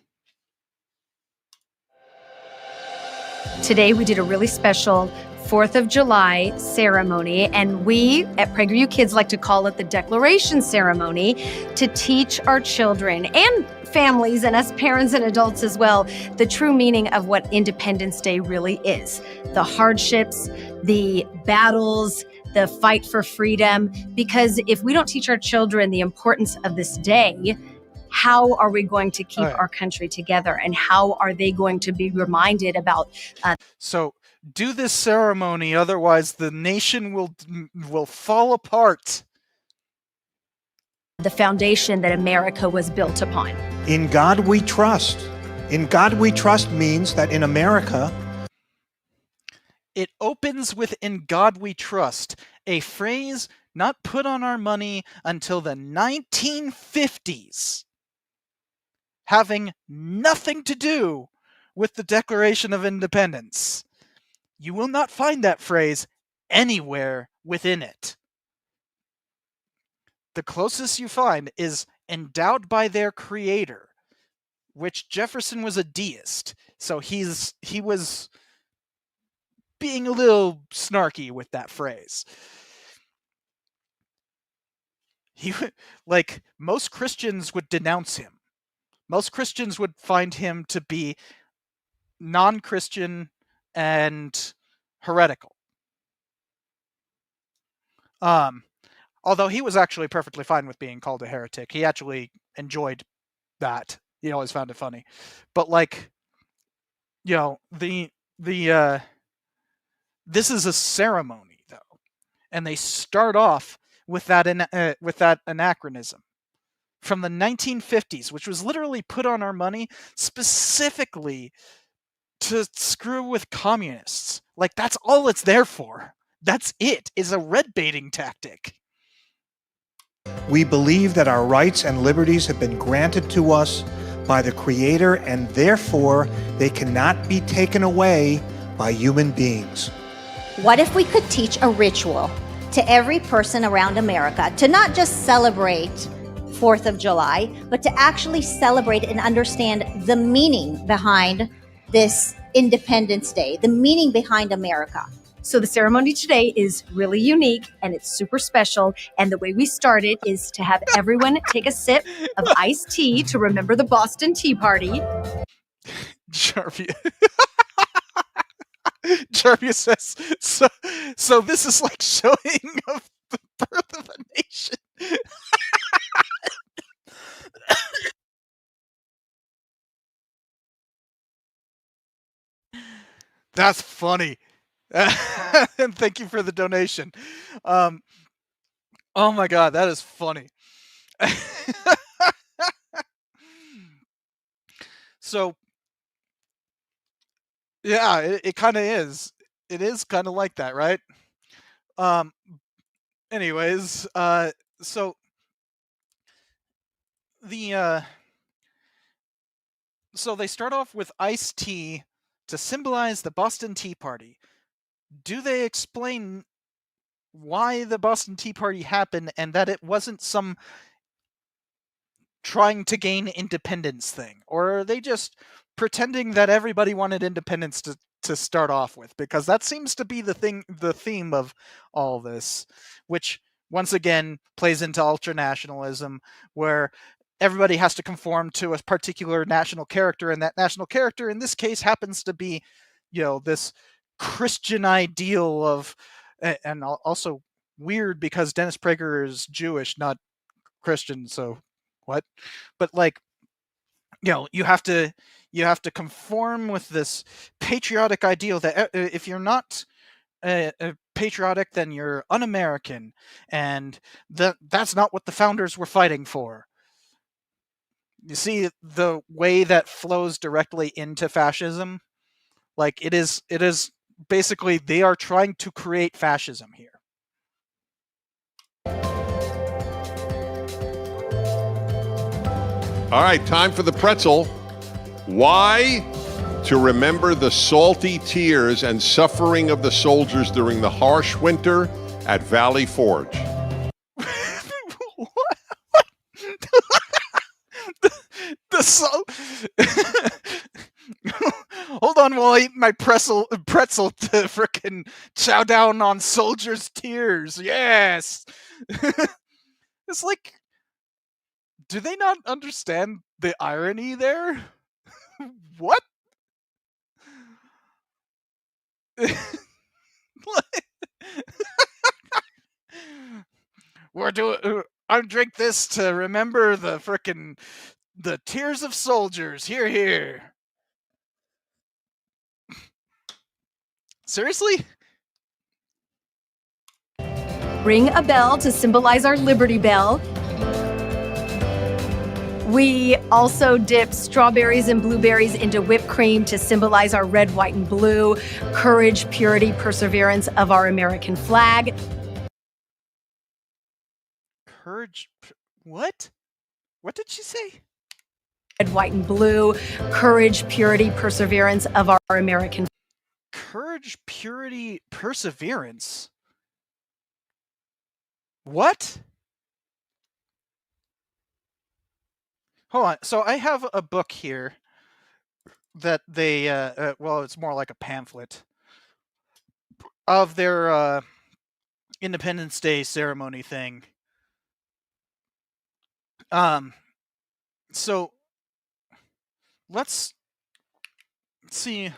Today we did a really special 4th of July ceremony, and we at PragerU Kids like to call it the Declaration Ceremony, to teach our children and families and us parents and adults as well the true meaning of what Independence Day really is. The hardships, the battles, the fight for freedom. Because if we don't teach our children the importance of this day, how are we going to keep our country together? And how are they going to be reminded about... So do this ceremony, otherwise the nation will fall apart. The foundation that America was built upon. In God we trust. In God we trust means that in America... It opens with "In God we trust," a phrase not put on our money until the 1950s, having nothing to do with the Declaration of Independence. You will not find that phrase anywhere within it. The closest you find is "endowed by their creator," which Jefferson was a deist, so he was being a little snarky with that phrase. Like, most Christians would denounce him. Most Christians would find him to be non-Christian and heretical. Although he was actually perfectly fine with being called a heretic. He actually enjoyed that. He always found it funny. But, like, you know, this is a ceremony, though, and they start off with that anachronism from the 1950s, which was literally put on our money specifically to screw with communists. Like, that's all it's there for. That's it. Is a red baiting tactic. We believe that our rights and liberties have been granted to us by the Creator, and therefore they cannot be taken away by human beings. What if we could teach a ritual to every person around America to not just celebrate 4th of July, but to actually celebrate and understand the meaning behind this Independence Day, the meaning behind America? So the ceremony today is really unique and it's super special. And the way we started is to have everyone take a sip of iced tea to remember the Boston Tea Party. Jarvia says, so this is like showing of the birth of a nation. That's funny. And thank you for the donation. Oh my god, that is funny. So, yeah, it kind of is. It is kind of like that, right? Anyways, so so they start off with iced tea to symbolize the Boston Tea Party. Do they explain why the Boston Tea Party happened and that it wasn't some trying to gain independence thing? Or are they just pretending that everybody wanted independence to start off with? Because that seems to be the theme of all this, which once again plays into ultranationalism, where everybody has to conform to a particular national character, and that national character in this case happens to be, you know, this Christian ideal of, and also weird because Dennis Prager is Jewish, not Christian, so what? But, like, you know, you have to conform with this patriotic ideal that if you're not patriotic, then you're un-American, and that's not what the founders were fighting for. You see the way that flows directly into fascism? Like, it is basically, they are trying to create fascism here. All right, time for the pretzel. Why? To remember the salty tears and suffering of the soldiers during the harsh winter at Valley Forge. Hold fun while eating my pretzel to frickin' chow down on soldiers' tears. Yes! It's like, do they not understand the irony there? What? We're doing. I drink this to remember the frickin' the tears of soldiers. Here, here. Seriously? Ring a bell to symbolize our Liberty Bell. We also dip strawberries and blueberries into whipped cream to symbolize our red, white, and blue, courage, purity, perseverance of our American flag. Courage. What? What did she say? Red, white, and blue, courage, purity, perseverance of our American. Courage, purity, perseverance. What? Hold on. So I have a book here that they, well, it's more like a pamphlet of their Independence Day ceremony thing. So let's see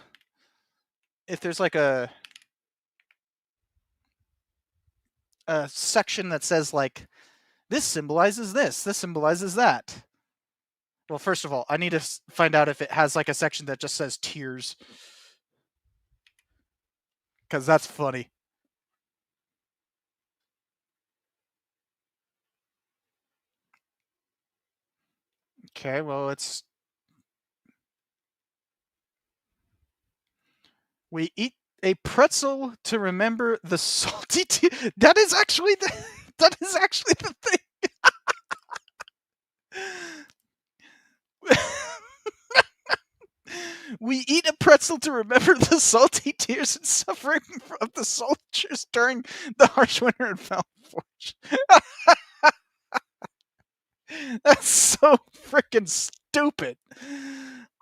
if there's like a section that says like, this symbolizes this symbolizes that. Well, first of all, I need to find out if it has like a section that just says tears. Because that's funny. Okay, well, it's... We eat a pretzel to remember the salty That is actually the... That is actually the thing. We eat a pretzel to remember the salty tears and suffering of the soldiers during the harsh winter in Forge. That's so freaking stupid.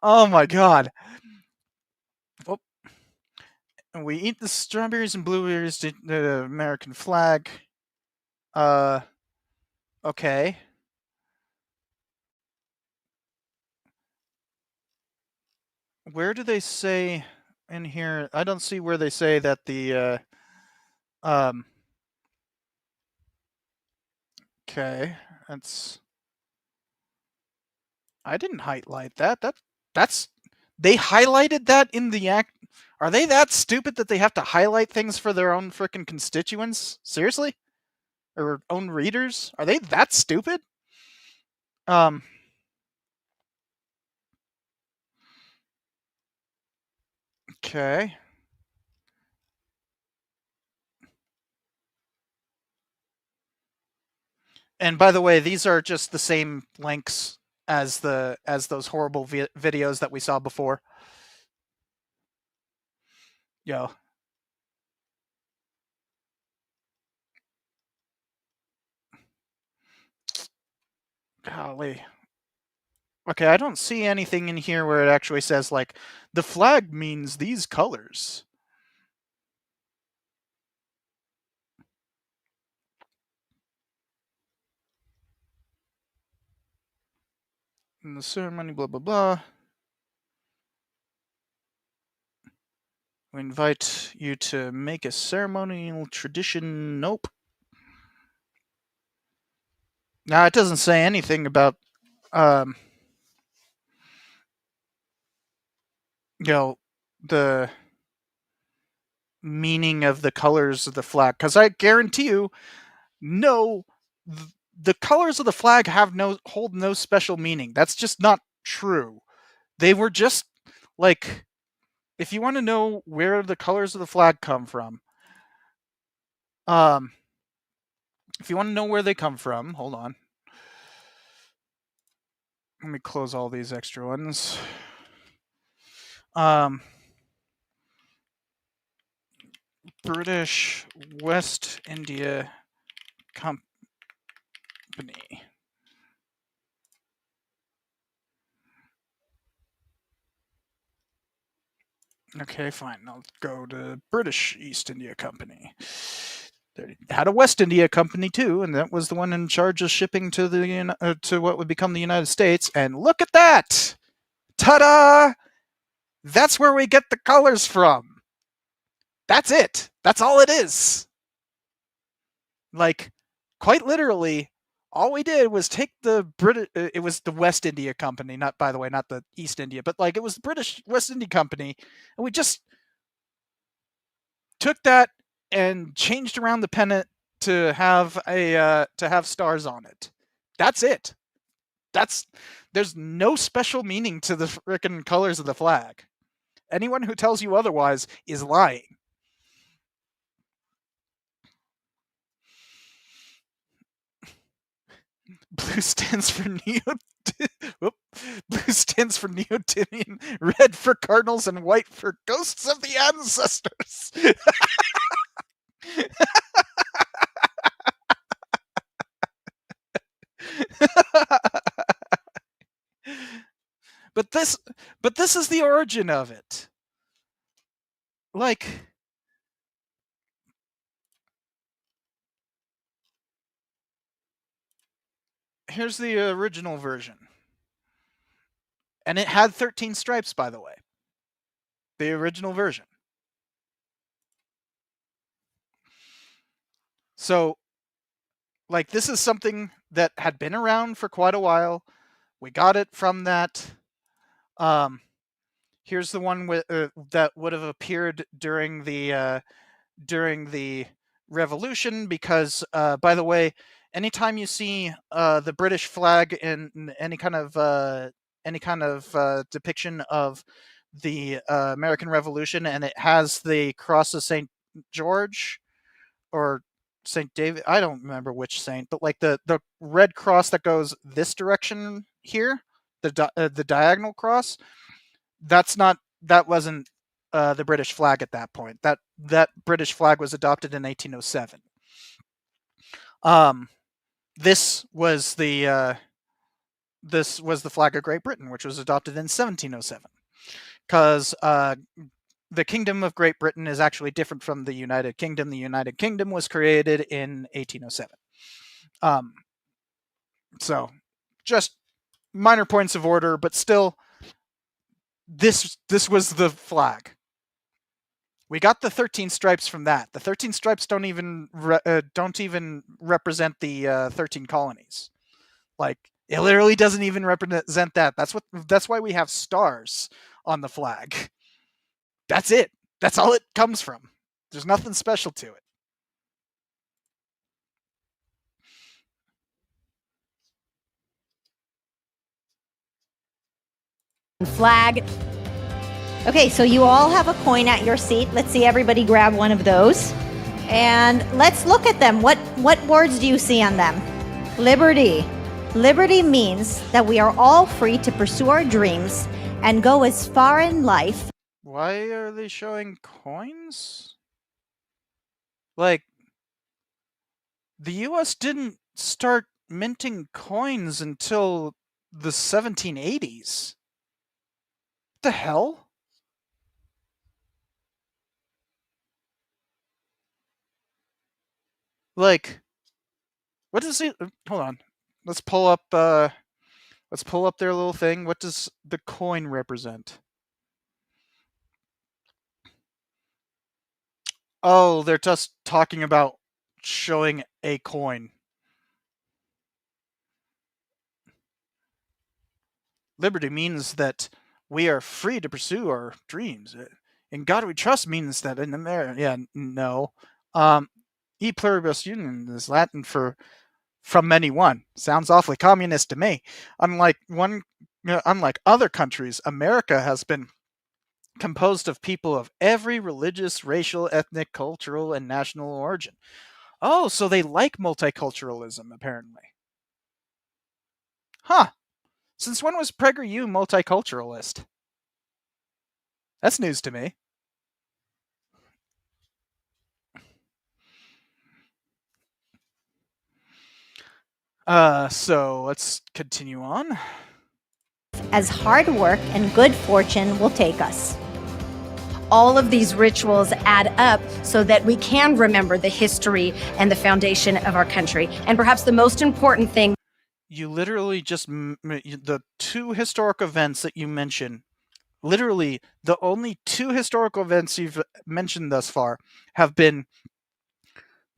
Oh my god. Oh. We eat the strawberries and blueberries to the American flag. Okay. Where do they say in here? I don't see where they say that the okay, that's... I didn't highlight that. That's they highlighted that in the act. Are they that stupid that they have to highlight things for their own frickin' constituents? Seriously? Or own readers? Are they that stupid? Okay. And by the way, these are just the same links as those horrible videos that we saw before. Yo. Golly. Okay, I don't see anything in here where it actually says, like, the flag means these colors. In the ceremony, blah, blah, blah. We invite you to make a ceremonial tradition. Nope. Now, it doesn't say anything about, you know, the meaning of the colors of the flag. Because I guarantee you, no, the colors of the flag hold no special meaning. That's just not true. They were just, like, if you want to know where the colors of the flag come from, if you want to know where they come from, hold on. Let me close all these extra ones. British West India Company. Okay, fine. I'll go to British East India Company. They had a West India Company too, and that was the one in charge of shipping to to what would become the United States. And look at that! Ta-da! That's where we get the colors from. That's it. That's all it is. Like, quite literally, all we did was take the British. It was the West India Company, not, by the way, not the East India, but like it was the British West India Company, and we just took that and changed around the pennant to have stars on it. That's it. There's no special meaning to the frickin' colors of the flag. Anyone who tells you otherwise is lying. Blue stands for Blue stands for Neodymian, red for cardinals, and white for ghosts of the ancestors. But this is the origin of it. Like, here's the original version. And it had 13 stripes, by the way. The original version. So, like, this is something that had been around for quite a while. We got it from that. Here's the one that would have appeared during the Revolution, because, by the way, anytime you see the British flag in any kind of depiction of the American Revolution, and it has the cross of St. George or St. David, I don't remember which saint, but like the red cross that goes this direction here, the diagonal cross, that wasn't the British flag at that point. That British flag was adopted in 1807. This was the flag of Great Britain, which was adopted in 1707, because the Kingdom of Great Britain is actually different from the United Kingdom. The United Kingdom was created in 1807. So, just minor points of order, but still, this was the flag. We got the 13 stripes from that. The 13 stripes don't even represent the 13 colonies. Like, it literally doesn't even represent that. That's why we have stars on the flag. That's it. That's all it comes from. There's nothing special to it. Flag. Okay, so you all have a coin at your seat. Let's see everybody grab one of those. And let's look at them. What words do you see on them? Liberty. Liberty means that we are all free to pursue our dreams and go as far in life. Why are they showing coins? Like, the US didn't start minting coins until the 1780s. What the hell? Like, what does it? Hold on. Let's pull up their little thing. What does the coin represent? Oh, they're just talking about showing a coin. Liberty means that we are free to pursue our dreams. In God we trust means that in America, yeah, no. E pluribus unum is Latin for from many one. Sounds awfully communist to me. Unlike other countries, America has been composed of people of every religious, racial, ethnic, cultural, and national origin. Oh, so they like multiculturalism, apparently. Huh. Since when was PragerU multiculturalist? That's news to me. So let's continue on. As hard work and good fortune will take us. all of these rituals add up so that we can remember the history and the foundation of our country. And perhaps the most important thing. You literally just, the two historic events that you mentioned, literally the only two historical events you've mentioned thus far have been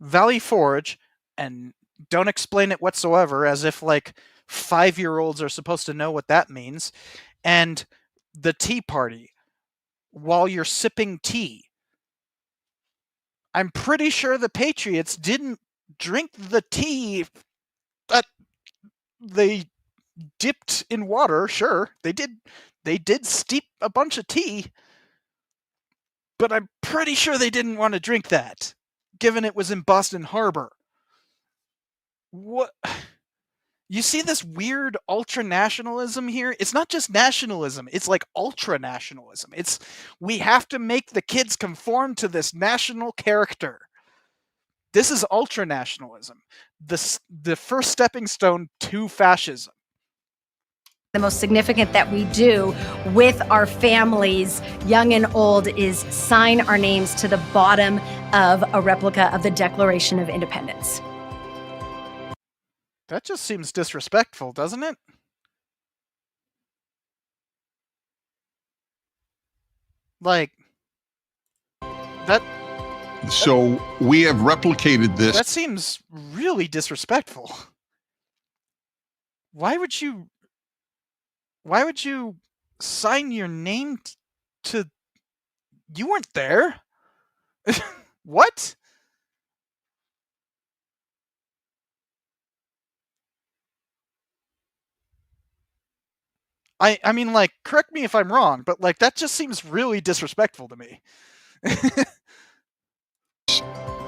Valley Forge, and don't explain it whatsoever, as if like 5-year-olds are supposed to know what that means, and the Tea Party while you're sipping tea. I'm pretty sure the Patriots didn't drink the tea that they dipped in water. Sure, they did steep a bunch of tea, but I'm pretty sure they didn't want to drink that, given it was in Boston Harbor. What? You see this weird ultra-nationalism here? It's not just nationalism, it's like ultra-nationalism. It's, we have to make the kids conform to this national character. This is ultra-nationalism. The first stepping stone to fascism. The most significant that we do with our families, young and old, is sign our names to the bottom of a replica of the Declaration of Independence. That just seems disrespectful, doesn't it? Like, that... So we have replicated this. That seems really disrespectful. Why would you sign your name to... You weren't there. What? I mean, like, correct me if I'm wrong, but like that just seems really disrespectful to me.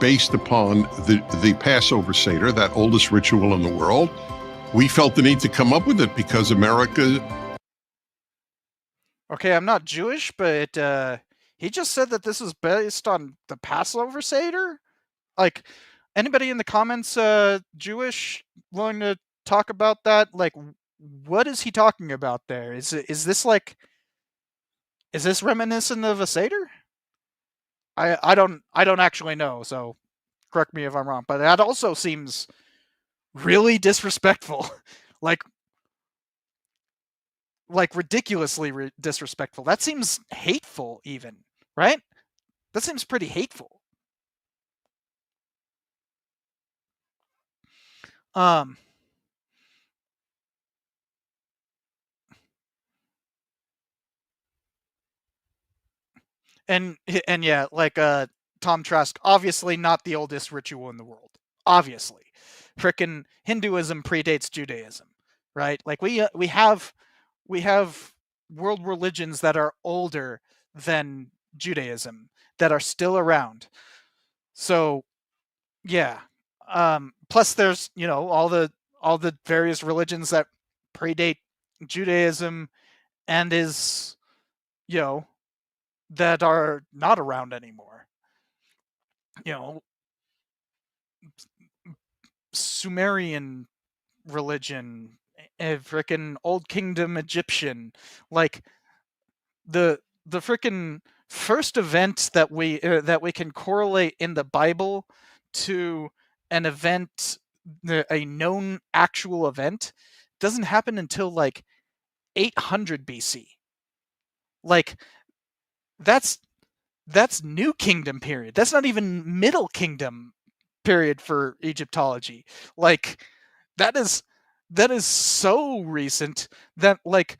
Based upon the Passover Seder, that oldest ritual in the world, we felt the need to come up with it because America... Okay, I'm not Jewish, but he just said that this is based on the Passover Seder? Like, anybody in the comments Jewish willing to talk about that? Like, what is he talking about there? Is this like... Is this reminiscent of a Seder? I don't actually know, so correct me if I'm wrong, but that also seems really disrespectful. like ridiculously disrespectful. That seems hateful even, right? That seems pretty hateful. And yeah, like Tom Trask, obviously not the oldest ritual in the world. Obviously. Frickin' Hinduism predates Judaism, right? Like we have world religions that are older than Judaism that are still around. So, yeah. Plus there's, you know, all the various religions that predate Judaism and is, you know, that are not around anymore. You know, Sumerian religion, frickin' Old Kingdom Egyptian, like the frickin' first event that we can correlate in the Bible to an event, a known actual event, doesn't happen until like 800 BC. Like, that's New Kingdom period. That's not even Middle Kingdom period for Egyptology. Like, that is so recent that, like,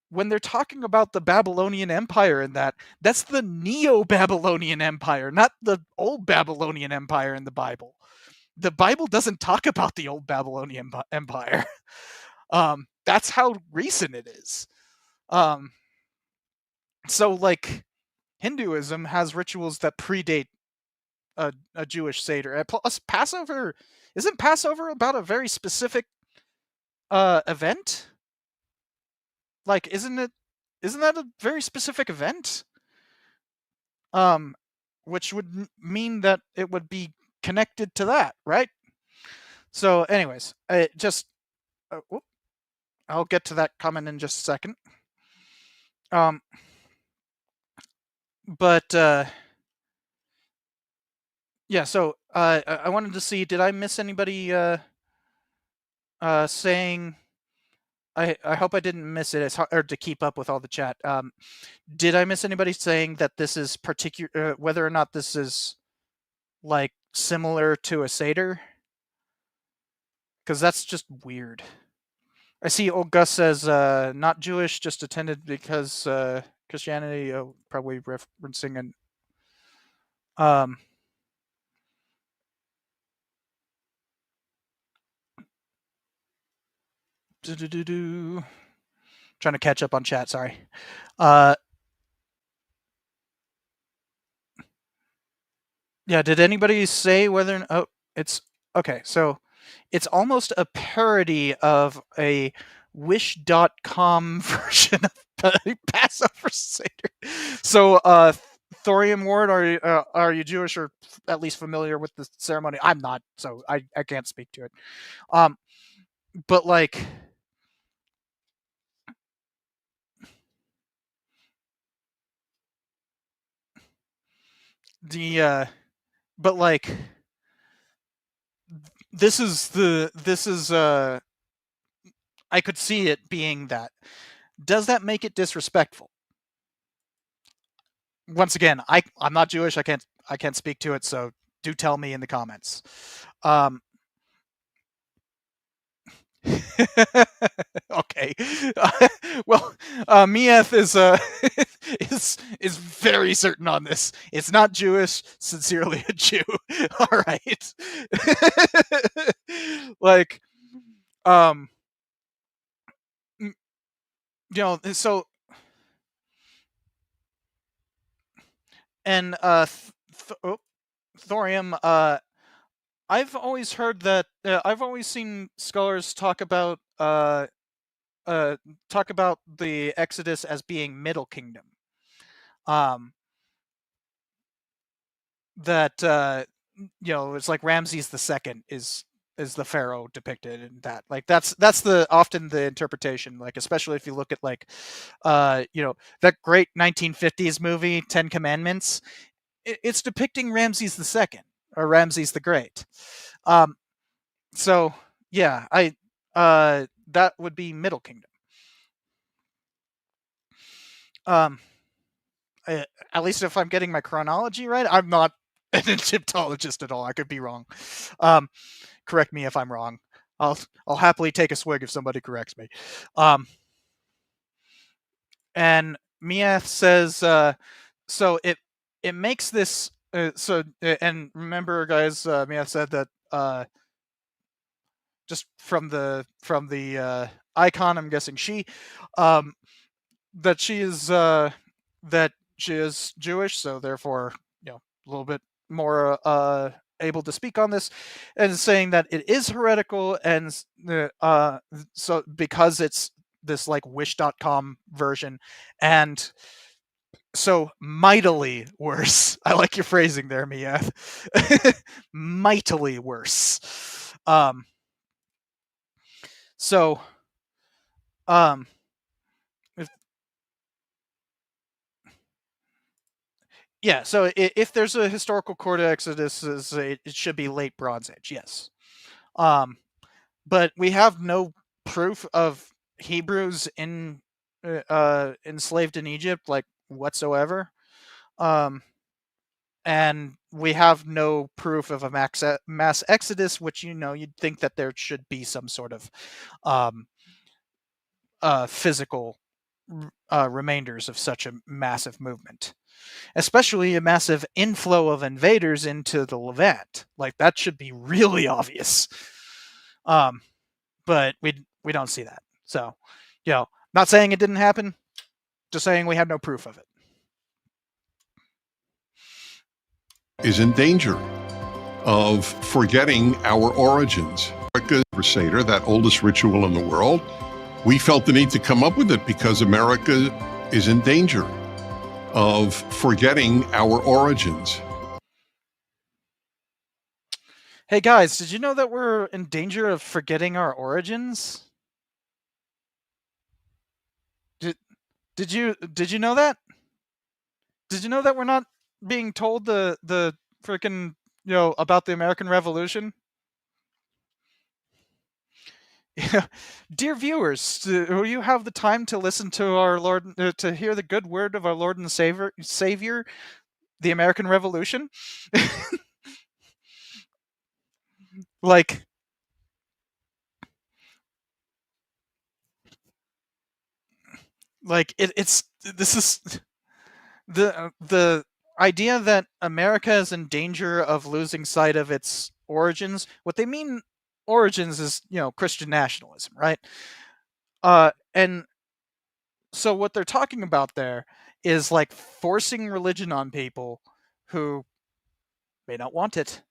when they're talking about the Babylonian Empire and that's the Neo-Babylonian Empire, not the old Babylonian Empire in the Bible. The Bible doesn't talk about the old Babylonian Empire. That's how recent it is. So, like, Hinduism has rituals that predate a Jewish Seder. Plus, Passover... Isn't Passover about a very specific event? Like, isn't that a very specific event? Which would mean that it would be connected to that, right? So, anyways, I'll get to that comment in just a second. but yeah. So I wanted to see, did I miss anybody saying? I hope I didn't miss it. It's hard to keep up with all the chat. Did I miss anybody saying that this is particular, whether or not this is like similar to a Seder? Because that's just weird. I see old Gus says not Jewish, just attended because Christianity, probably referencing an trying to catch up on chat, sorry. Yeah, did anybody say whether oh, it's okay, so it's almost a parody of a wish.com version of Passover Seder. So Thorium Ward, are you Jewish or at least familiar with the ceremony? I'm not, so I can't speak to it. But like the but like this is I could see it being that. Does that make it disrespectful? Once again, I'm not Jewish. I can't speak to it, so do tell me in the comments. Okay. Well, Mieth is very certain on this. It's not Jewish. Sincerely a Jew. All right. Like, you know, so, and Thorium, I've always heard that I've always seen scholars talk about the Exodus as being Middle Kingdom. That you know, it's like Ramses II is the pharaoh depicted in that. Like that's the often the interpretation. Like especially if you look at like you know, that great 1950s movie 10 Commandments. It's depicting Ramses II or Ramses the Great. So yeah, that would be Middle Kingdom. At least if I'm getting my chronology right. I'm not an Egyptologist at all. I could be wrong. Correct me if I'm wrong. I'll happily take a swig if somebody corrects me. And Miath says, so it makes this. And remember, guys, Miath said that just from the icon, I'm guessing that she is Jewish, so therefore, you know, a little bit more able to speak on this, and saying that it is heretical, and so because it's this like wish.com version, and so mightily worse. I like your phrasing there, Mia. Mightily worse. So yeah, so if there's a historical core to Exodus, it should be late Bronze Age, yes. But we have no proof of Hebrews enslaved in Egypt, like whatsoever. And we have no proof of a mass exodus, which, you know, you'd think that there should be some sort of physical remainders of such a massive movement. Especially a massive inflow of invaders into the Levant. Like that should be really obvious. But we don't see that. So, you know, not saying it didn't happen, just saying we have no proof of it. Is in danger of forgetting our origins. America's Crusader, that oldest ritual in the world, we felt the need to come up with it because America is in danger of forgetting our origins. Hey guys, did you know that we're in danger of forgetting our origins? Did you know that? Did you know that we're not being told the freaking about the American Revolution? Dear viewers, will you have the time to listen to our Lord, to hear the good word of our Lord and Savior, the American Revolution? Like, it's this is the idea that America is in danger of losing sight of its origins. What they mean origins is Christian nationalism, right? And so what they're talking about there is like forcing religion on people who may not want it.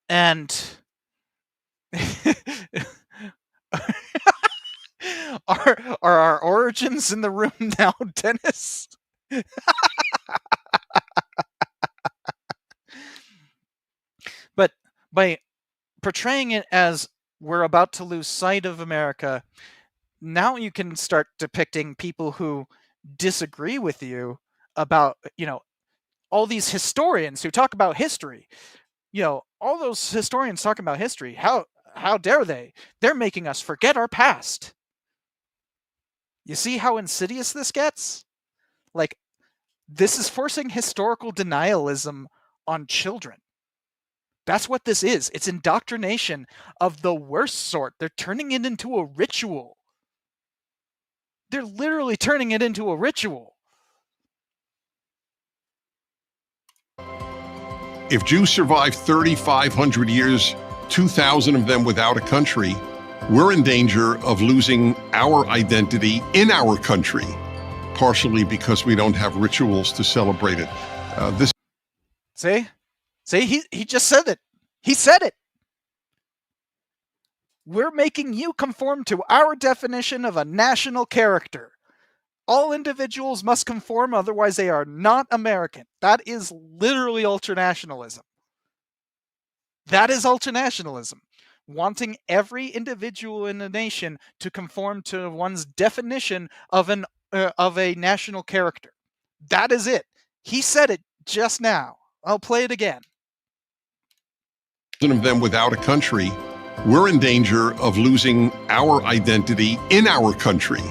And are our origins in the room now, Dennis? But by portraying it as we're about to lose sight of America, now you can start depicting people who disagree with you about, all these historians who talk about history. All those historians talking about history. How dare they? They're making us forget our past. You see how insidious this gets? Like, this is forcing historical denialism on children. That's what this is. It's indoctrination of the worst sort. They're turning it into a ritual. They're literally turning it into a ritual. If Jews survive 3,500 years, 2,000 of them without a country, we're in danger of losing our identity in our country, partially because we don't have rituals to celebrate it. See, he just said it. He said it. We're making you conform to our definition of a national character. All individuals must conform, otherwise they are not American. That is literally ultranationalism. That is ultranationalism. Wanting every individual in a nation to conform to one's definition of a national character. That is it. He said it just now. I'll play it again. Of them without a country, we're in danger of losing our identity in our country,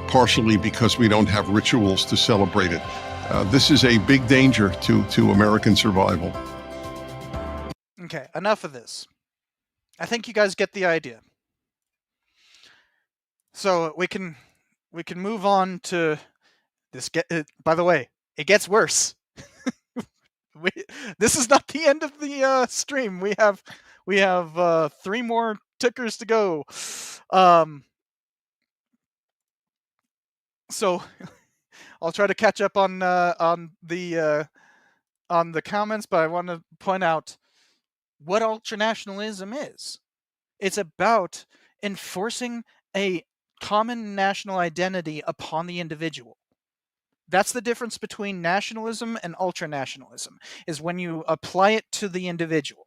partially because we don't have rituals to celebrate it. This is a big danger to American survival. Okay, enough of this. I think you guys get the idea. So we can move on to this. By the way, it gets worse. This is not the end of the stream. We have 3 more tickers to go. So I'll try to catch up on the comments, but I want to point out what ultranationalism is. It's about enforcing a common national identity upon the individual. That's the difference between nationalism and ultranationalism, is when you apply it to the individual.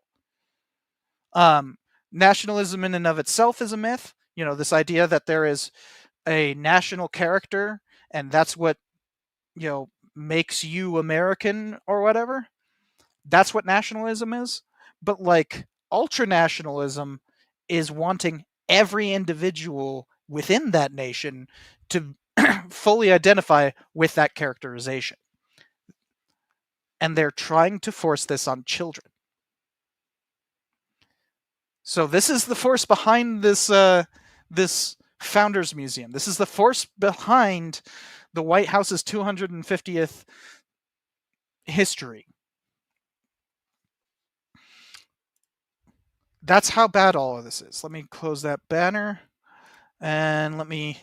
Nationalism in and of itself is a myth. This idea that there is a national character and that's what, makes you American or whatever. That's what nationalism is. But like ultranationalism is wanting every individual within that nation to fully identify with that characterization. And they're trying to force this on children. So this is the force behind this this Founders Museum. This is the force behind the White House's 250th history. That's how bad all of this is. Let me close that banner and let me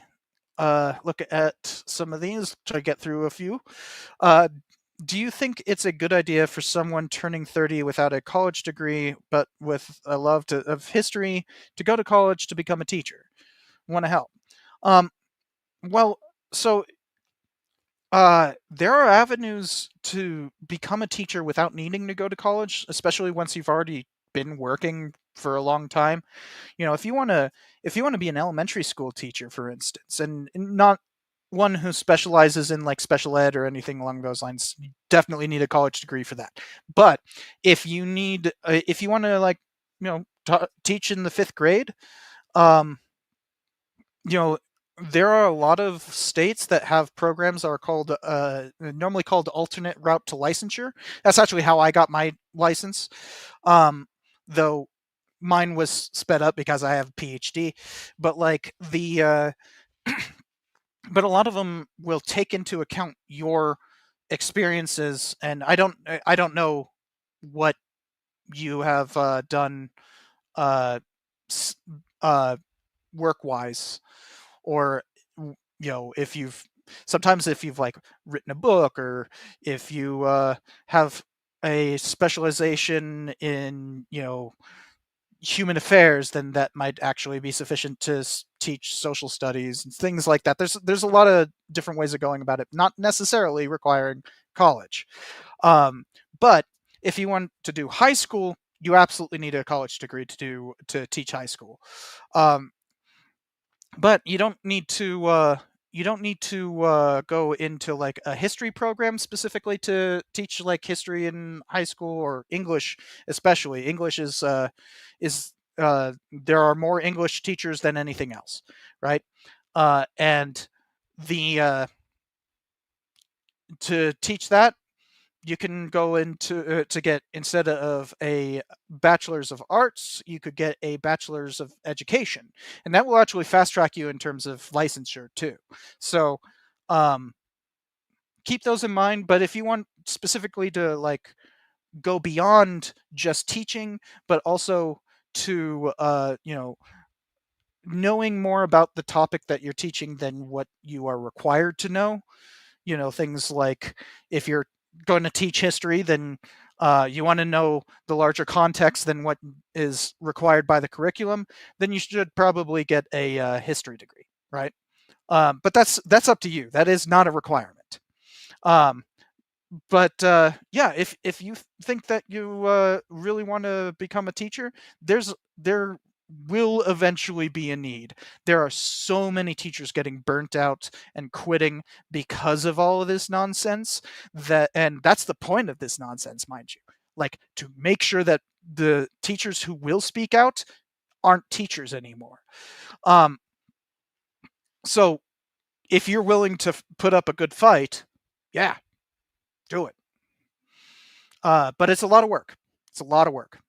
look at some of these, try to get through a few. Do you think it's a good idea for someone turning 30 without a college degree, but with a love of history, to go to college to become a teacher? Want to help? Well, so there are avenues to become a teacher without needing to go to college, especially once you've already been working for a long time. If you want to be an elementary school teacher, for instance, and not one who specializes in like special ed or anything along those lines, you definitely need a college degree for that. But if you need, if you want to like, teach in the 5th grade, there are a lot of states that have programs that are called, normally called alternate route to licensure. That's actually how I got my license. Though mine was sped up because I have a PhD, but like but a lot of them will take into account your experiences, and I don't know what you have done work wise, or if you've like written a book, or if you have a specialization in human affairs, then that might actually be sufficient to teach social studies and things like that. There's a lot of different ways of going about it, not necessarily requiring college. But if you want to do high school, you absolutely need a college degree to teach high school. But you don't need to go into like a history program specifically to teach like history in high school, or English especially. English is there are more English teachers than anything else, right? And the to teach that, you can go into to get, instead of a bachelor's of arts, you could get a bachelor's of education, and that will actually fast track you in terms of licensure too. So keep those in mind. But if you want specifically to like go beyond just teaching, but also to knowing more about the topic that you're teaching than what you are required to know, things like, if you're going to teach history, then you want to know the larger context than what is required by the curriculum, then you should probably get a history degree, right? But that's up to you. That is not a requirement. But yeah, if you think that you really want to become a teacher, there will eventually be a need. There are so many teachers getting burnt out and quitting because of all of this nonsense, and that's the point of this nonsense, mind you. Like, to make sure that the teachers who will speak out aren't teachers anymore. So if you're willing to put up a good fight, yeah, do it. But it's a lot of work. It's a lot of work.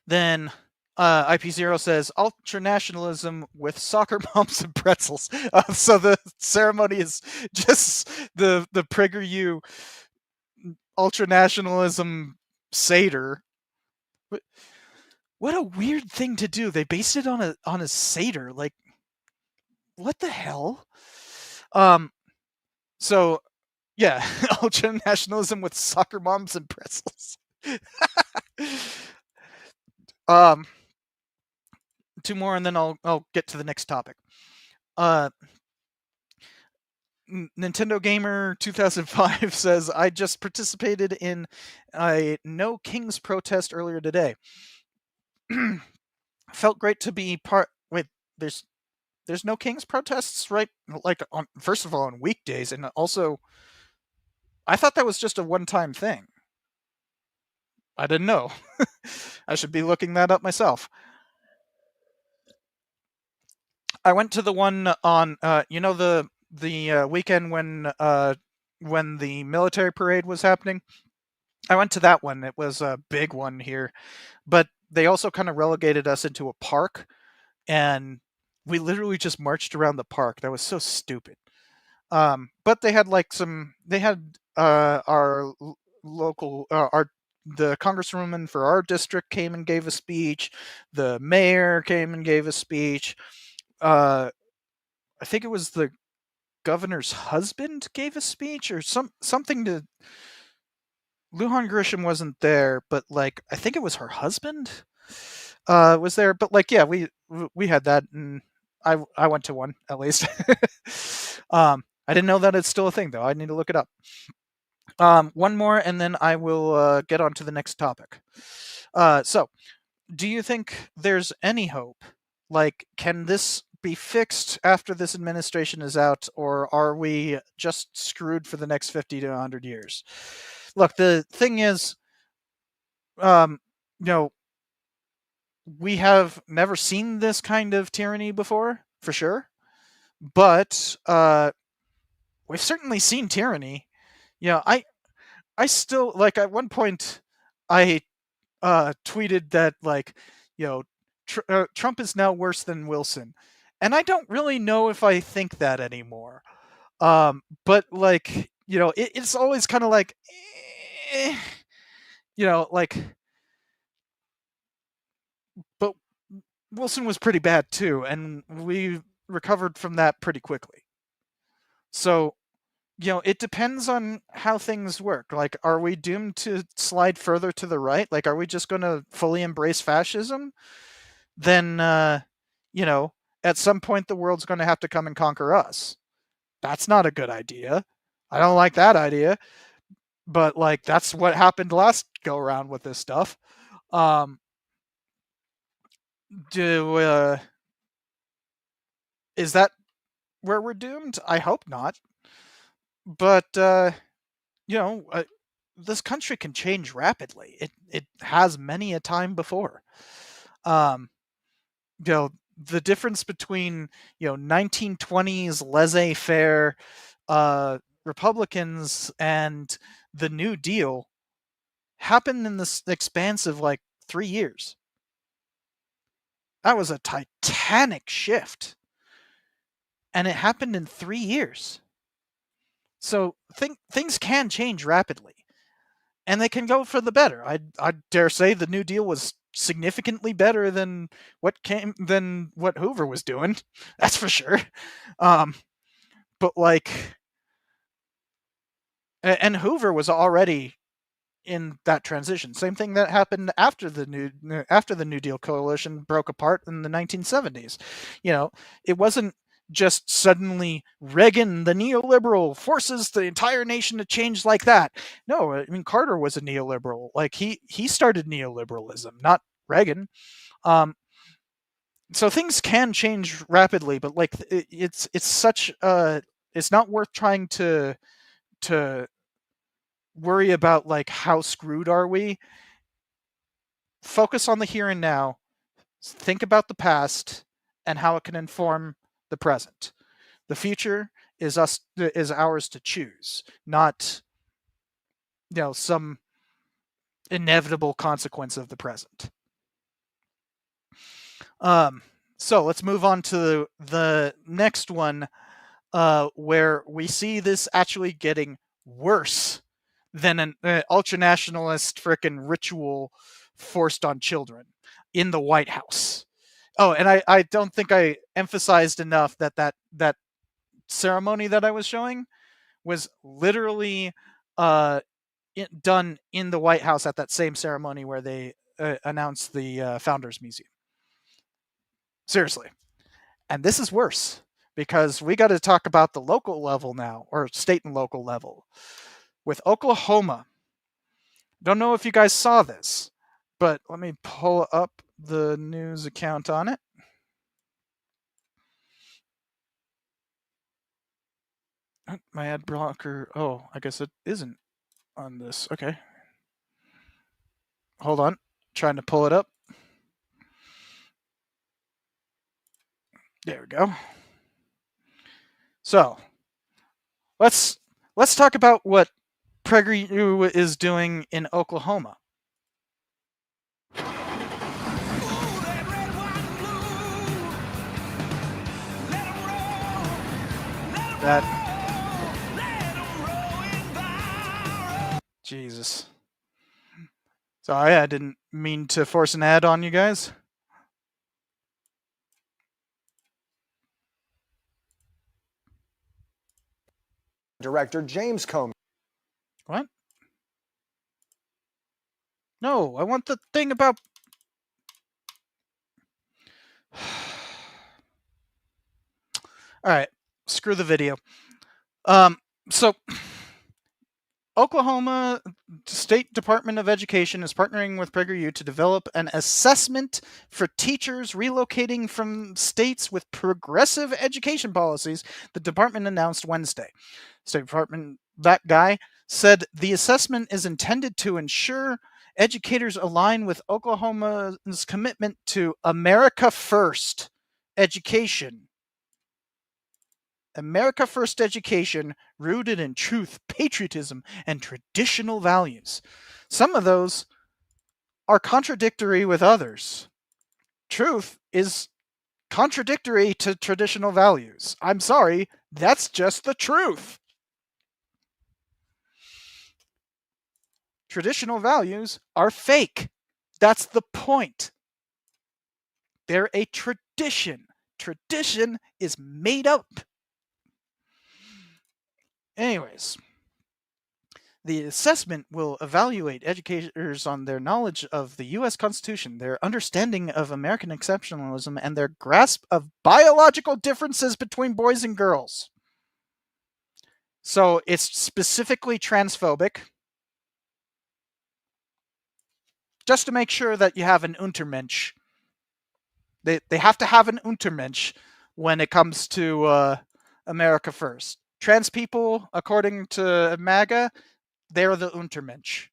Then IP0 says ultranationalism with soccer moms and pretzels. So the ceremony is just the PragerU ultranationalism Seder. What a weird thing to do. They based it on a Seder. Like, what the hell? So yeah, ultranationalism with soccer moms and pretzels. Two more, and then I'll get to the next topic. Nintendo Gamer 2005 says, I just participated in a No Kings protest earlier today. Felt great to be part. Wait, there's No Kings protests, right? Like, first of all, on weekdays, and also, I thought that was just a one-time thing. I didn't know. I should be looking that up myself. I went to the one on, the weekend when the military parade was happening. I went to that one. It was a big one here, but they also kind of relegated us into a park, and we literally just marched around the park. That was so stupid. But they had like our local, the congresswoman for our district came and gave a speech. The mayor came and gave a speech. I think it was the governor's husband gave a speech, or something to. Lujan Grisham wasn't there, but like, I think it was her husband was there. But like, yeah, we had that, and I went to one at least. I didn't know that it's still a thing though. I need to look it up. One more, and then I will get on to the next topic. So, do you think there's any hope? Like, can this be fixed after this administration is out, or are we just screwed for the next 50 to 100 years? Look, the thing is, you know, we have never seen this kind of tyranny before, for sure, but we've certainly seen tyranny. I still, like, at one point I tweeted that, like, Trump is now worse than Wilson, and I don't really know if I think that anymore. But, like, it's always kind of like, eh, like, but Wilson was pretty bad too, and we recovered from that pretty quickly. So, it depends on how things work. Like, are we doomed to slide further to the right? Like, are we just going to fully embrace fascism? Then, at some point the world's going to have to come and conquer us. That's not a good idea. I don't like that idea. But, like, that's what happened last go around with this stuff. Is that where we're doomed? I hope not. But, this country can change rapidly. It has many a time before. The difference between 1920s laissez-faire Republicans and the New Deal happened in this expanse of like 3 years. That was a titanic shift, and it happened in 3 years. So things can change rapidly, and they can go for the better. I dare say the New Deal was significantly better than what Hoover was doing. That's for sure. But, like, and Hoover was already in that transition. Same thing that happened after the New Deal coalition broke apart in the 1970s. It wasn't just suddenly Reagan, the neoliberal, forces the entire nation to change like that. No, I mean, Carter was a neoliberal. Like, he started neoliberalism, not Reagan. So things can change rapidly, but, like, it's such it's not worth trying to worry about, like, how screwed are we. Focus on the here and now. Think about the past and how it can inform the present. The future is ours to choose, not some inevitable consequence of the present. So let's move on to the next one, where we see this actually getting worse than an ultranationalist frickin' ritual forced on children in the White House. Oh, and I don't think I emphasized enough that ceremony that I was showing was literally done in the White House at that same ceremony where they announced the Founders Museum. Seriously. And this is worse, because we got to talk about the local level now, or state and local level. With Oklahoma, don't know if you guys saw this, but let me pull up the news account on it. My ad blocker. Oh, I guess it isn't on this. Okay. Hold on. Trying to pull it up. There we go. So, let's talk about what PragerU is doing in Oklahoma. Jesus. Sorry, I didn't mean to force an ad on you guys. Director James Comey. What? No, I want the thing about... Alright, screw the video. So, Oklahoma State Department of Education is partnering with PragerU to develop an assessment for teachers relocating from states with progressive education policies, the department announced Wednesday. State Department, that guy, said the assessment is intended to ensure educators align with Oklahoma's commitment to America First education. America First education rooted in truth, patriotism, and traditional values. Some of those are contradictory with others. Truth is contradictory to traditional values. I'm sorry, that's just the truth. Traditional values are fake. That's the point. They're a tradition. Tradition is made up. Anyways, the assessment will evaluate educators on their knowledge of the U.S. Constitution, their understanding of American exceptionalism, and their grasp of biological differences between boys and girls. So it's specifically transphobic, just to make sure that you have an Untermensch. They have to have an Untermensch when it comes to America First. Trans people, according to MAGA, they're the Untermensch.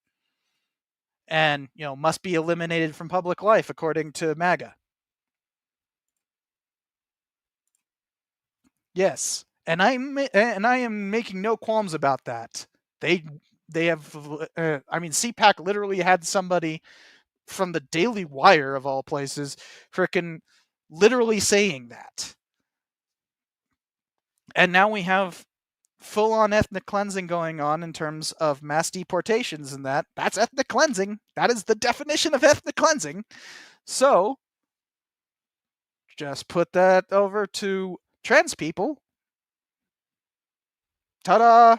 And, must be eliminated from public life, according to MAGA. Yes. And I am making no qualms about that. They have, CPAC literally had somebody from the Daily Wire, of all places, frickin' literally saying that. And now we have full-on ethnic cleansing going on in terms of mass deportations, and that's ethnic cleansing. That is the definition of ethnic cleansing. So just put that over to trans people. Ta-da!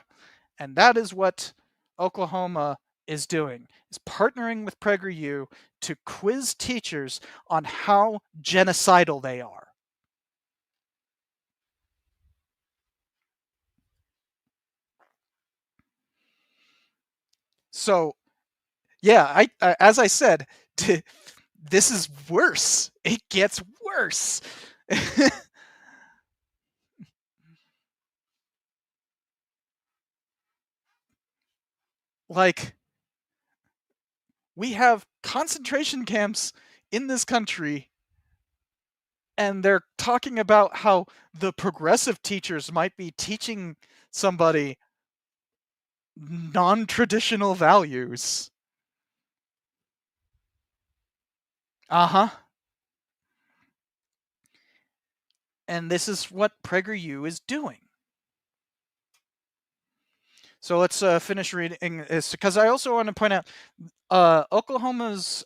And that is what Oklahoma is doing, is partnering with PragerU to quiz teachers on how genocidal they are. So, yeah, as I said, this is worse. It gets worse. Like, we have concentration camps in this country, and they're talking about how the progressive teachers might be teaching somebody non-traditional values. Uh-huh. And this is what PragerU is doing. So let's finish reading this, because I also want to point out Oklahoma's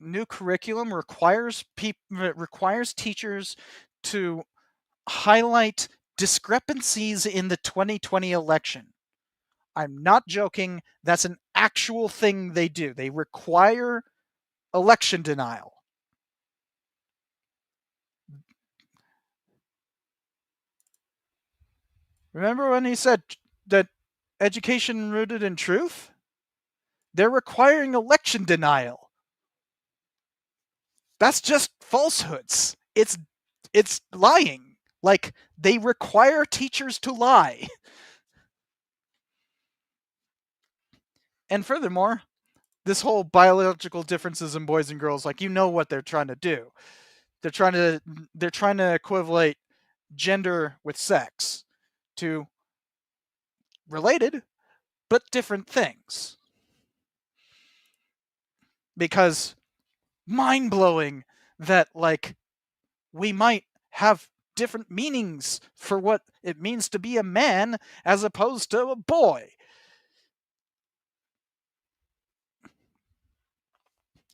new curriculum requires teachers to highlight discrepancies in the 2020 election. I'm not joking. That's an actual thing they do. They require election denial. Remember when he said that education rooted in truth? They're requiring election denial. That's just falsehoods. It's lying. Like, they require teachers to lie. And furthermore, this whole biological differences in boys and girls, like, what they're trying to do. They're trying to equivalate gender with sex to related but different things. Because mind-blowing that, like, we might have different meanings for what it means to be a man as opposed to a boy.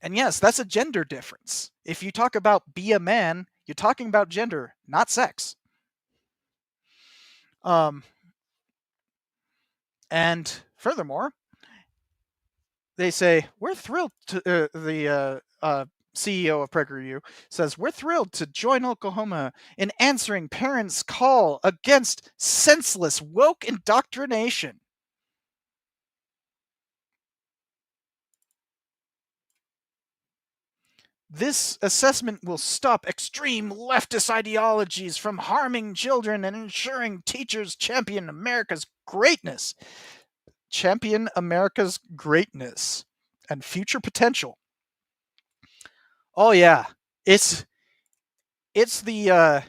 And yes, that's a gender difference. If you talk about be a man, you're talking about gender, not sex. And furthermore, they say, we're thrilled to, the CEO of PragerU says, we're thrilled to join Oklahoma in answering parents' call against senseless woke indoctrination. This assessment will stop extreme leftist ideologies from harming children and ensuring teachers champion America's greatness. Champion America's greatness and future potential. Oh yeah, it's the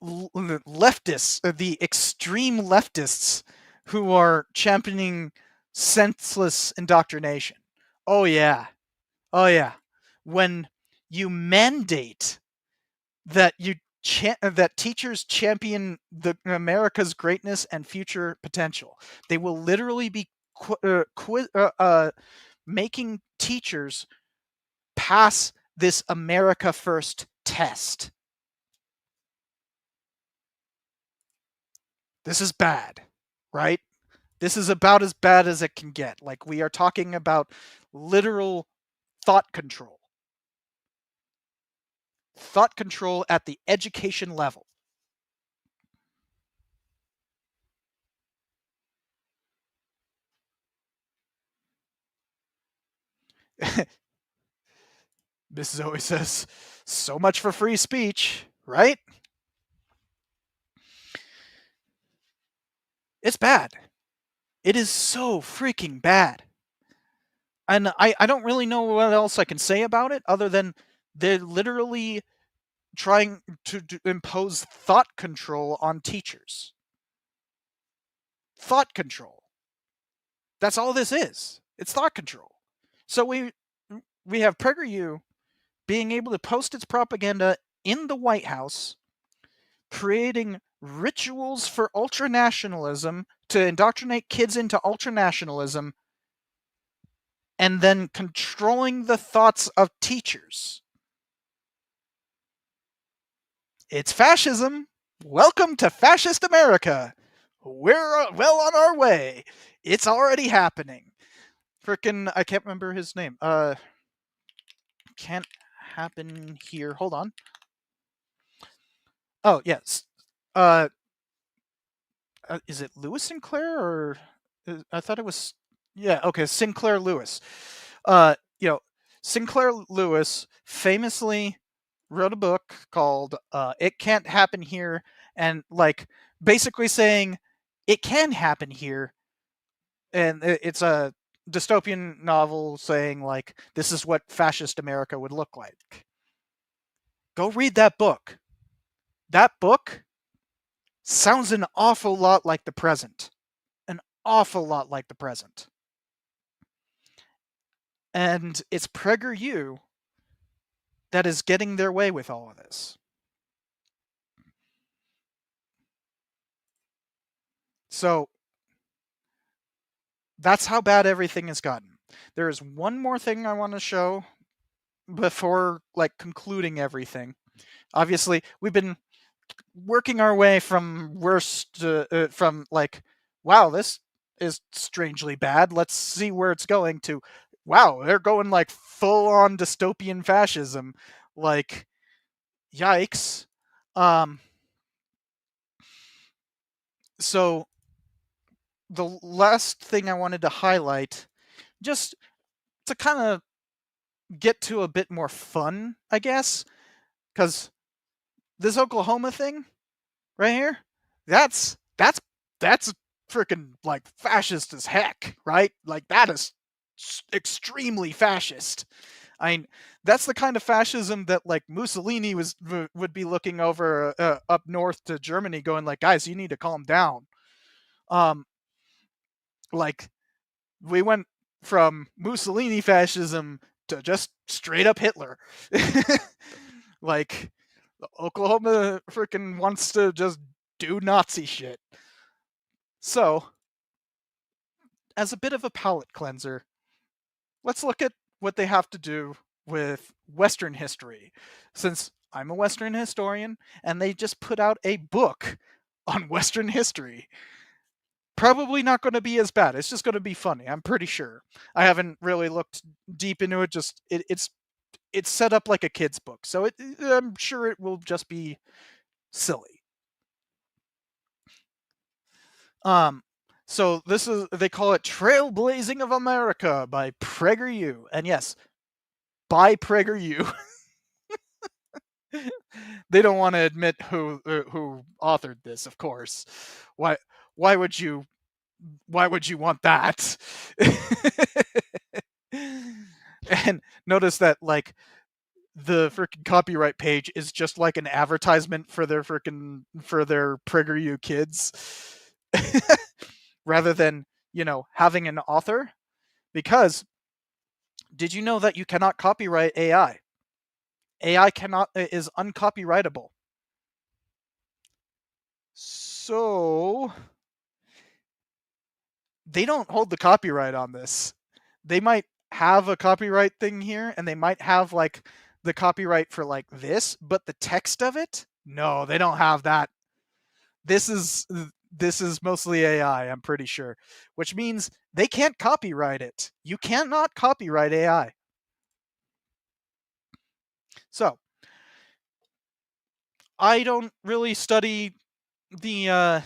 leftists, the extreme leftists who are championing senseless indoctrination. Oh yeah. Oh yeah. When you mandate that that teachers champion America's greatness and future potential, they will literally be making teachers pass this America First test. This is bad, right? This is about as bad as it can get. Like, we are talking about literal thought control. Thought control at the education level. Mrs. Zoe says, so much for free speech, right? It's bad. It is so freaking bad. And I don't really know what else I can say about it other than they're literally trying to impose thought control on teachers. Thought control. That's all this is. It's thought control. So we have PragerU being able to post its propaganda in the White House, creating rituals for ultranationalism to indoctrinate kids into ultranationalism, and then controlling the thoughts of teachers. It's fascism. Welcome to fascist America. We're well on our way. It's already happening. Frickin', I can't remember his name. Can't happen here. Hold on. Oh, yes. Is it Lewis Sinclair or I thought it was, yeah, okay, Sinclair Lewis. Sinclair Lewis famously wrote a book called It Can't Happen Here, and like basically saying it can happen here, and it's a dystopian novel saying like this is what fascist America would look like. Go read that book. That book sounds an awful lot like the present. An awful lot like the present. And it's PragerU that is getting their way with all of this. So that's how bad everything has gotten. There is one more thing I want to show before like concluding everything. Obviously, we've been working our way from worst to from like, wow, this is strangely bad. Let's see where it's going to. Wow, they're going like full on dystopian fascism. Like, yikes. So the last thing I wanted to highlight, just to kind of get to a bit more fun, I guess, because this Oklahoma thing right here, that's freaking like fascist as heck, right? Like that is extremely fascist. I mean, that's the kind of fascism that like Mussolini would be looking over up north to Germany, going like, guys, you need to calm down. Like we went from Mussolini fascism to just straight up Hitler. Like Oklahoma freaking wants to just do Nazi shit. So, as a bit of a palate cleanser, let's look at what they have to do with Western history, since I'm a Western historian and they just put out a book on Western history. Probably not going to be as bad. It's just going to be funny, I'm pretty sure. I haven't really looked deep into it. Just it's set up like a kid's book, so I'm sure it will just be silly. So they call it Trailblazing of America by PragerU. And yes, by PragerU. They don't want to admit who authored this, of course. Why would you want that? And notice that, like, the freaking copyright page is just like an advertisement for their PragerU kids, rather than, having an author. Because did you know that you cannot copyright AI? AI is uncopyrightable. So they don't hold the copyright on this. They might have a copyright thing here, and they might have like the copyright for like this, but the text of it, no, they don't have that. This is mostly AI, I'm pretty sure, which means they can't copyright it. You cannot copyright AI. So I don't really study the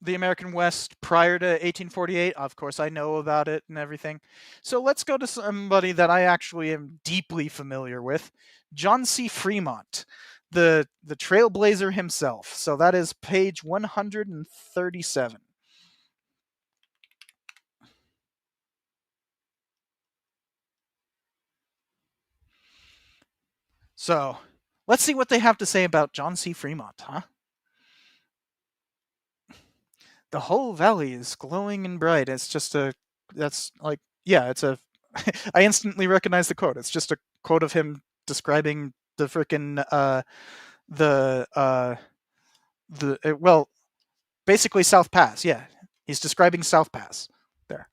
the American West prior to 1848. Of course, I know about it and everything. So let's go to somebody that I actually am deeply familiar with, John C. Fremont, the trailblazer himself. So that is page 137. So let's see what they have to say about John C. Fremont, huh? The whole valley is glowing and bright. It's a I instantly recognize the quote. It's just a quote of him describing the frickin' basically South Pass. Yeah, he's describing South Pass there.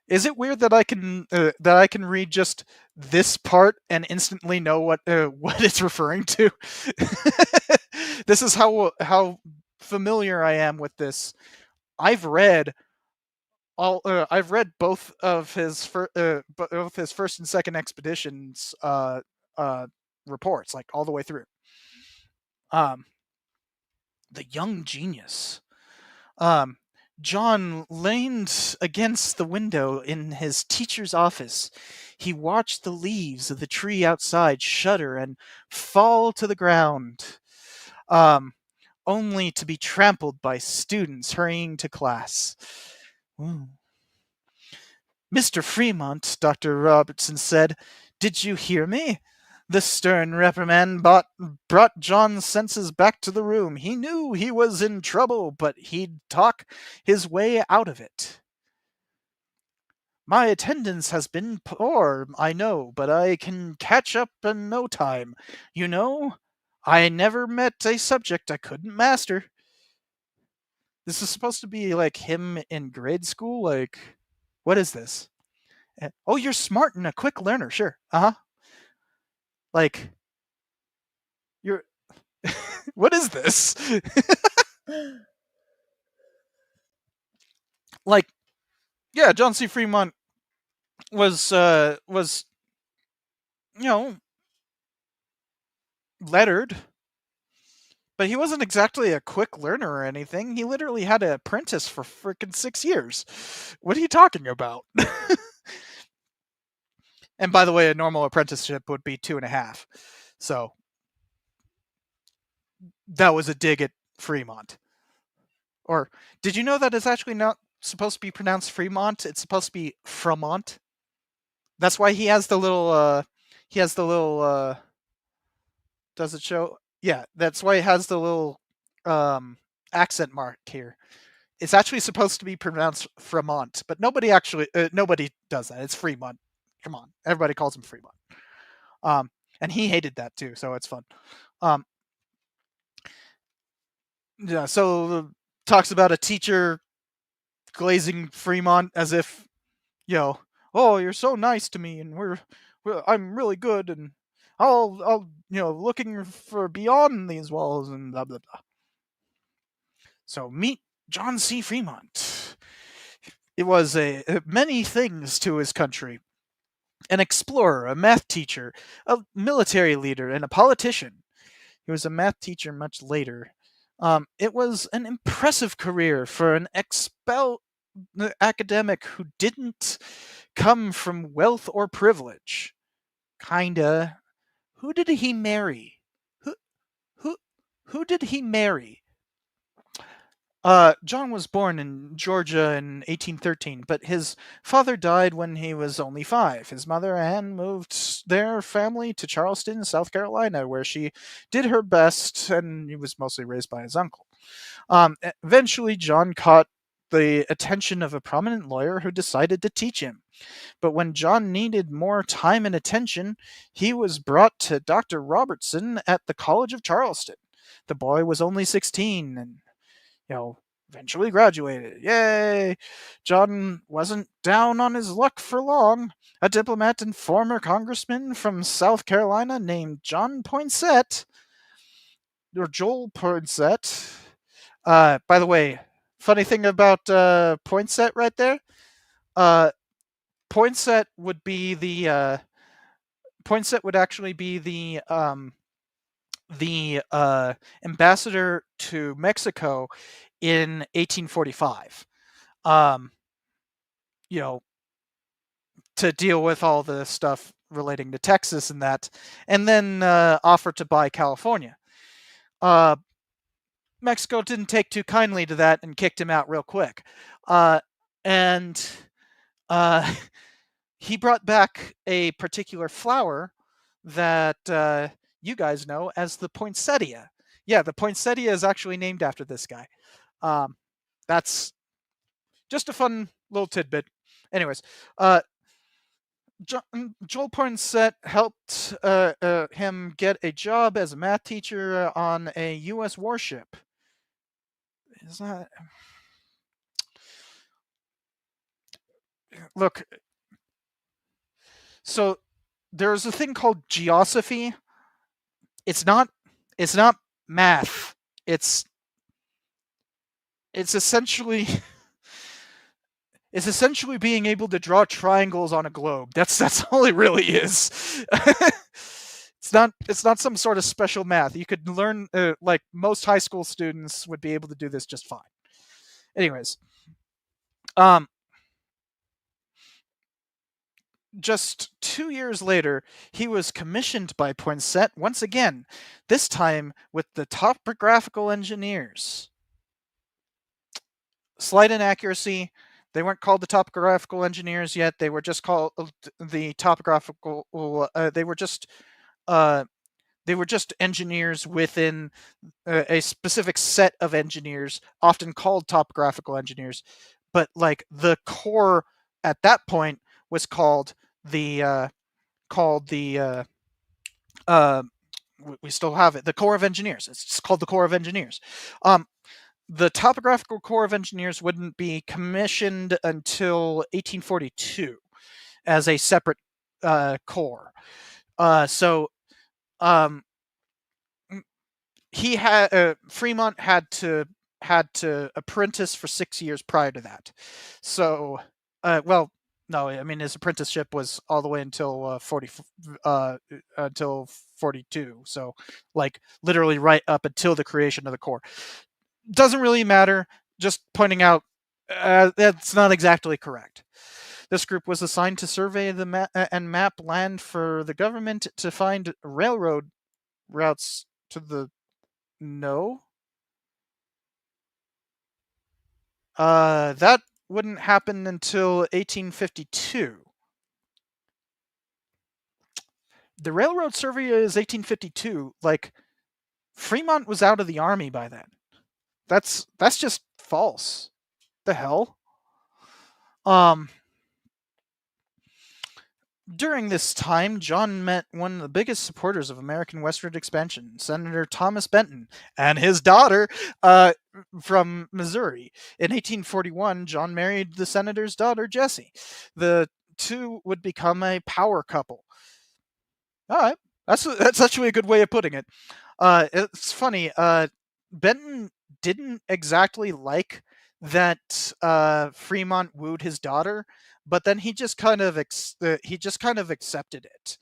Is it weird that I can read just this part and instantly know what it's referring to? This is how familiar I am with this. I've read both of his first and second expeditions reports, like all the way through. The young genius. John leaned against the window in his teacher's office. He watched the leaves of the tree outside shudder and fall to the ground, only to be trampled by students hurrying to class. Mr. Fremont, Dr. Robertson said, "Did you hear me?" The stern reprimand brought John's senses back to the room. He knew he was in trouble, but he'd talk his way out of it. My attendance has been poor, I know, but I can catch up in no time. You know, I never met a subject I couldn't master. This is supposed to be like him in grade school? Like, what is this? Oh, you're smart and a quick learner, sure. Uh-huh. Like, you're... what is this? Like, yeah, John C. Fremont was lettered, but he wasn't exactly a quick learner or anything. He literally had an apprentice for freaking 6 years. What are you talking about? And by the way, a normal apprenticeship would be 2.5. So that was a dig at Fremont. Or did you know that it's actually not supposed to be pronounced Fremont? It's supposed to be Fremont. That's why he has the little does it show? Yeah, that's why it has the little accent mark here. It's actually supposed to be pronounced Fremont, but nobody does that. It's Fremont. Come on, everybody calls him Fremont. And he hated that too, so it's fun. Yeah, so talks about a teacher glazing Fremont as if, oh, you're so nice to me, and I'm really good, and I'll looking for beyond these walls, and blah blah blah. So meet John C. Fremont. It was many things to his country. an explorer, a math teacher, a military leader, and a politician. He was a math teacher much later. It was an impressive career for an expelled academic who didn't come from wealth or privilege. Kinda. Who did he marry? Who who who did he marry? John was born in Georgia in 1813, but his father died when he was only 5. His mother, Anne, moved their family to Charleston, South Carolina, where she did her best, and he was mostly raised by his uncle. Eventually, John caught the attention of a prominent lawyer who decided to teach him. But when John needed more time and attention, he was brought to Dr. Robertson at the College of Charleston. The boy was only 16 and eventually graduated. Yay! John wasn't down on his luck for long. A diplomat and former congressman from South Carolina named John Poinsett, or Joel Poinsett. By the way, funny thing about Poinsett right there, Poinsett would be the Poinsett would actually be the ambassador to Mexico in 1845. To deal with all the stuff relating to Texas and that, and then offered to buy California. Mexico didn't take too kindly to that and kicked him out real quick. And he brought back a particular flower that you guys know as the poinsettia. Yeah, the poinsettia is actually named after this guy. That's just a fun little tidbit. Anyways, Joel Poinsett helped him get a job as a math teacher on a U.S. warship. Is that... Look, so there's a thing called geosophy. It's not math. It's essentially being able to draw triangles on a globe. That's all it really is. It's not some sort of special math. You could learn like most high school students would be able to do this just fine. Anyways, just 2 years later, he was commissioned by Poinsett once again, this time with the topographical engineers. Slight inaccuracy. They weren't called the topographical engineers yet. They were just called the topographical. They were just engineers within a specific set of engineers, often called topographical engineers. But like the Corps at that point was called we still have it, the Corps of Engineers. It's just called the Corps of Engineers. The Topographical Corps of Engineers wouldn't be commissioned until 1842 as a separate corps. He had Fremont had to apprentice for 6 years prior to that. So, no, I mean his apprenticeship was all the way until 42. So, like literally right up until the creation of the Corps. Doesn't really matter. Just pointing out that's not exactly correct. This group was assigned to survey and map land for the government to find railroad routes to the... No? That wouldn't happen until 1852. The railroad survey is 1852. Like, Fremont was out of the army by then. That's just false. The hell? During this time, John met one of the biggest supporters of American westward expansion, Senator Thomas Benton, and his daughter from Missouri. In 1841, John married the senator's daughter, Jessie. The two would become a power couple. All right, that's actually a good way of putting it. It's funny. Benton didn't exactly like that Fremont wooed his daughter, but then he just kind of accepted it,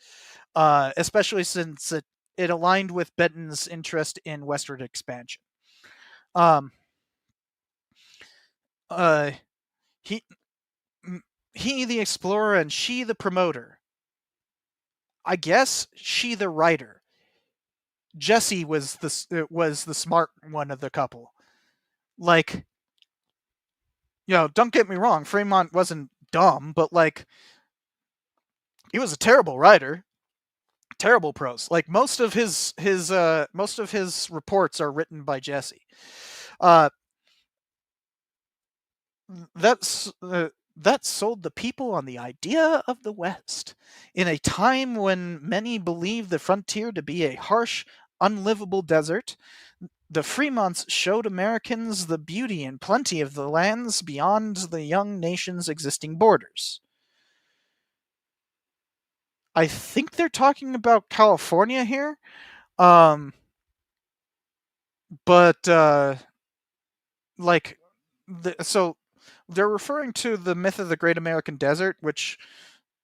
especially since it aligned with Benton's interest in westward expansion. Um, uh, he he the explorer and she the promoter. I guess she the writer. Jesse was the smart one of the couple. Like, don't get me wrong, Fremont wasn't dumb, but like, he was a terrible writer, terrible prose. Like most of his reports are written by Jesse. That sold the people on the idea of the West. In a time when many believed the frontier to be a harsh, unlivable desert, the Fremonts showed Americans the beauty and plenty of the lands beyond the young nation's existing borders. I think they're talking about California here. So they're referring to the myth of the Great American Desert, which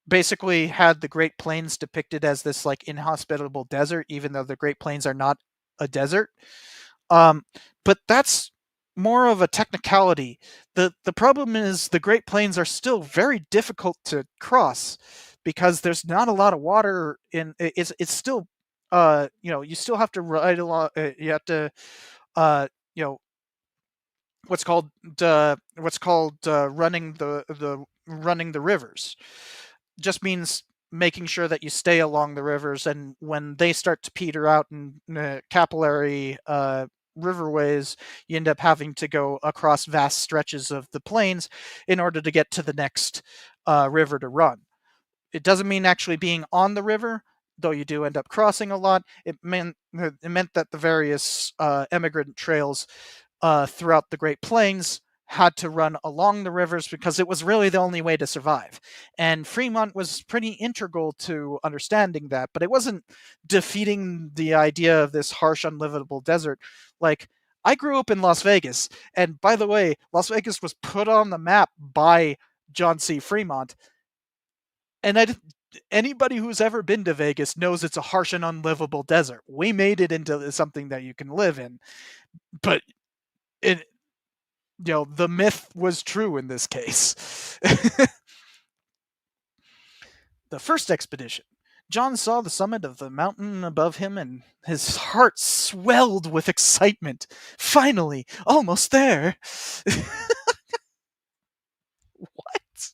basically had the Great Plains depicted as this like inhospitable desert, even though the Great Plains are not a desert. But that's more of a technicality. The problem is the Great Plains are still very difficult to cross because there's not a lot of water in it's still you still have to ride a lot, you have to what's called running the rivers. Just means making sure that you stay along the rivers, and when they start to peter out in capillary riverways, you end up having to go across vast stretches of the plains in order to get to the next river to run. It doesn't mean actually being on the river, though you do end up crossing a lot. It meant that the various emigrant trails throughout the Great Plains had to run along the rivers because it was really the only way to survive. And Fremont was pretty integral to understanding that, but it wasn't defeating the idea of this harsh, unlivable desert. Like, I grew up in Las Vegas, and by the way, Las Vegas was put on the map by John C. Fremont. And anybody who's ever been to Vegas knows it's a harsh and unlivable desert. We made it into something that you can live in, but the myth was true in this case. The first expedition. John saw the summit of the mountain above him, and his heart swelled with excitement. Finally, almost there. What?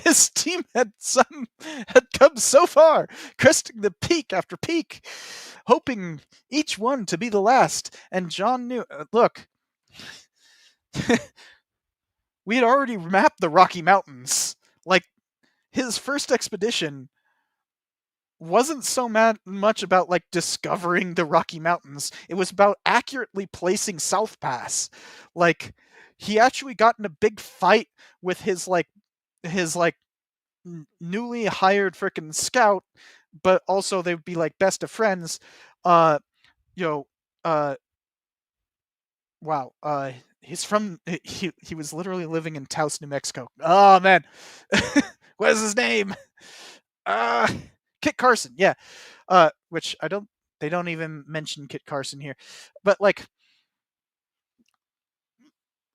His team had come so far, cresting the peak after peak, hoping each one to be the last. And John knew, look, we had already mapped the Rocky Mountains. Like, his first expedition wasn't so much about like discovering the Rocky Mountains. It was about accurately placing South Pass. Like, he actually got in a big fight with his newly hired frickin' scout, but also they'd be like best of friends. Wow. He's from he was literally living in Taos, New Mexico. Oh man. What is his name? Kit Carson, yeah. Which they don't even mention Kit Carson here. But like,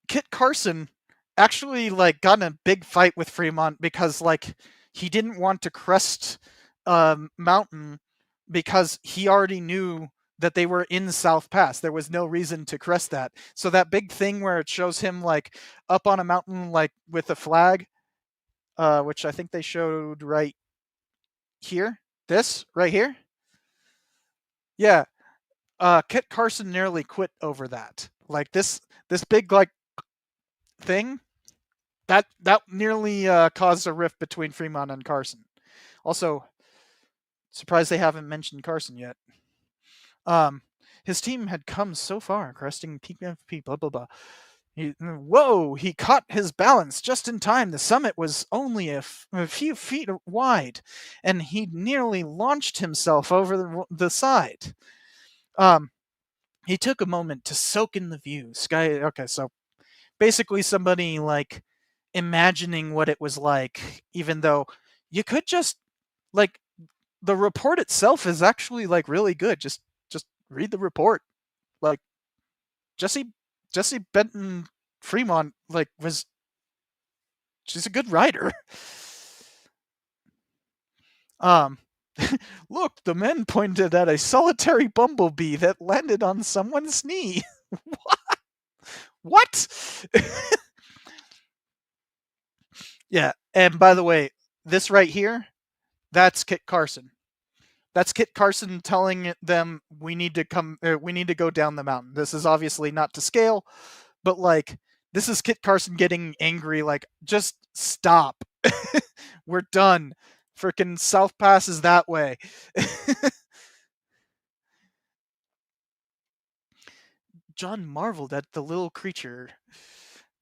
Kit Carson actually like got in a big fight with Fremont because like he didn't want to crest mountain because he already knew that they were in South Pass. There was no reason to crest that. So that big thing where it shows him like up on a mountain like with a flag, which I think they showed right here. This right here. Yeah. Kit Carson nearly quit over that. Like this big like thing that nearly caused a rift between Fremont and Carson. Also, surprised they haven't mentioned Carson yet. His team had come so far, cresting peak FP, blah blah blah. He caught his balance just in time. The summit was only a few feet wide, and he nearly launched himself over the side. He took a moment to soak in the view. Okay, so basically somebody like imagining what it was like, even though you could just like the report itself is actually like really good. Just read the report. Like Jesse Benton Fremont she's a good writer. Look, the men pointed at a solitary bumblebee that landed on someone's knee. What? Yeah, and by the way, this right here, that's Kit Carson. That's Kit Carson telling them we need to go down the mountain. This is obviously not to scale, but like this is Kit Carson getting angry, like, just stop. We're done. Frickin' South Pass is that way. John marveled at the little creature,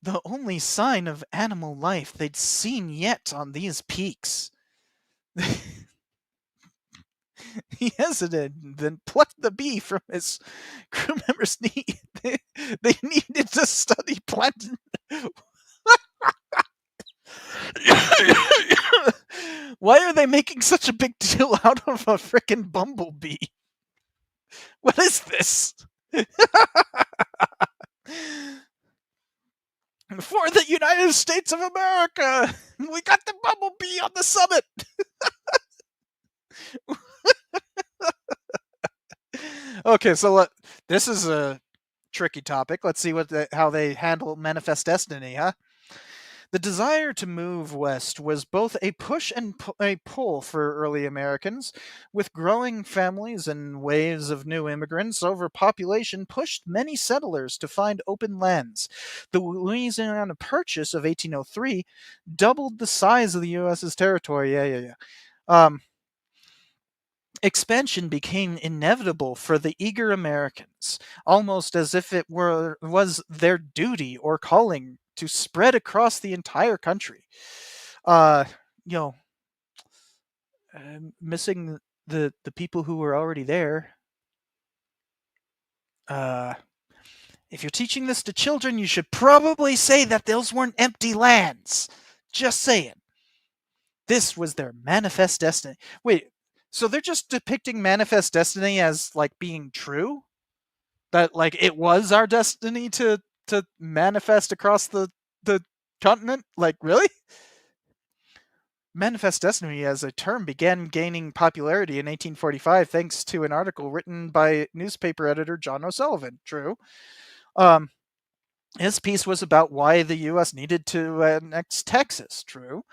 the only sign of animal life they'd seen yet on these peaks. He hesitated, then plucked the bee from his crew member's knee. They needed to study plant. Why are they making such a big deal out of a frickin' bumblebee? What is this? For the United States of America, we got the bumblebee on the summit. Okay, so this is a tricky topic. Let's see how they handle manifest destiny, huh? The desire to move west was both a push and a pull for early Americans. With growing families and waves of new immigrants, overpopulation pushed many settlers to find open lands. The Louisiana Purchase of 1803 doubled the size of the U.S.'s territory. Expansion became inevitable for the eager Americans, almost as if it was their duty or calling to spread across the entire country. Missing the people who were already there. If you're teaching this to children, you should probably say that those weren't empty lands. Just saying. This was their manifest destiny. Wait, so they're just depicting manifest destiny as like being true? That like it was our destiny to manifest across the continent? Like, really? Manifest destiny as a term began gaining popularity in 1845 thanks to an article written by newspaper editor John O'Sullivan. True. His piece was about why the U.S. needed to annex Texas. True.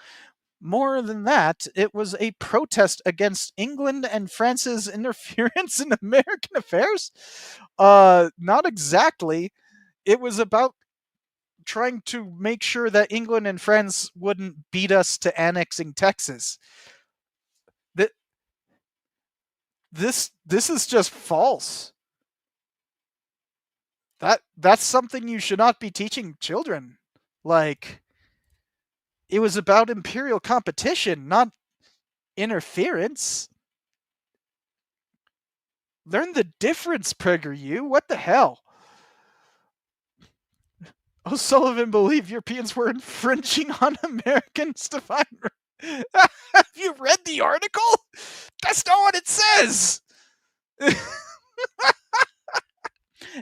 More than that, it was a protest against England and France's interference in American affairs? Not exactly. It was about trying to make sure that England and France wouldn't beat us to annexing Texas. This is just false. That's something you should not be teaching children. Like, it was about imperial competition, not interference. Learn the difference, PragerU. What the hell? O'Sullivan believed Europeans were infringing on Americans to find. Have you read the article? That's not what it says.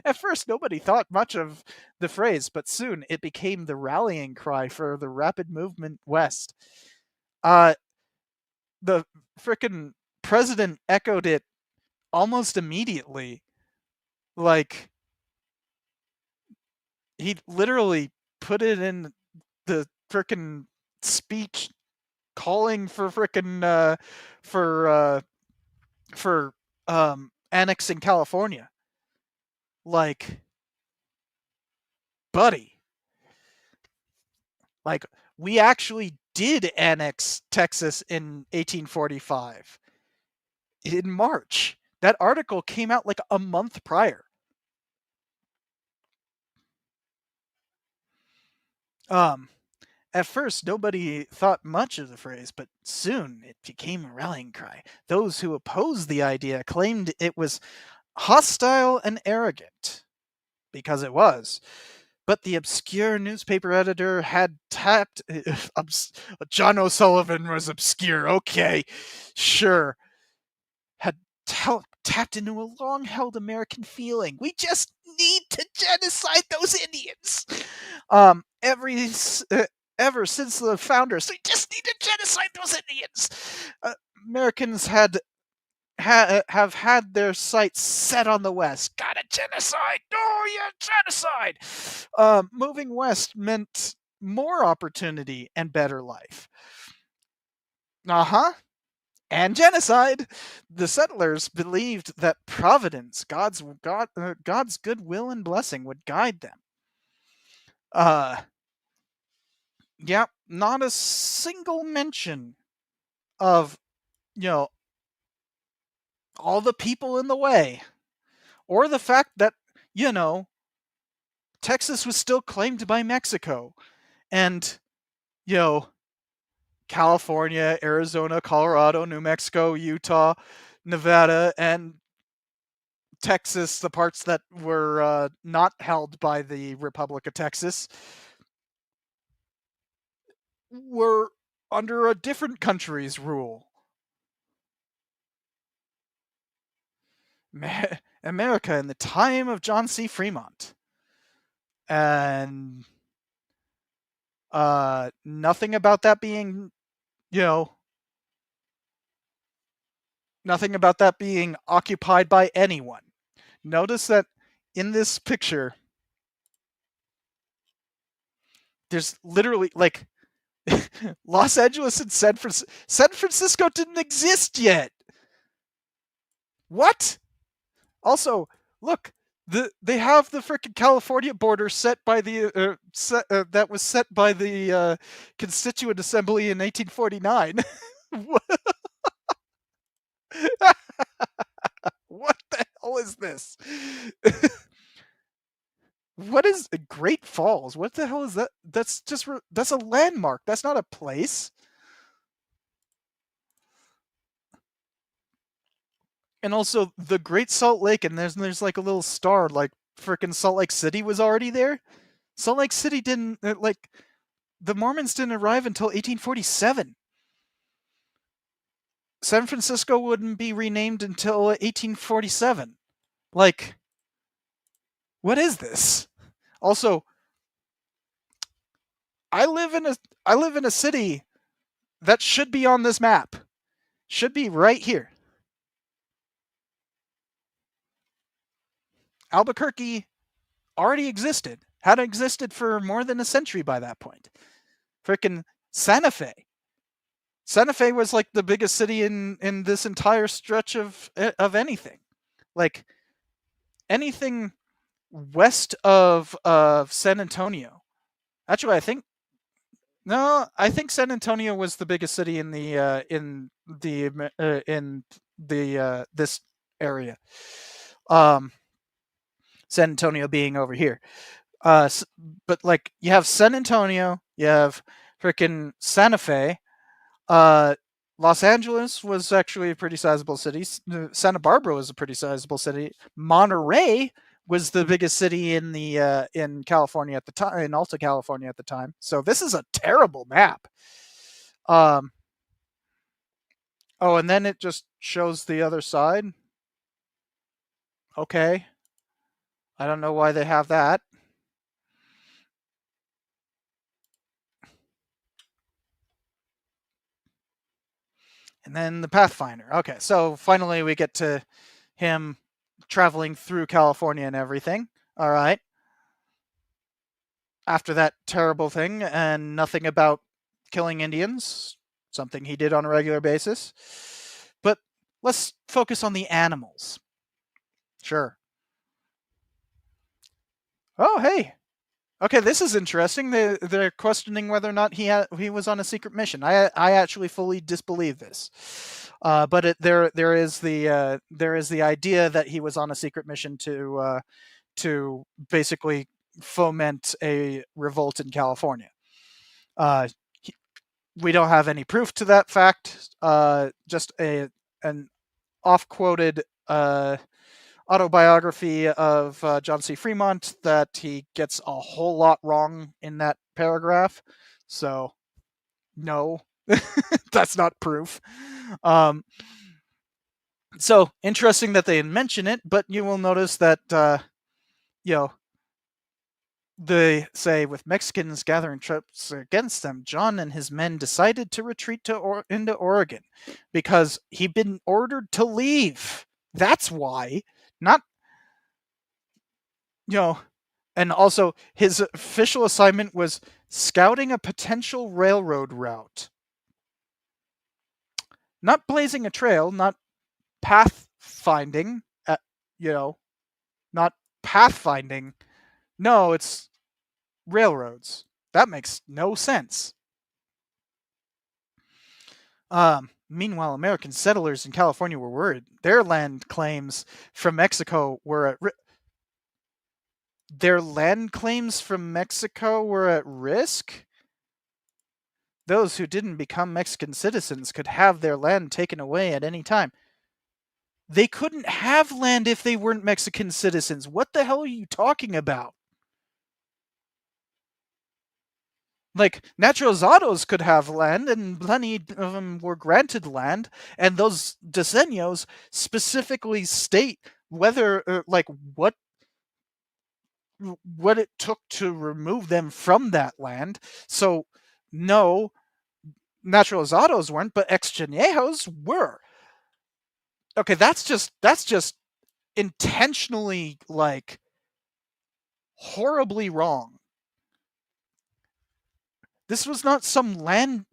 At first, nobody thought much of the phrase, but soon it became the rallying cry for the rapid movement west. The frickin' president echoed it almost immediately. Like, he literally put it in the frickin' speech calling for frickin' for annexing California. Like, buddy. Like, we actually did annex Texas in 1845. In March. That article came out like a month prior. At first, nobody thought much of the phrase, but soon it became a rallying cry. Those who opposed the idea claimed it was hostile and arrogant, because it was. but the obscure newspaper editor had tapped. John O'Sullivan was obscure. Okay, sure. Had tapped into a long-held American feeling. We just need to genocide those Indians. Ever since the founders, we just need to genocide those Indians. Americans have had their sights set on the West. Gotta genocide! Oh yeah, genocide! Moving west meant more opportunity and better life. And genocide. The settlers believed that providence, God's goodwill and blessing, would guide them. Yeah, not a single mention of, all the people in the way, or the fact that, Texas was still claimed by Mexico, and, California, Arizona, Colorado, New Mexico, Utah, Nevada, and Texas, the parts that were not held by the Republic of Texas, were under a different country's rule. America in the time of John C. Fremont. And nothing about that being, nothing about that being occupied by anyone. Notice that in this picture, there's literally, like, Los Angeles and San Francisco didn't exist yet. What? Also, look, they have the frickin' California border set by the that was set by the Constituent Assembly in 1849. What the hell is this? What is Great Falls? What the hell is that? That's a landmark. That's not a place. And also the Great Salt Lake, and there's like a little star, like frickin' Salt Lake City was already there. Salt Lake City didn't, like, the Mormons didn't arrive until 1847. San Francisco wouldn't be renamed until 1847. Like, what is this? Also, I live in a city that should be on this map. Should be right here. Albuquerque already existed. Had existed for more than a century by that point. Frickin' Santa Fe. Santa Fe was like the biggest city in this entire stretch of anything. Like, anything west of San Antonio. Actually, I think San Antonio was the biggest city in this area. San Antonio being over here. But like, you have San Antonio, you have frickin' Santa Fe. Los Angeles was actually a pretty sizable city. Santa Barbara was a pretty sizable city. Monterey was the biggest city in California at the time, in Alta California at the time. So this is a terrible map. Oh, and then it just shows the other side. Okay. I don't know why they have that. And then the Pathfinder. Okay, so finally we get to him traveling through California and everything. All right. After that terrible thing, and nothing about killing Indians, something he did on a regular basis. But let's focus on the animals. Sure. Oh, hey. Okay, this is interesting. They're questioning whether or not he was on a secret mission. I actually fully disbelieve this, but there is the idea that he was on a secret mission to basically foment a revolt in California. We don't have any proof to that fact. Just an off-quoted autobiography of John C. Fremont that he gets a whole lot wrong in that paragraph. So, no, that's not proof. So, interesting that they mention it, but you will notice that, they say, with Mexicans gathering troops against them, John and his men decided to retreat into Oregon because he'd been ordered to leave. That's why. Not, and also his official assignment was scouting a potential railroad route. Not blazing a trail, not pathfinding, not pathfinding. No, it's railroads. That makes no sense. Meanwhile, American settlers in California were worried. Their land claims from Mexico were at risk. Those who didn't become Mexican citizens could have their land taken away at any time. They couldn't have land if they weren't Mexican citizens. What the hell are you talking about? Like, naturalizados could have land, and plenty of them were granted land, and those diseños specifically state whether, what it took to remove them from that land. So, no, naturalizados weren't, but extranjeros were. Okay, that's just intentionally, horribly wrong. This was not some land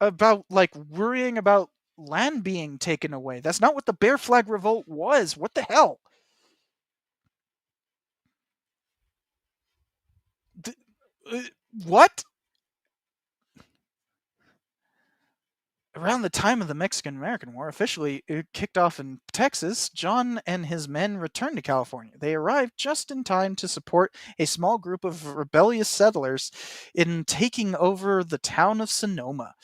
about worrying about land being taken away. That's not what the Bear Flag Revolt was. What the hell? What? Around the time of the Mexican-American War, officially kicked off in Texas, John and his men returned to California. They arrived just in time to support a small group of rebellious settlers in taking over the town of Sonoma.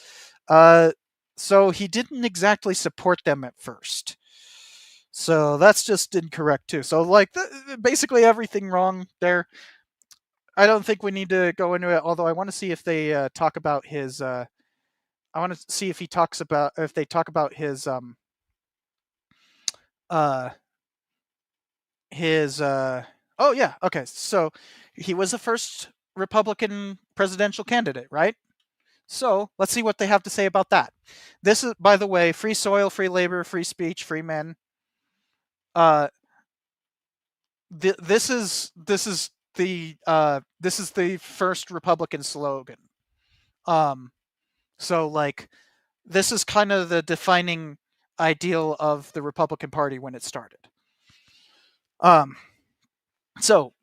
So he didn't exactly support them at first. So that's just incorrect too. So basically everything wrong there. I don't think we need to go into it, although I want to see if they talk about his... I want to see if they talk about his oh yeah, okay. So he was the first Republican presidential candidate, right? So let's see what they have to say about that. This is, by the way, free soil, free labor, free speech, free men. This is the first Republican slogan. So, this is kind of the defining ideal of the Republican Party when it started. So,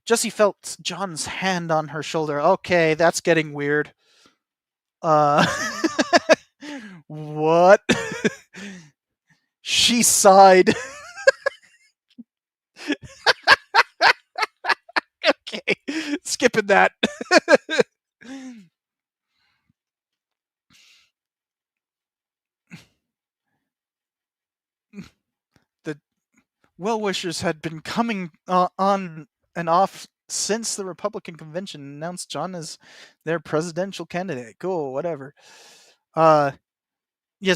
Jessie felt John's hand on her shoulder. Okay, that's getting weird. What? She sighed. Okay, skipping that. The well-wishers had been coming on and off since the Republican convention announced John as their presidential candidate. Cool, whatever. Yeah,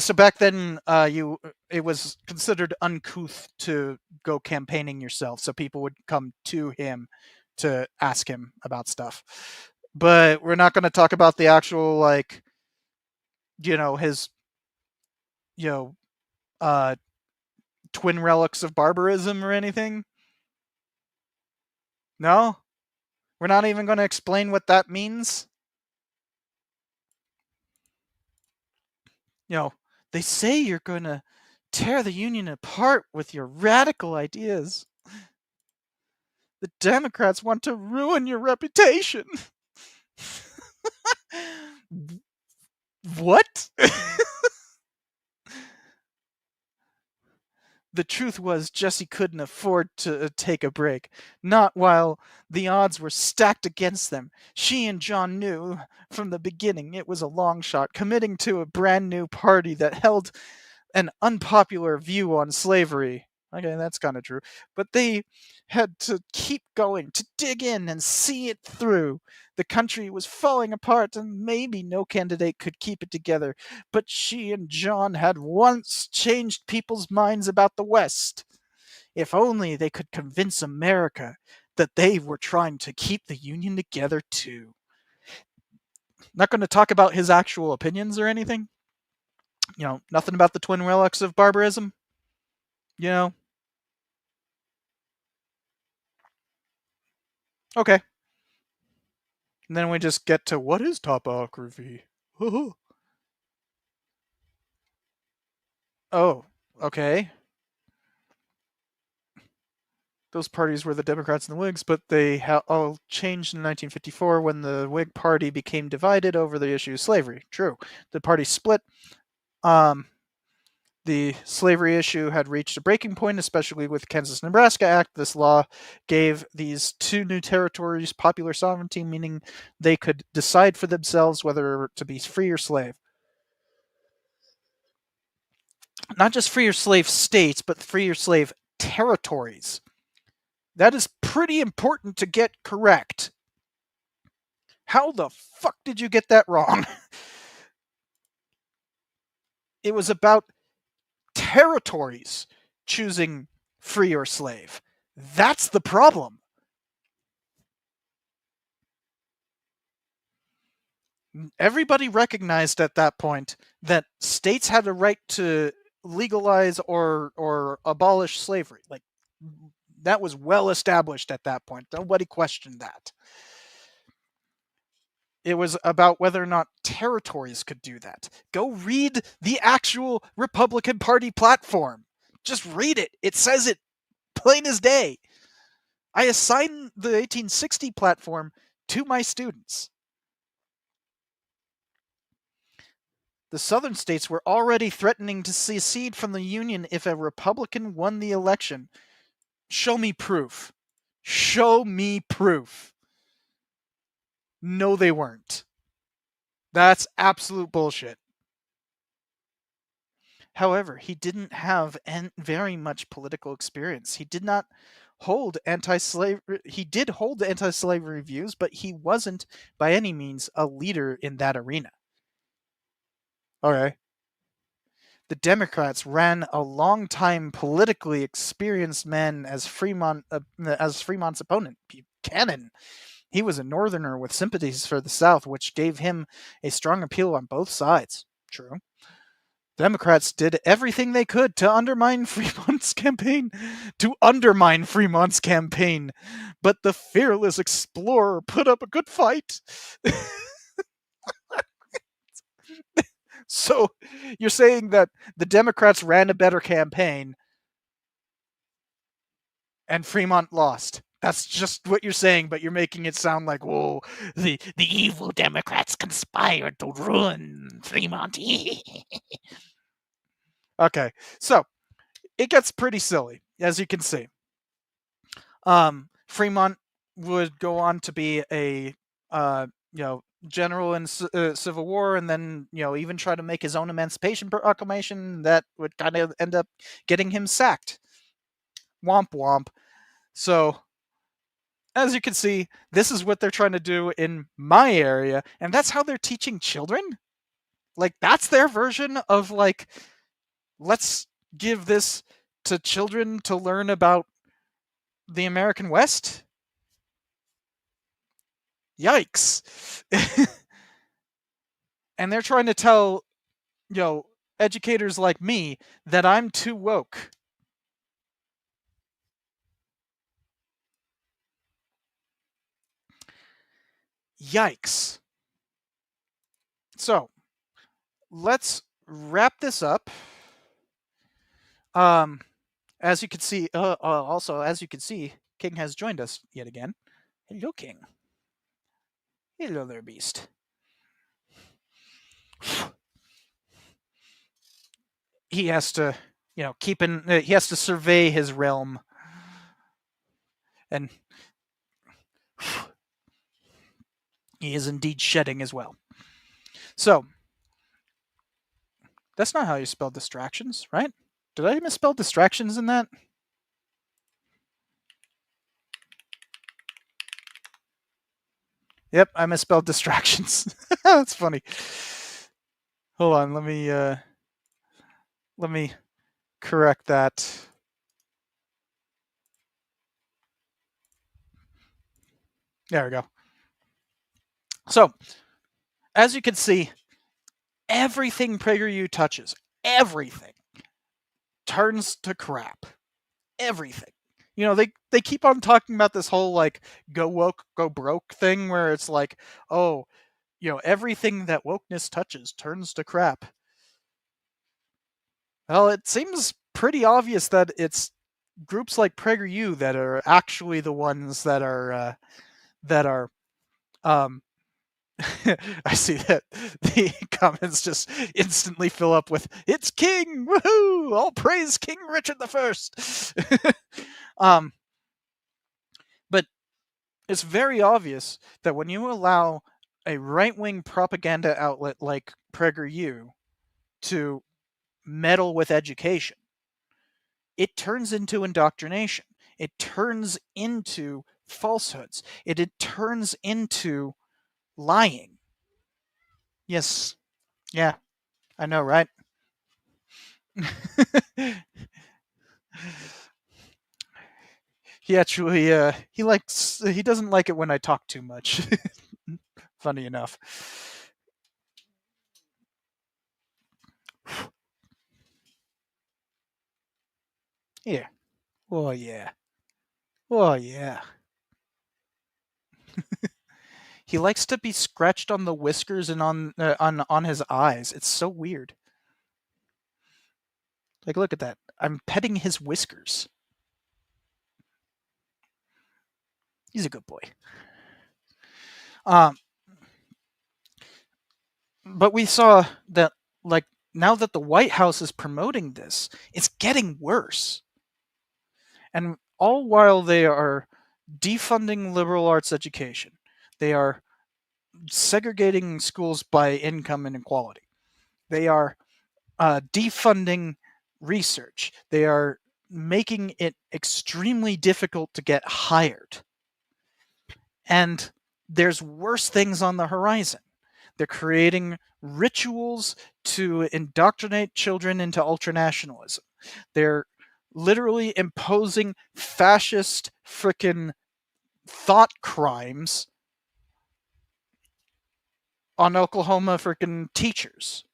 so back then, it was considered uncouth to go campaigning yourself, so people would come to him to ask him about stuff. But we're not going to talk about the actual, his, twin relics of barbarism or anything. No? We're not even going to explain what that means? They say you're going to tear the Union apart with your radical ideas. The Democrats want to ruin your reputation. What? The truth was, Jessie couldn't afford to take a break, not while the odds were stacked against them. She and John knew from the beginning it was a long shot, committing to a brand new party that held an unpopular view on slavery. Okay, that's kind of true. But they had to keep going, to dig in and see it through. The country was falling apart, and maybe no candidate could keep it together. But she and John had once changed people's minds about the West. If only they could convince America that they were trying to keep the Union together too. Not going to talk about his actual opinions or anything. Nothing about the twin relics of barbarism. Okay. And then we just get to what is topography? Oh, okay. Those parties were the Democrats and the Whigs, but they all changed in 1954 when the Whig Party became divided over the issue of slavery. True. The party split. The slavery issue had reached a breaking point, especially with the Kansas-Nebraska Act. This law gave these two new territories popular sovereignty, meaning they could decide for themselves whether to be free or slave. Not just free or slave states, but free or slave territories. That is pretty important to get correct. How the fuck did you get that wrong? It was about territories choosing free or slave. That's the problem. Everybody recognized at that point that states had a right to legalize or abolish slavery. Like, that was well established at that point. Nobody questioned that. It was about whether or not territories could do that. Go read the actual Republican Party platform. Just read it. It says it plain as day. I assign the 1860 platform to my students. The southern states were already threatening to secede from the Union if a Republican won the election. Show me proof. Show me proof. No, they weren't. That's absolute bullshit. However, he didn't have very much political experience. He did not hold anti-slavery. He did hold anti-slavery views, but he wasn't by any means a leader in that arena. Okay. The Democrats ran a long-time politically experienced man as Fremont's opponent, Buchanan. He was a Northerner with sympathies for the South, which gave him a strong appeal on both sides. True. Democrats did everything they could to undermine Fremont's campaign. But the fearless explorer put up a good fight. So you're saying that the Democrats ran a better campaign and Fremont lost. That's just what you're saying, but you're making it sound like, whoa, the evil Democrats conspired to ruin Fremont. Okay, so it gets pretty silly, as you can see. Fremont would go on to be a general in Civil War, and then even try to make his own Emancipation Proclamation that would kind of end up getting him sacked. Womp womp. So, as you can see, this is what they're trying to do in my area, and that's how they're teaching children? Like, that's their version of, like, let's give this to children to learn about the American West? Yikes. And they're trying to tell, educators like me that I'm too woke. Yikes. So, let's wrap this up. As you can see, also, as you can see, King has joined us yet again. Hello, King. Hello there, beast. He has to, he has to survey his realm. And he is indeed shedding as well. So, that's not how you spell distractions, right? Did I misspell distractions in that? Yep, I misspelled distractions. That's funny. Hold on, let me correct that. There we go. So, as you can see, everything PragerU touches, everything, turns to crap. Everything. You know, they keep on talking about this whole, like, go woke, go broke thing, where it's like, oh, you know, everything that wokeness touches turns to crap. Well, it seems pretty obvious that it's groups like PragerU that are actually the ones that are I see that the comments just instantly fill up with "It's King! Woohoo! All praise King Richard the First." But it's very obvious that when you allow a right-wing propaganda outlet like PragerU to meddle with education, it turns into indoctrination. It turns into falsehoods. It turns into lying. Yes. Yeah. I know, right? He actually he doesn't like it when I talk too much. Funny enough. Here. Oh yeah. Oh yeah. He likes to be scratched on the whiskers and on his eyes. It's so weird. Like, look at that. I'm petting his whiskers. He's a good boy. But we saw that, like, now that the White House is promoting this, it's getting worse. And all while they are defunding liberal arts education, they are segregating schools by income inequality. They are defunding research. They are making it extremely difficult to get hired. And there's worse things on the horizon. They're creating rituals to indoctrinate children into ultranationalism. They're literally imposing fascist frickin' thought crimes on Oklahoma frickin' teachers.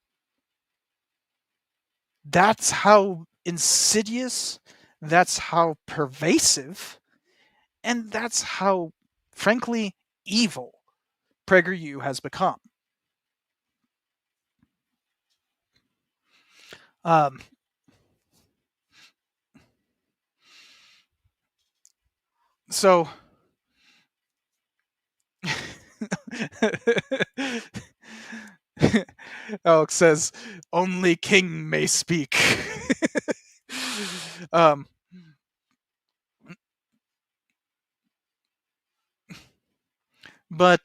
That's how insidious, that's how pervasive, and that's how, frankly, evil PragerU has become. So Alex says, only King may speak. But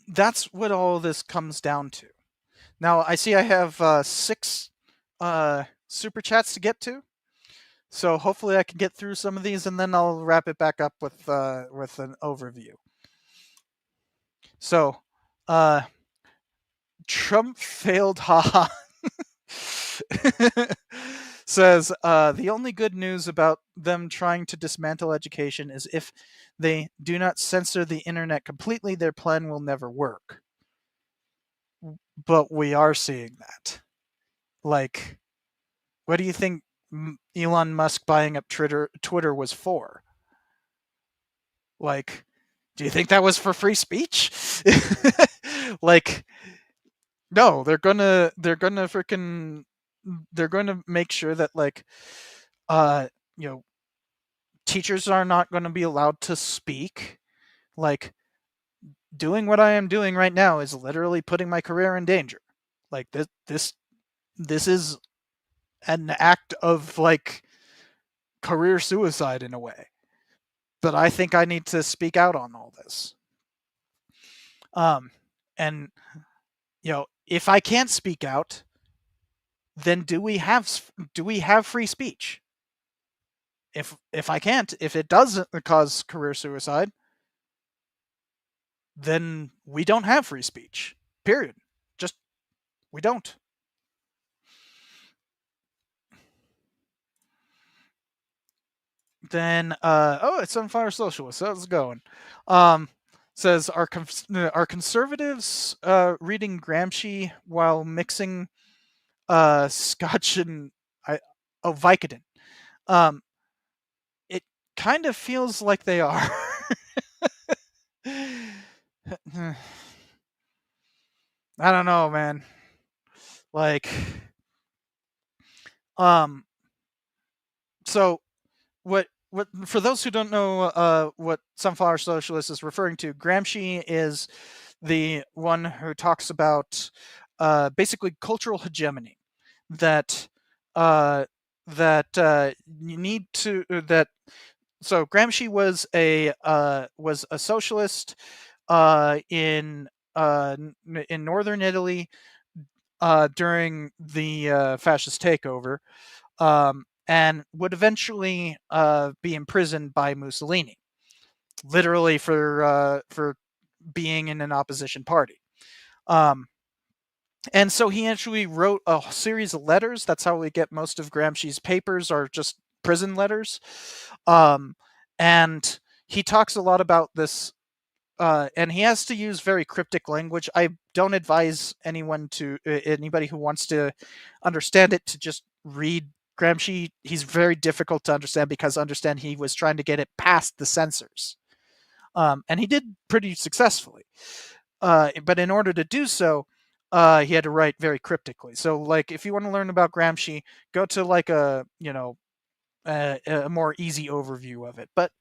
that's what all this comes down to. Now, I see I have 6 super chats to get to. So hopefully I can get through some of these, and then I'll wrap it back up with an overview. So, Trump failed, haha. Says, the only good news about them trying to dismantle education is if they do not censor the internet completely, their plan will never work. But we are seeing that. Like, what do you think Elon Musk buying up Twitter was for? Like, do you think that was for free speech? Like, no, they're gonna make sure that, like, teachers are not gonna be allowed to speak. Like, doing what I am doing right now is literally putting my career in danger. Like, this is an act of, like, career suicide in a way. But I think I need to speak out on all this. And if I can't speak out, then do we have free speech? if I can't, if it doesn't cause career suicide, then we don't have free speech. Period. Just we don't. Then it's on Fire Socialist. How's it going? Says are conservatives reading Gramsci while mixing Scotch and Vicodin? It kind of feels like they are. I don't know, man. Like, so what for those who don't know what Sunflower Socialist is referring to, Gramsci is the one who talks about basically cultural hegemony, that you need to so Gramsci was a socialist in northern Italy during the fascist takeover, and would eventually be imprisoned by Mussolini, literally for being in an opposition party. And so he actually wrote a series of letters. That's how we get most of Gramsci's papers, are just prison letters. And he talks a lot about this, and he has to use very cryptic language. I don't advise anybody who wants to understand it to just read Gramsci. He's very difficult to understand because he was trying to get it past the censors. And he did pretty successfully. But in order to do so, he had to write very cryptically. So, like, if you want to learn about Gramsci, go to like a more easy overview of it. But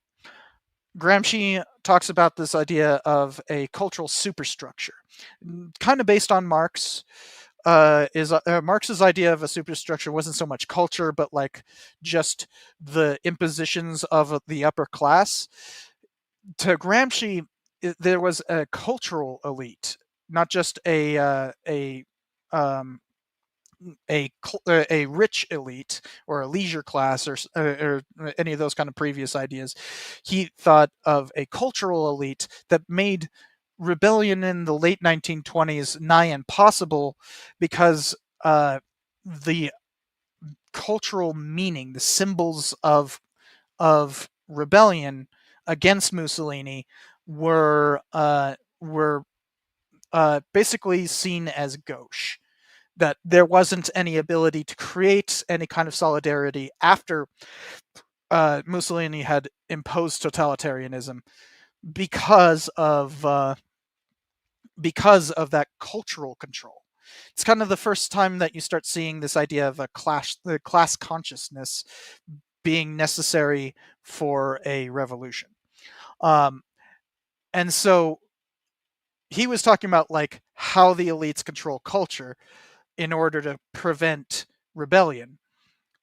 Gramsci talks about this idea of a cultural superstructure, kind of based on Marx. Marx's idea of a superstructure wasn't so much culture, but like just the impositions of the upper class. To Gramsci, there was a cultural elite, not just a rich elite or a leisure class or any of those kind of previous ideas. He thought of a cultural elite that made rebellion in the late 1920s nigh impossible because the cultural meaning, the symbols of rebellion against Mussolini were basically seen as gauche. That there wasn't any ability to create any kind of solidarity after Mussolini had imposed totalitarianism because of that cultural control. It's kind of the first time that you start seeing this idea of the class consciousness being necessary for a revolution. And so he was talking about like how the elites control culture in order to prevent rebellion.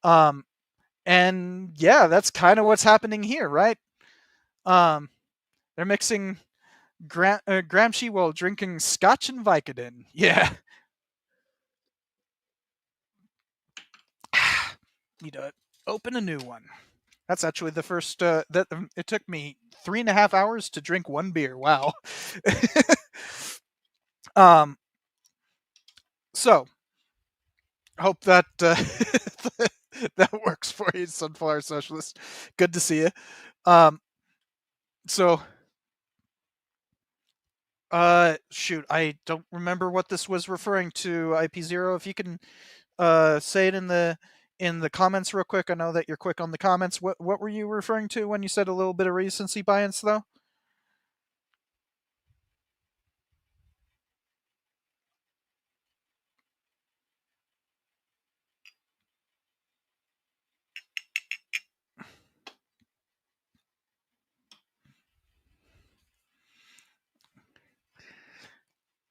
And yeah, that's kind of what's happening here, right? They're mixing Gramsci while drinking Scotch and Vicodin. Yeah. Need to open a new one. That's actually the first. It took me 3.5 hours to drink one beer. Wow. So hope that that works for you, Sunflower Socialist. Good to see you. So shoot, I don't remember what this was referring to, IP0. If you can say it in the comments real quick. I know that you're quick on the comments. What were you referring to when you said a little bit of recency bias, though?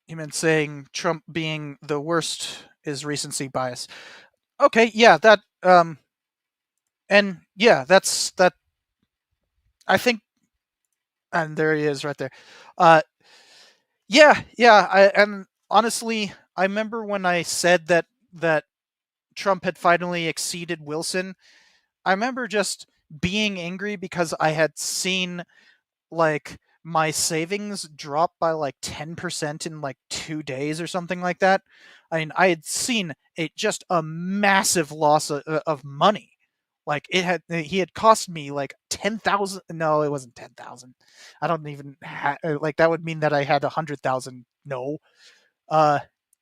You meant saying Trump being the worst is recency bias. Okay, yeah, that and yeah, that's that. I think, and there he is right there. Yeah, and honestly, I remember when I said that Trump had finally exceeded Wilson. I remember just being angry because I had seen like my savings drop by like 10% in like 2 days or something like that. I mean, I had seen just a massive loss of money. Like he had cost me like 10,000. No, it wasn't 10,000. I don't even like that would mean that I had 100,000. No,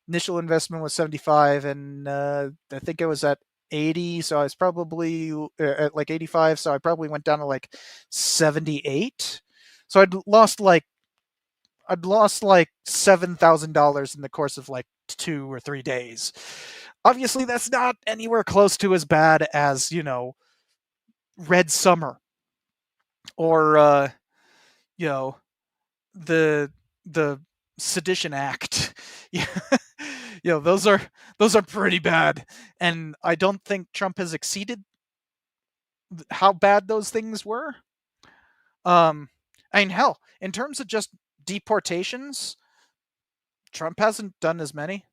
initial investment was 75, and I think it was at 80. So I was probably at like 85. So I probably went down to like 78. So I'd lost like $7,000 in the course of like 2 or 3 days. Obviously, that's not anywhere close to as bad as, Red Summer or the Sedition Act. Those are pretty bad, and I don't think Trump has exceeded how bad those things were. I mean, hell, in terms of just deportations, Trump hasn't done as many.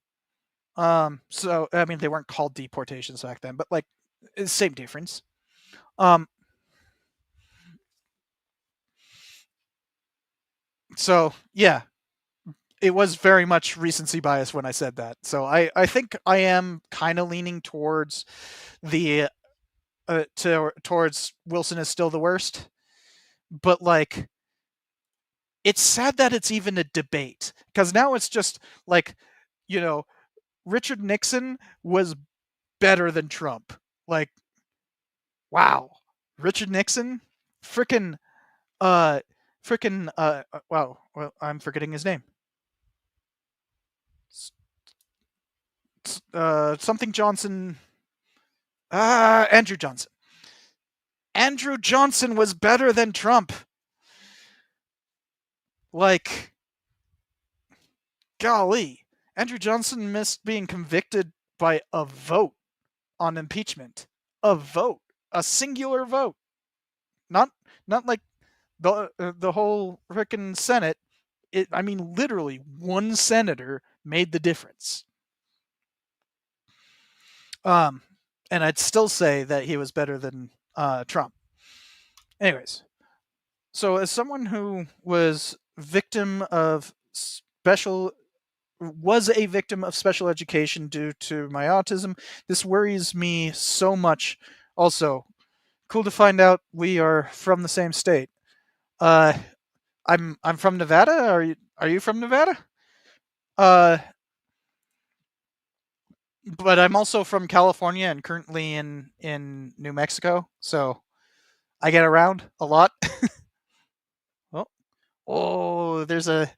So I mean, they weren't called deportations back then, but like, same difference. So yeah, it was very much recency bias when I said that. So I think I am kind of leaning towards the towards Wilson is still the worst, but like, it's sad that it's even a debate, because now it's just like, Richard Nixon was better than Trump. Like, wow, Richard Nixon, freaking, wow, well, I'm forgetting his name. Something Johnson. Andrew Johnson. Andrew Johnson was better than Trump. Like, golly, Andrew Johnson missed being convicted by a vote on impeachment. A vote, a singular vote, not like the whole frickin' Senate. I mean, literally one senator made the difference. And I'd still say that he was better than Trump. Anyways, so as someone who was a victim of special education due to my autism, this worries me so much. Also, cool to find out we are from the same state. I'm from Nevada. Are you from Nevada? But I'm also from California and currently in New Mexico, so I get around a lot. Oh, there's a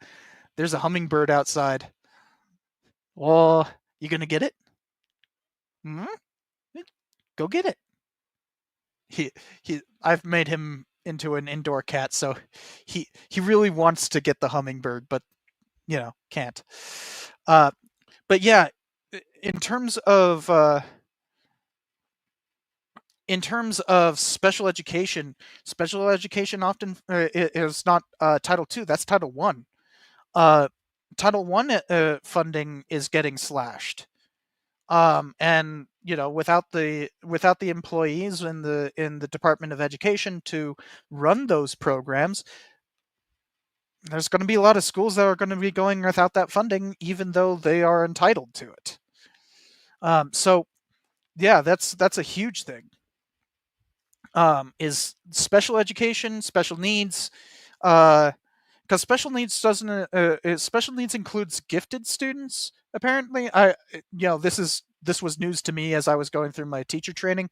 hummingbird outside. Oh, you gonna get it? Hmm? Go get it. I've made him into an indoor cat, so he really wants to get the hummingbird, but can't. But yeah, in terms of special education often is not Title II. That's Title I. Title I funding is getting slashed, and without the employees in the Department of Education to run those programs, there's going to be a lot of schools that are going to be going without that funding, even though they are entitled to it. So yeah, that's a huge thing. Is special education, special needs, because special needs special needs includes gifted students. Apparently, this was news to me as I was going through my teacher training.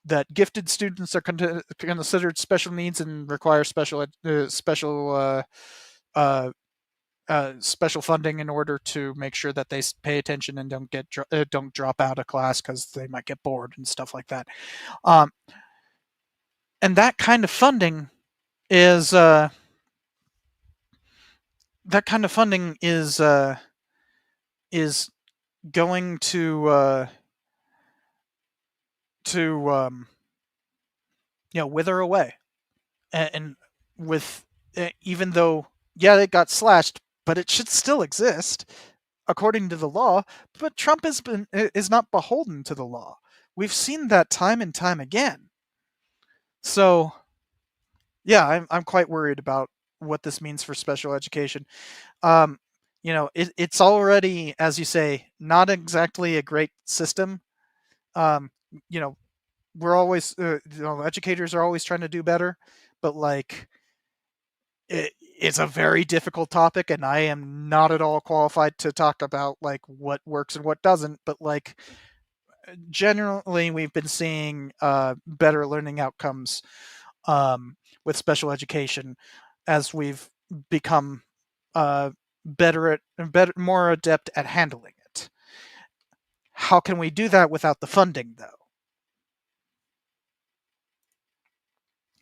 That gifted students are considered special needs and require special funding in order to make sure that they pay attention and don't drop out of class because they might get bored and stuff like that. And that kind of funding is going to wither away, and with even though it got slashed, but it should still exist according to the law. But Trump is not beholden to the law. we've seen that time and time again. So, yeah, I'm quite worried about what this means for special education. It's already, as you say, not exactly a great system. Um, you know, we're always, educators are always trying to do better, but like, it's a very difficult topic, and I am not at all qualified to talk about like what works and what doesn't. But like, generally, we've been seeing better learning outcomes with special education as we've become more adept at handling it. How can we do that without the funding, though?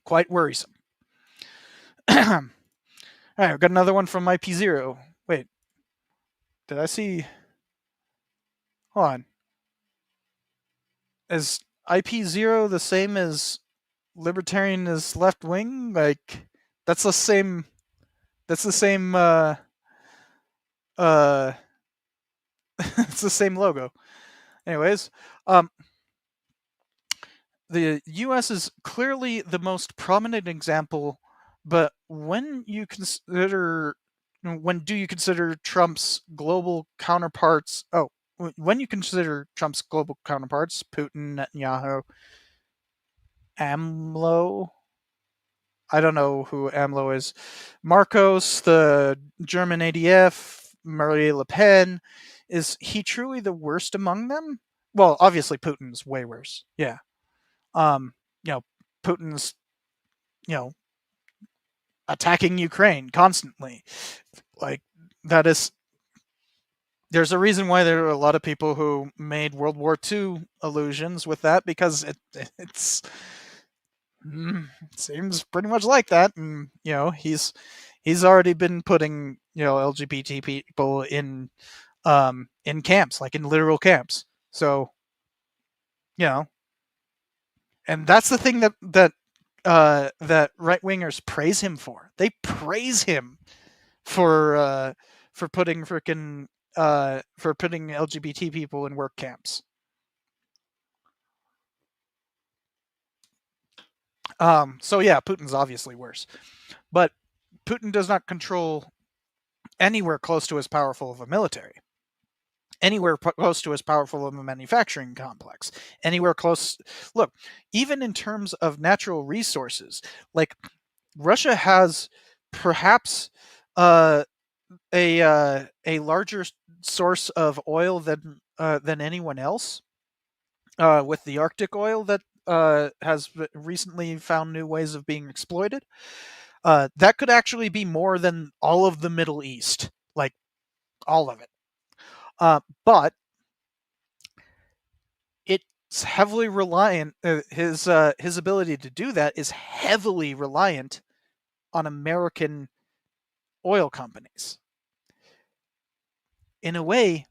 Quite worrisome. All right, we've got another one from IP0. Wait, did I see? Hold on. Is IP0 the same as libertarian as left wing? Like, that's the same. That's the same. It's the same logo. Anyways, the U.S. is clearly the most prominent example, but when do you consider Trump's global counterparts? Oh, when you consider Trump's global counterparts, Putin, Netanyahu, AMLO. I don't know who AMLO is. Marcos, the German ADF, Marie Le Pen. Is he truly the worst among them? Well, obviously Putin's way worse. Yeah. Putin's, attacking Ukraine constantly. Like, that is, there's a reason why there are a lot of people who made World War II allusions with that, because it seems pretty much like that. And, he's already been putting, LGBT people in camps, like in literal camps. So, and that's the thing that right wingers praise him for. They praise him for putting putting LGBT people in work camps. So yeah, Putin's obviously worse, but Putin does not control anywhere close to as powerful of a military, anywhere close to as powerful of a manufacturing complex, anywhere close. Look, even in terms of natural resources, like Russia has perhaps a larger source of oil than anyone else, with the Arctic oil that has recently found new ways of being exploited. That could actually be more than all of the Middle East, like all of it. But it's heavily reliant. His ability to do that is heavily reliant on American oil companies. In a way,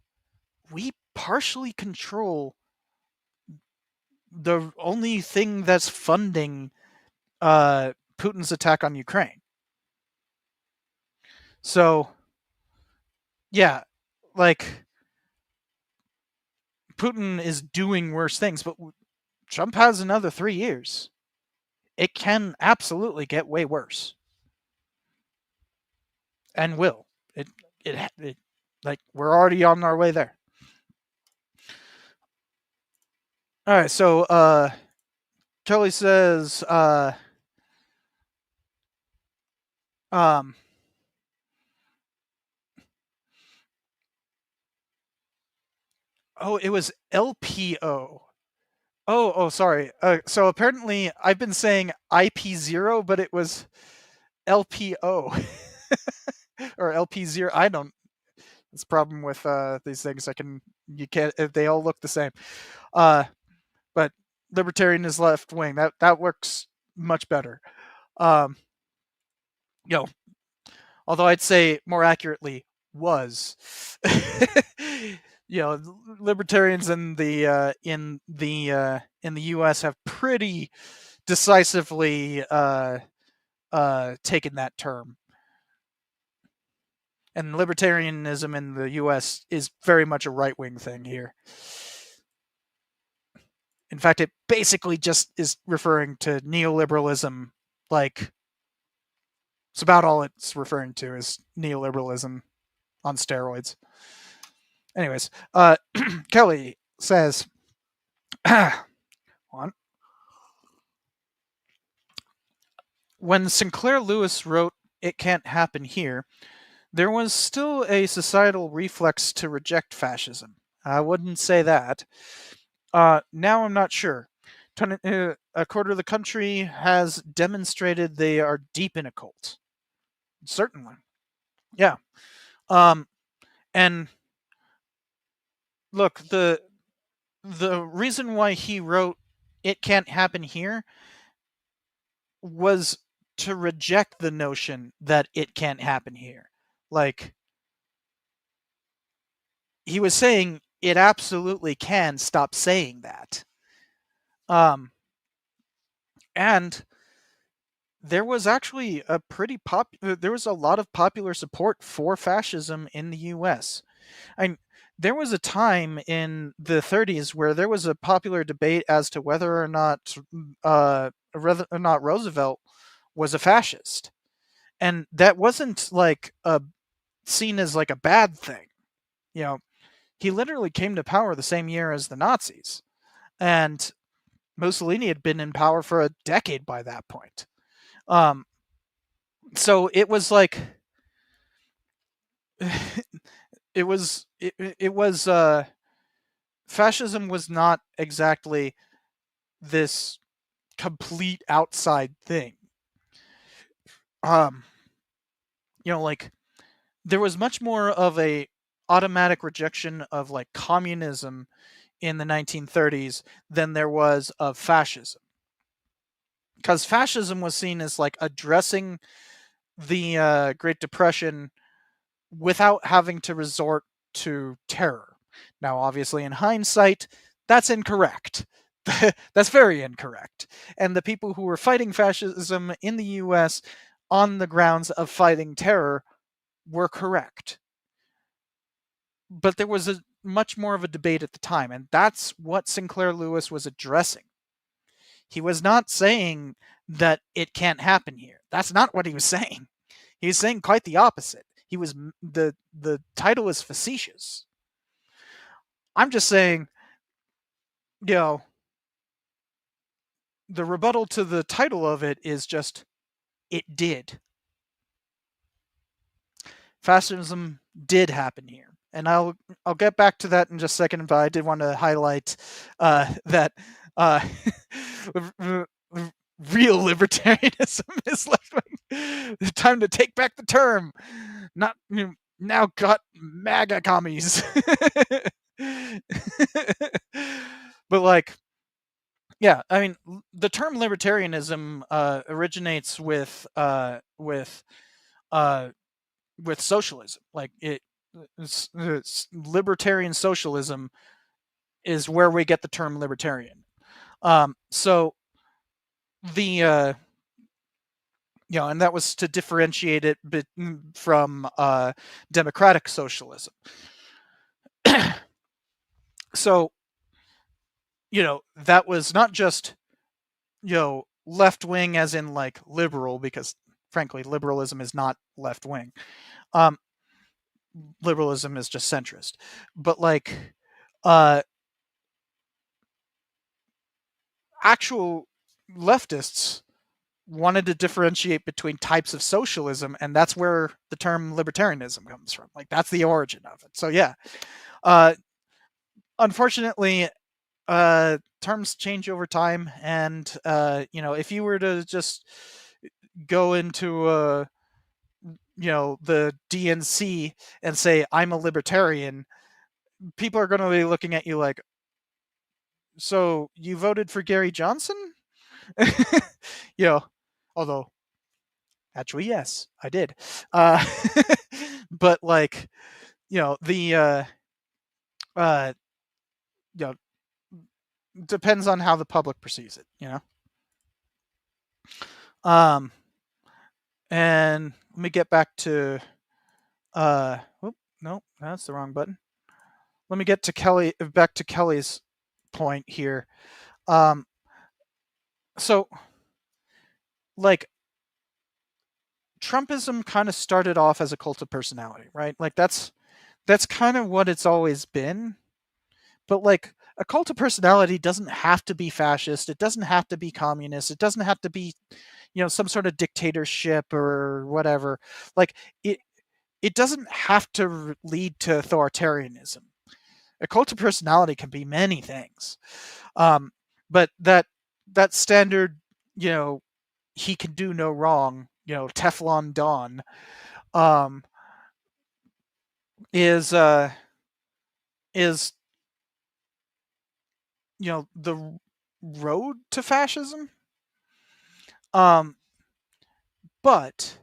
we partially control the only thing that's funding Putin's attack on Ukraine. So, yeah, like, Putin is doing worse things, but Trump has another 3 years. It can absolutely get way worse, and will. It like, we're already on our way there. All right, so Kelly says, oh, it was LPO. Oh, sorry. So apparently I've been saying IP0, but it was LPO or LP0. I don't. It's a problem with these things. You can't. They all look the same. But libertarian is left wing. That works much better. Although I'd say more accurately was. Libertarians in the U.S. have pretty decisively taken that term, and libertarianism in the U.S. is very much a right wing thing here. In fact, it basically just is referring to neoliberalism. Like, it's about all it's referring to is neoliberalism on steroids. Anyways, Kelly says, when Sinclair Lewis wrote "It Can't Happen Here," there was still a societal reflex to reject fascism. I wouldn't say that. Now I'm not sure. A quarter of the country has demonstrated they are deep in a cult. Certainly. Yeah. And look, the reason why he wrote "It Can't Happen Here" was to reject the notion that it can't happen here. Like, he was saying it absolutely can. Stop saying that. And there was actually there was a lot of popular support for fascism in the US. There was a time in the 30s where there was a popular debate as to whether or not Roosevelt was a fascist. And that wasn't like seen as like a bad thing. You know, he literally came to power the same year as the Nazis. And Mussolini had been in power for a decade by that point. So it was like it was fascism was not exactly this complete outside thing. Like, there was much more of a automatic rejection of like communism in the 1930s than there was of fascism. Because fascism was seen as like addressing the Great Depression without having to resort to terror. Now, obviously, in hindsight, that's incorrect. That's very incorrect. And the people who were fighting fascism in the US on the grounds of fighting terror were correct. But there was much more of a debate at the time, and that's what Sinclair Lewis was addressing. He was not saying that it can't happen here. That's not what he was saying. He was saying quite the opposite. The title is facetious. I'm just saying, the rebuttal to the title of it is just, it did. Fascism did happen here. And I'll get back to that in just a second, but I did want to highlight that real libertarianism is left-wing. Time to take back the term. Not now got MAGA commies. But like, yeah, I mean, the term libertarianism originates with socialism. Like, libertarian socialism is where we get the term libertarian. So the and that was to differentiate it from democratic socialism. So that was not just left wing as in like liberal, because frankly liberalism is not left wing. Liberalism is just centrist. But like actual leftists wanted to differentiate between types of socialism, and that's where the term libertarianism comes from. Like, that's the origin of it. So yeah, unfortunately, terms change over time, and if you were to just go into the DNC and say I'm a libertarian, people are going to be looking at you like, so you voted for Gary Johnson? Although actually, yes, I did. But like, depends on how the public perceives it, and let me get back to no, that's the wrong button. Let me get to back to Kelly's point here. Um, so, like, Trumpism kind of started off as a cult of personality, right? Like, that's kind of what it's always been. But, like, a cult of personality doesn't have to be fascist. It doesn't have to be communist. It doesn't have to be, some sort of dictatorship or whatever. Like, it doesn't have to lead to authoritarianism. A cult of personality can be many things. But that standard, he can do no wrong, Teflon Don, is the road to fascism. But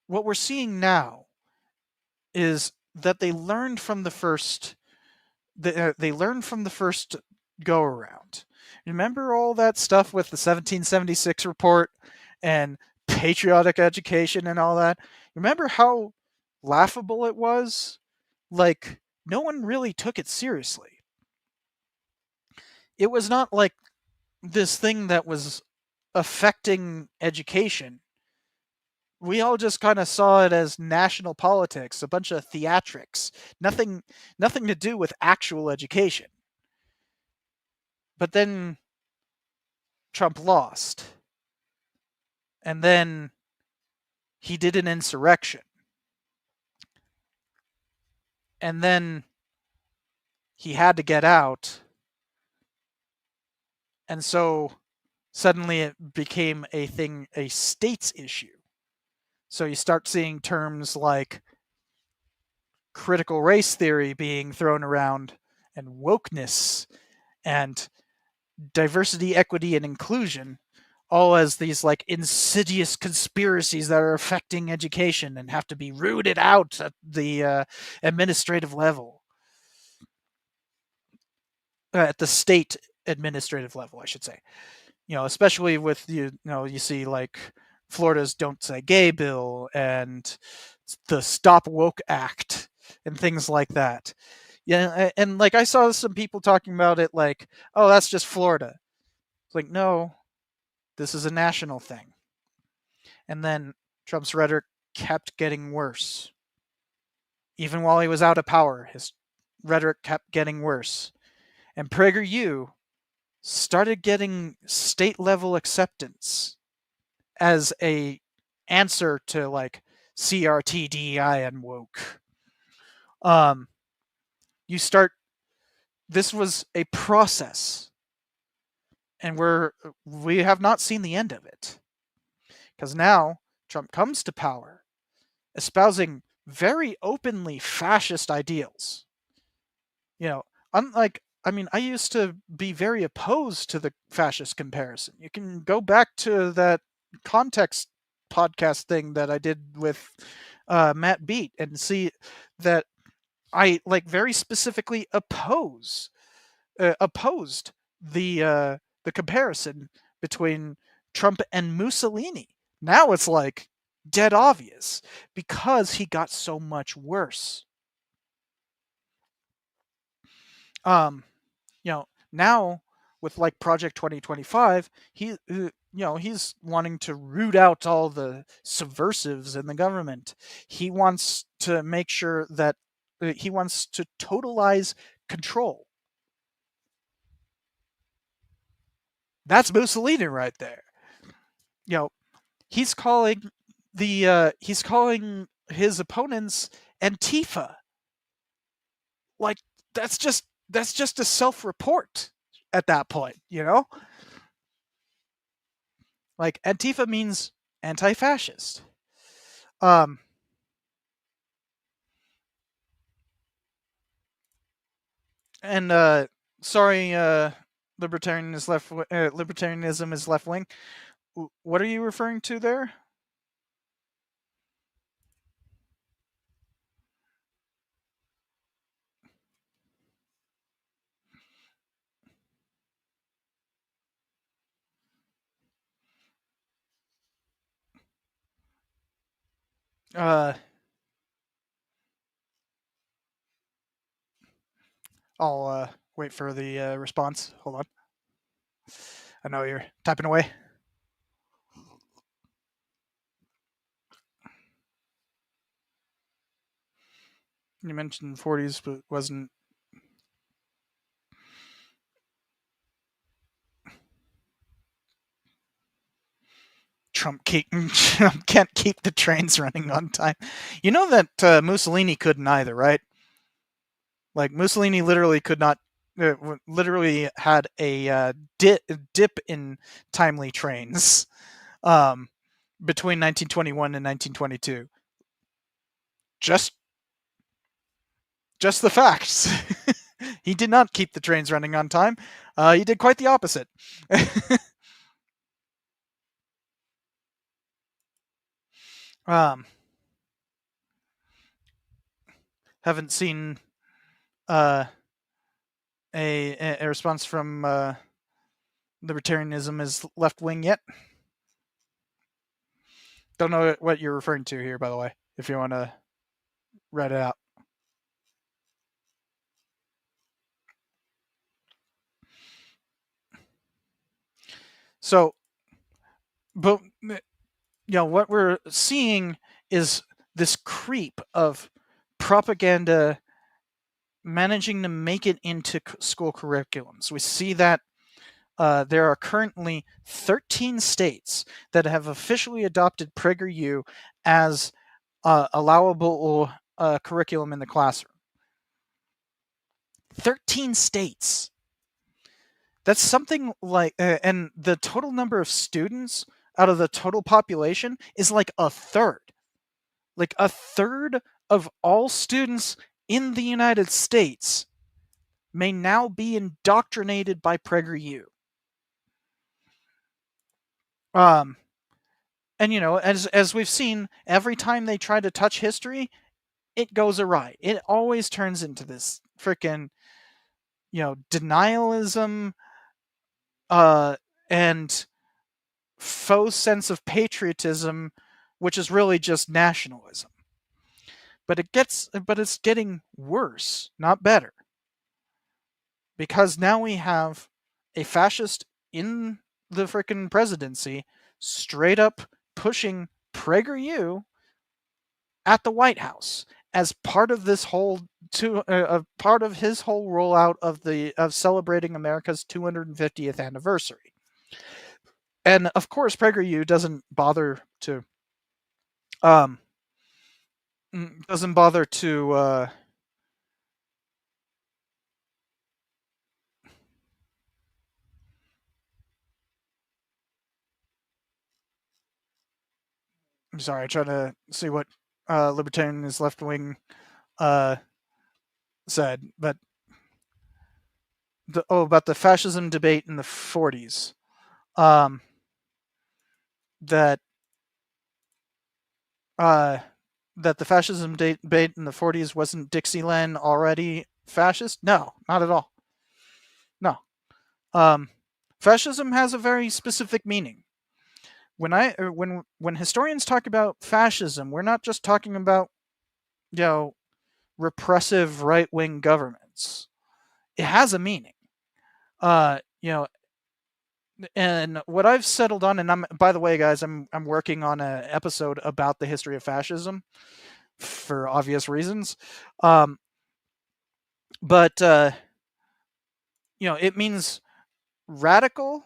what we're seeing now is that they learned from the first go around. Remember all that stuff with the 1776 report and patriotic education and all that? Remember how laughable it was? Like, no one really took it seriously. It was not like this thing that was affecting education. We all just kind of saw it as national politics, a bunch of theatrics, nothing to do with actual education. But then Trump lost. And then he did an insurrection. And then he had to get out. And so suddenly it became a states issue. So you start seeing terms like critical race theory being thrown around, and wokeness, and diversity, equity, and inclusion, all as these like insidious conspiracies that are affecting education and have to be rooted out at the administrative level, at the state administrative level, I should say. Especially with you see like Florida's Don't Say Gay bill and the Stop Woke Act and things like that. Yeah, and like I saw some people talking about it like, oh, that's just Florida. It's like, no, this is a national thing. And then Trump's rhetoric kept getting worse. Even while he was out of power, his rhetoric kept getting worse. And PragerU started getting state level acceptance as a answer to like CRT, DEI, and woke. This was a process, and we have not seen the end of it. Because now Trump comes to power espousing very openly fascist ideals. I used to be very opposed to the fascist comparison. You can go back to that context podcast thing that I did with Matt Beat and see that I like very specifically opposed the comparison between Trump and Mussolini. Now it's like dead obvious because he got so much worse. Now with like Project 2025, he's wanting to root out all the subversives in the government. He wants to make sure that he wants to totalize control. That's Mussolini right there. He's calling his opponents Antifa. Like that's just a self-report at that point, Like Antifa means anti-fascist. And sorry, libertarianism is left wing. What are you referring to there? I'll wait for the response. Hold on. I know you're typing away. You mentioned 40s, but wasn't. Trump can't keep the trains running on time. You know that Mussolini couldn't either, right? Like Mussolini literally could not, literally had a dip in timely trains between 1921 and 1922. Just the facts. He did not keep the trains running on time. He did quite the opposite. Haven't seen a response from libertarianism as left wing yet. Don't know what you're referring to here, by the way, if you want to read it out. So, but what we're seeing is this creep of propaganda managing to make it into school curriculums. We see that there are currently 13 states that have officially adopted PragerU as allowable curriculum in the classroom. 13 states. That's something like, and the total number of students out of the total population is like a third. Like a third of all students in the United States may now be indoctrinated by PragerU. And as we've seen, every time they try to touch history, it goes awry. It always turns into this freaking, denialism, and faux sense of patriotism, which is really just nationalism. But it's getting worse, not better. Because now we have a fascist in the frickin' presidency straight up pushing PragerU at the White House as part of this whole part of his whole rollout of celebrating America's 250th anniversary. And of course, PragerU doesn't bother to I'm sorry, I'm trying to see what libertarian is left wing said, but about the fascism debate in the 40s. That the fascism debate in the 40s wasn't Dixieland already fascist? No, not at all. No. Fascism has a very specific meaning. When historians talk about fascism, we're not just talking about repressive right-wing governments. It has a meaning. And what I've settled on, and by the way, guys, I'm working on an episode about the history of fascism for obvious reasons. But it means radical,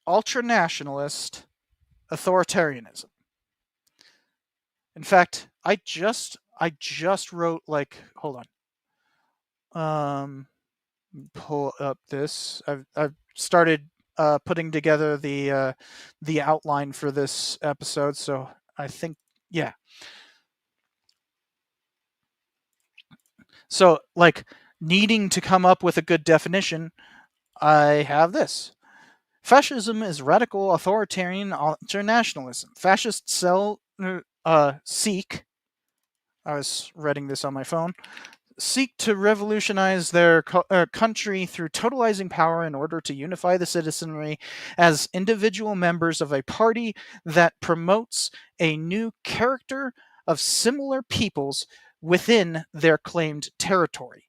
ultra-nationalist authoritarianism. In fact, I just wrote, like, hold on. Pull up this. I've started putting together the outline for this episode, so I think, yeah. So, like, needing to come up with a good definition, I have this. Fascism is radical authoritarian ultranationalism. Fascists seek, I was reading this on my phone, seek to revolutionize their country through totalizing power in order to unify the citizenry as individual members of a party that promotes a new character of similar peoples within their claimed territory.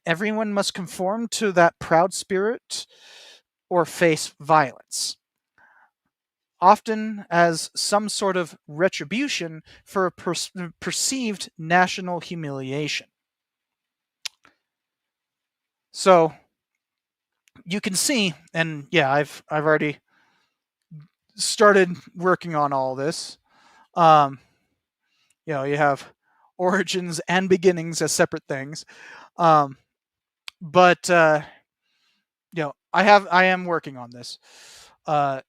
Everyone must conform to that proud spirit or face violence, often as some sort of retribution for a perceived national humiliation. So you can see, and yeah, I've already started working on all this. You have origins and beginnings as separate things, but I am working on this. But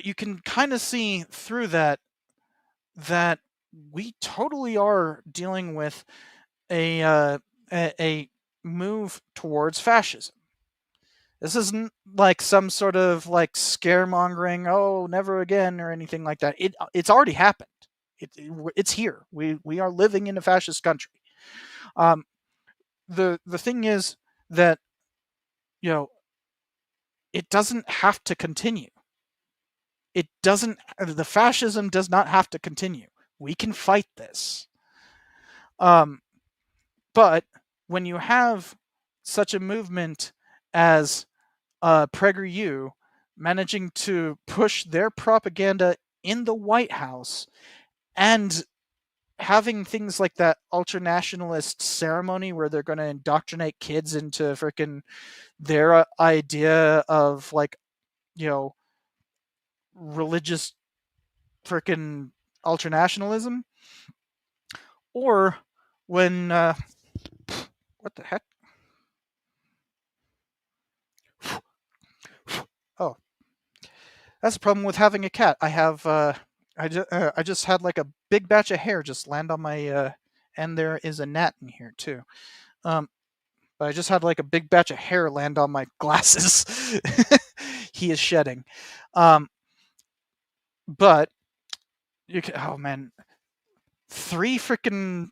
you can kind of see through that we totally are dealing with a move towards fascism. This isn't like some sort of like scaremongering, oh, never again, or anything like that. It's already happened. It's here. We are living in a fascist country. The thing is that it doesn't have to continue. The fascism does not have to continue. We can fight this. But when you have such a movement as PragerU managing to push their propaganda in the White House and having things like that ultranationalist ceremony where they're going to indoctrinate kids into freaking their idea of like, religious freaking ultranationalism, or when what the heck? Oh, that's the problem with having a cat. I have I just had like a big batch of hair just land on my and there is a gnat in here too. But I just had like a big batch of hair land on my glasses. He is shedding. But you can, oh man, 3 freaking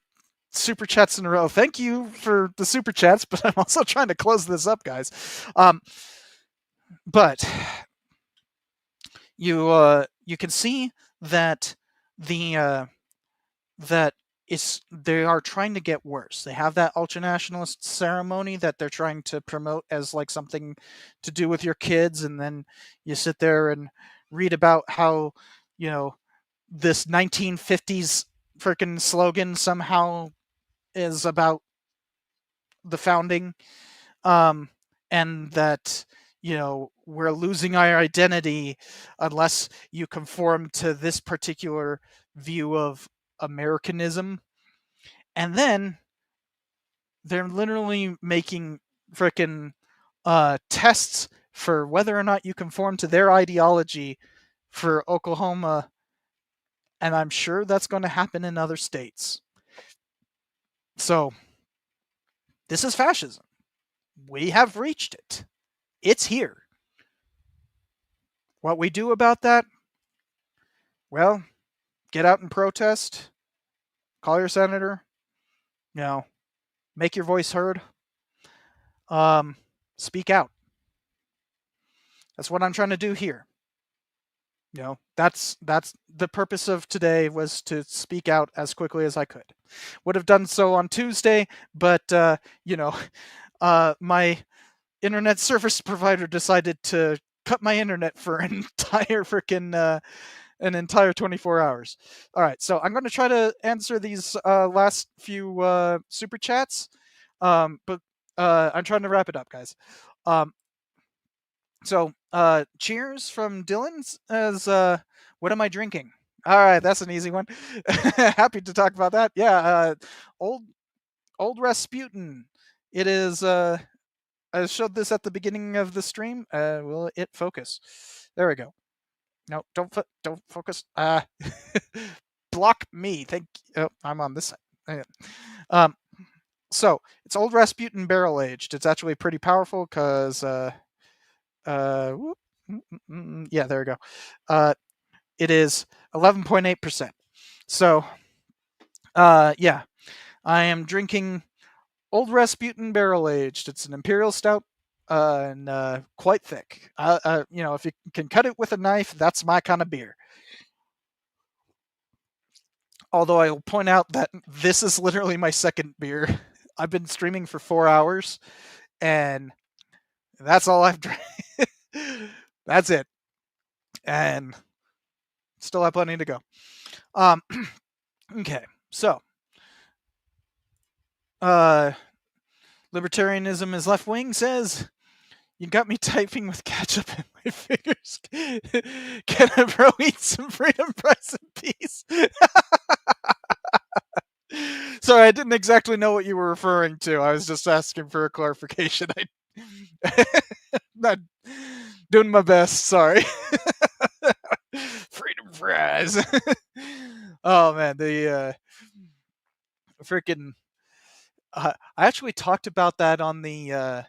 super chats in a row. Thank you for the super chats, but I'm also trying to close this up, guys. But you can see that they are trying to get worse. They have that ultranationalist ceremony that they're trying to promote as like something to do with your kids, and then you sit there and read about how this 1950s freaking slogan somehow is about the founding, and that we're losing our identity unless you conform to this particular view of Americanism. And then they're literally making freaking tests for whether or not you conform to their ideology for Oklahoma, and I'm sure that's going to happen in other states. So this is fascism. We have reached it. It's here. What we do about that? Well, get out and protest. Call your senator. Make your voice heard. Speak out. That's what I'm trying to do here. That's the purpose of today, was to speak out as quickly as I could. Would have done so on Tuesday, but my internet service provider decided to cut my internet for an entire 24 hours. All right, so I'm going to try to answer these last few super chats, but I'm trying to wrap it up, guys. So cheers from Dylan's as what am I drinking? All right, that's an easy one. Happy to talk about that. Yeah, old Rasputin. It is. I showed this at the beginning of the stream. Will it focus? There we go. No, don't focus. Block me. Thank you. Oh, I'm on this side. So it's old Rasputin barrel aged. It's actually pretty powerful because yeah, there we go. It is 11.8%. So yeah, I am drinking old Rasputin barrel aged. It's an imperial stout and quite thick. If you can cut it with a knife, that's my kind of beer. Although I will point out that this is literally my second beer. I've been streaming for 4 hours, and That's all I've drank. That's it. And still have plenty to go. Okay, so libertarianism is left wing says, you got me typing with ketchup in my fingers. Can a bro eat some freedom, price, and peace? Sorry, I didn't exactly know what you were referring to. I was just asking for a clarification. Not doing my best, sorry. Freedom fries. Oh man, the freaking I actually talked about that on the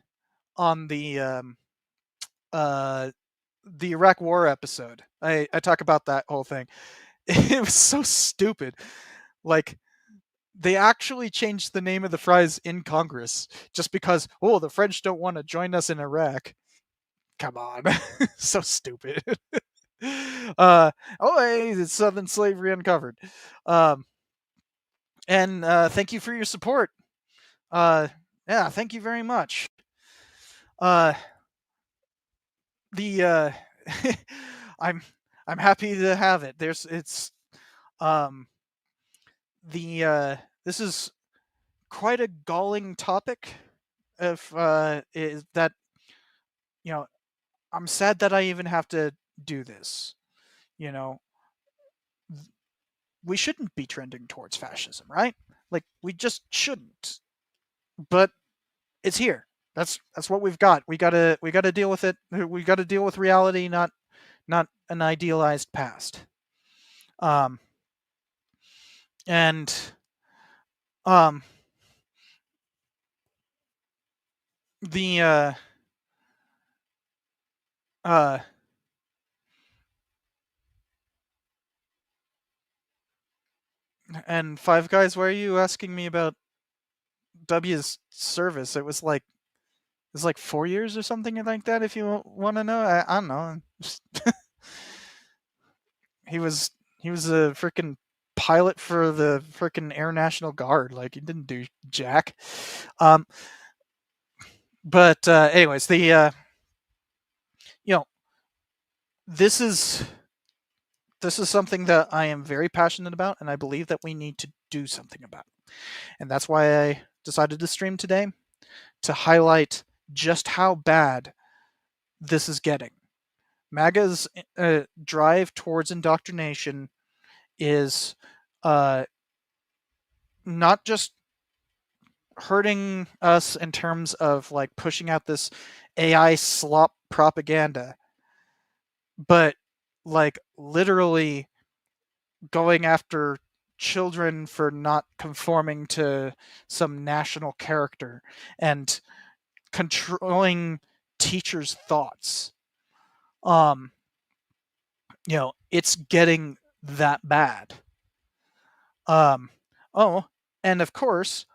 Iraq War episode. I talk about that whole thing. It was so stupid. Like, they actually changed the name of the fries in Congress just because, oh, the French don't want to join us in Iraq. Come on. So stupid. Oh, hey, it's Southern slavery uncovered. And thank you for your support. Yeah, thank you very much. The I'm happy to have it. This is quite a galling topic. If is that, you know, I'm sad that I even have to do this. You know, we shouldn't be trending towards fascism, right? Like, we just shouldn't. But it's here. That's what we've got. We gotta deal with it. We gotta deal with reality, not an idealized past. And the and Five Guys, why are you asking me about W's service? It was like 4 years or something like that. If you want to know, I don't know. He was a freaking pilot for the freaking Air National Guard. Like, he didn't do jack. But anyways, the you know, this is something that I am very passionate about, and I believe that we need to do something about. And that's why I decided to stream today, to highlight just how bad this is getting. MAGA's drive towards indoctrination is not just hurting us in terms of like pushing out this AI slop propaganda, but like literally going after children for not conforming to some national character and controlling teachers' thoughts. You know, it's getting that bad. Oh, and of course,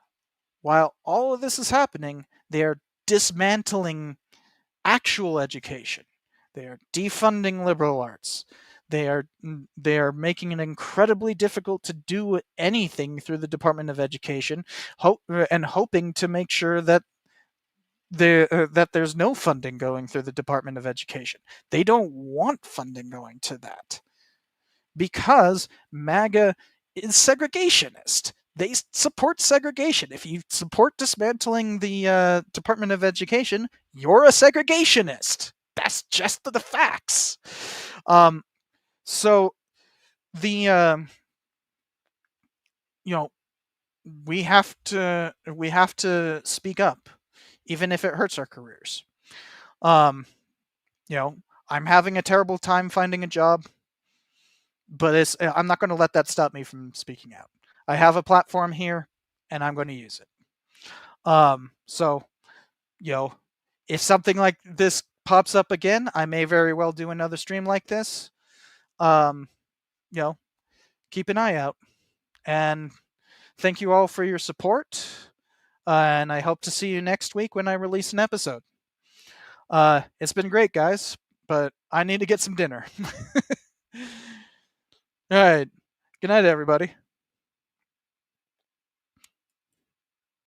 while all of this is happening, they are dismantling actual education. They are defunding liberal arts. They are making it incredibly difficult to do anything through the Department of Education, hoping to make sure that that there's no funding going through the Department of Education. They don't want funding going to that because MAGA is segregationist. They support segregation. If you support dismantling the Department of Education, you're a segregationist. That's just the facts. So the you know, we have to speak up, even if it hurts our careers. You know, I'm having a terrible time finding a job, but I'm not going to let that stop me from speaking out. I have a platform here, and I'm going to use it. So, you know, if something like this pops up again, I may very well do another stream like this. You know, keep an eye out. And thank you all for your support. And I hope to see you next week when I release an episode. It's been great, guys, but I need to get some dinner. All right. Good night, everybody.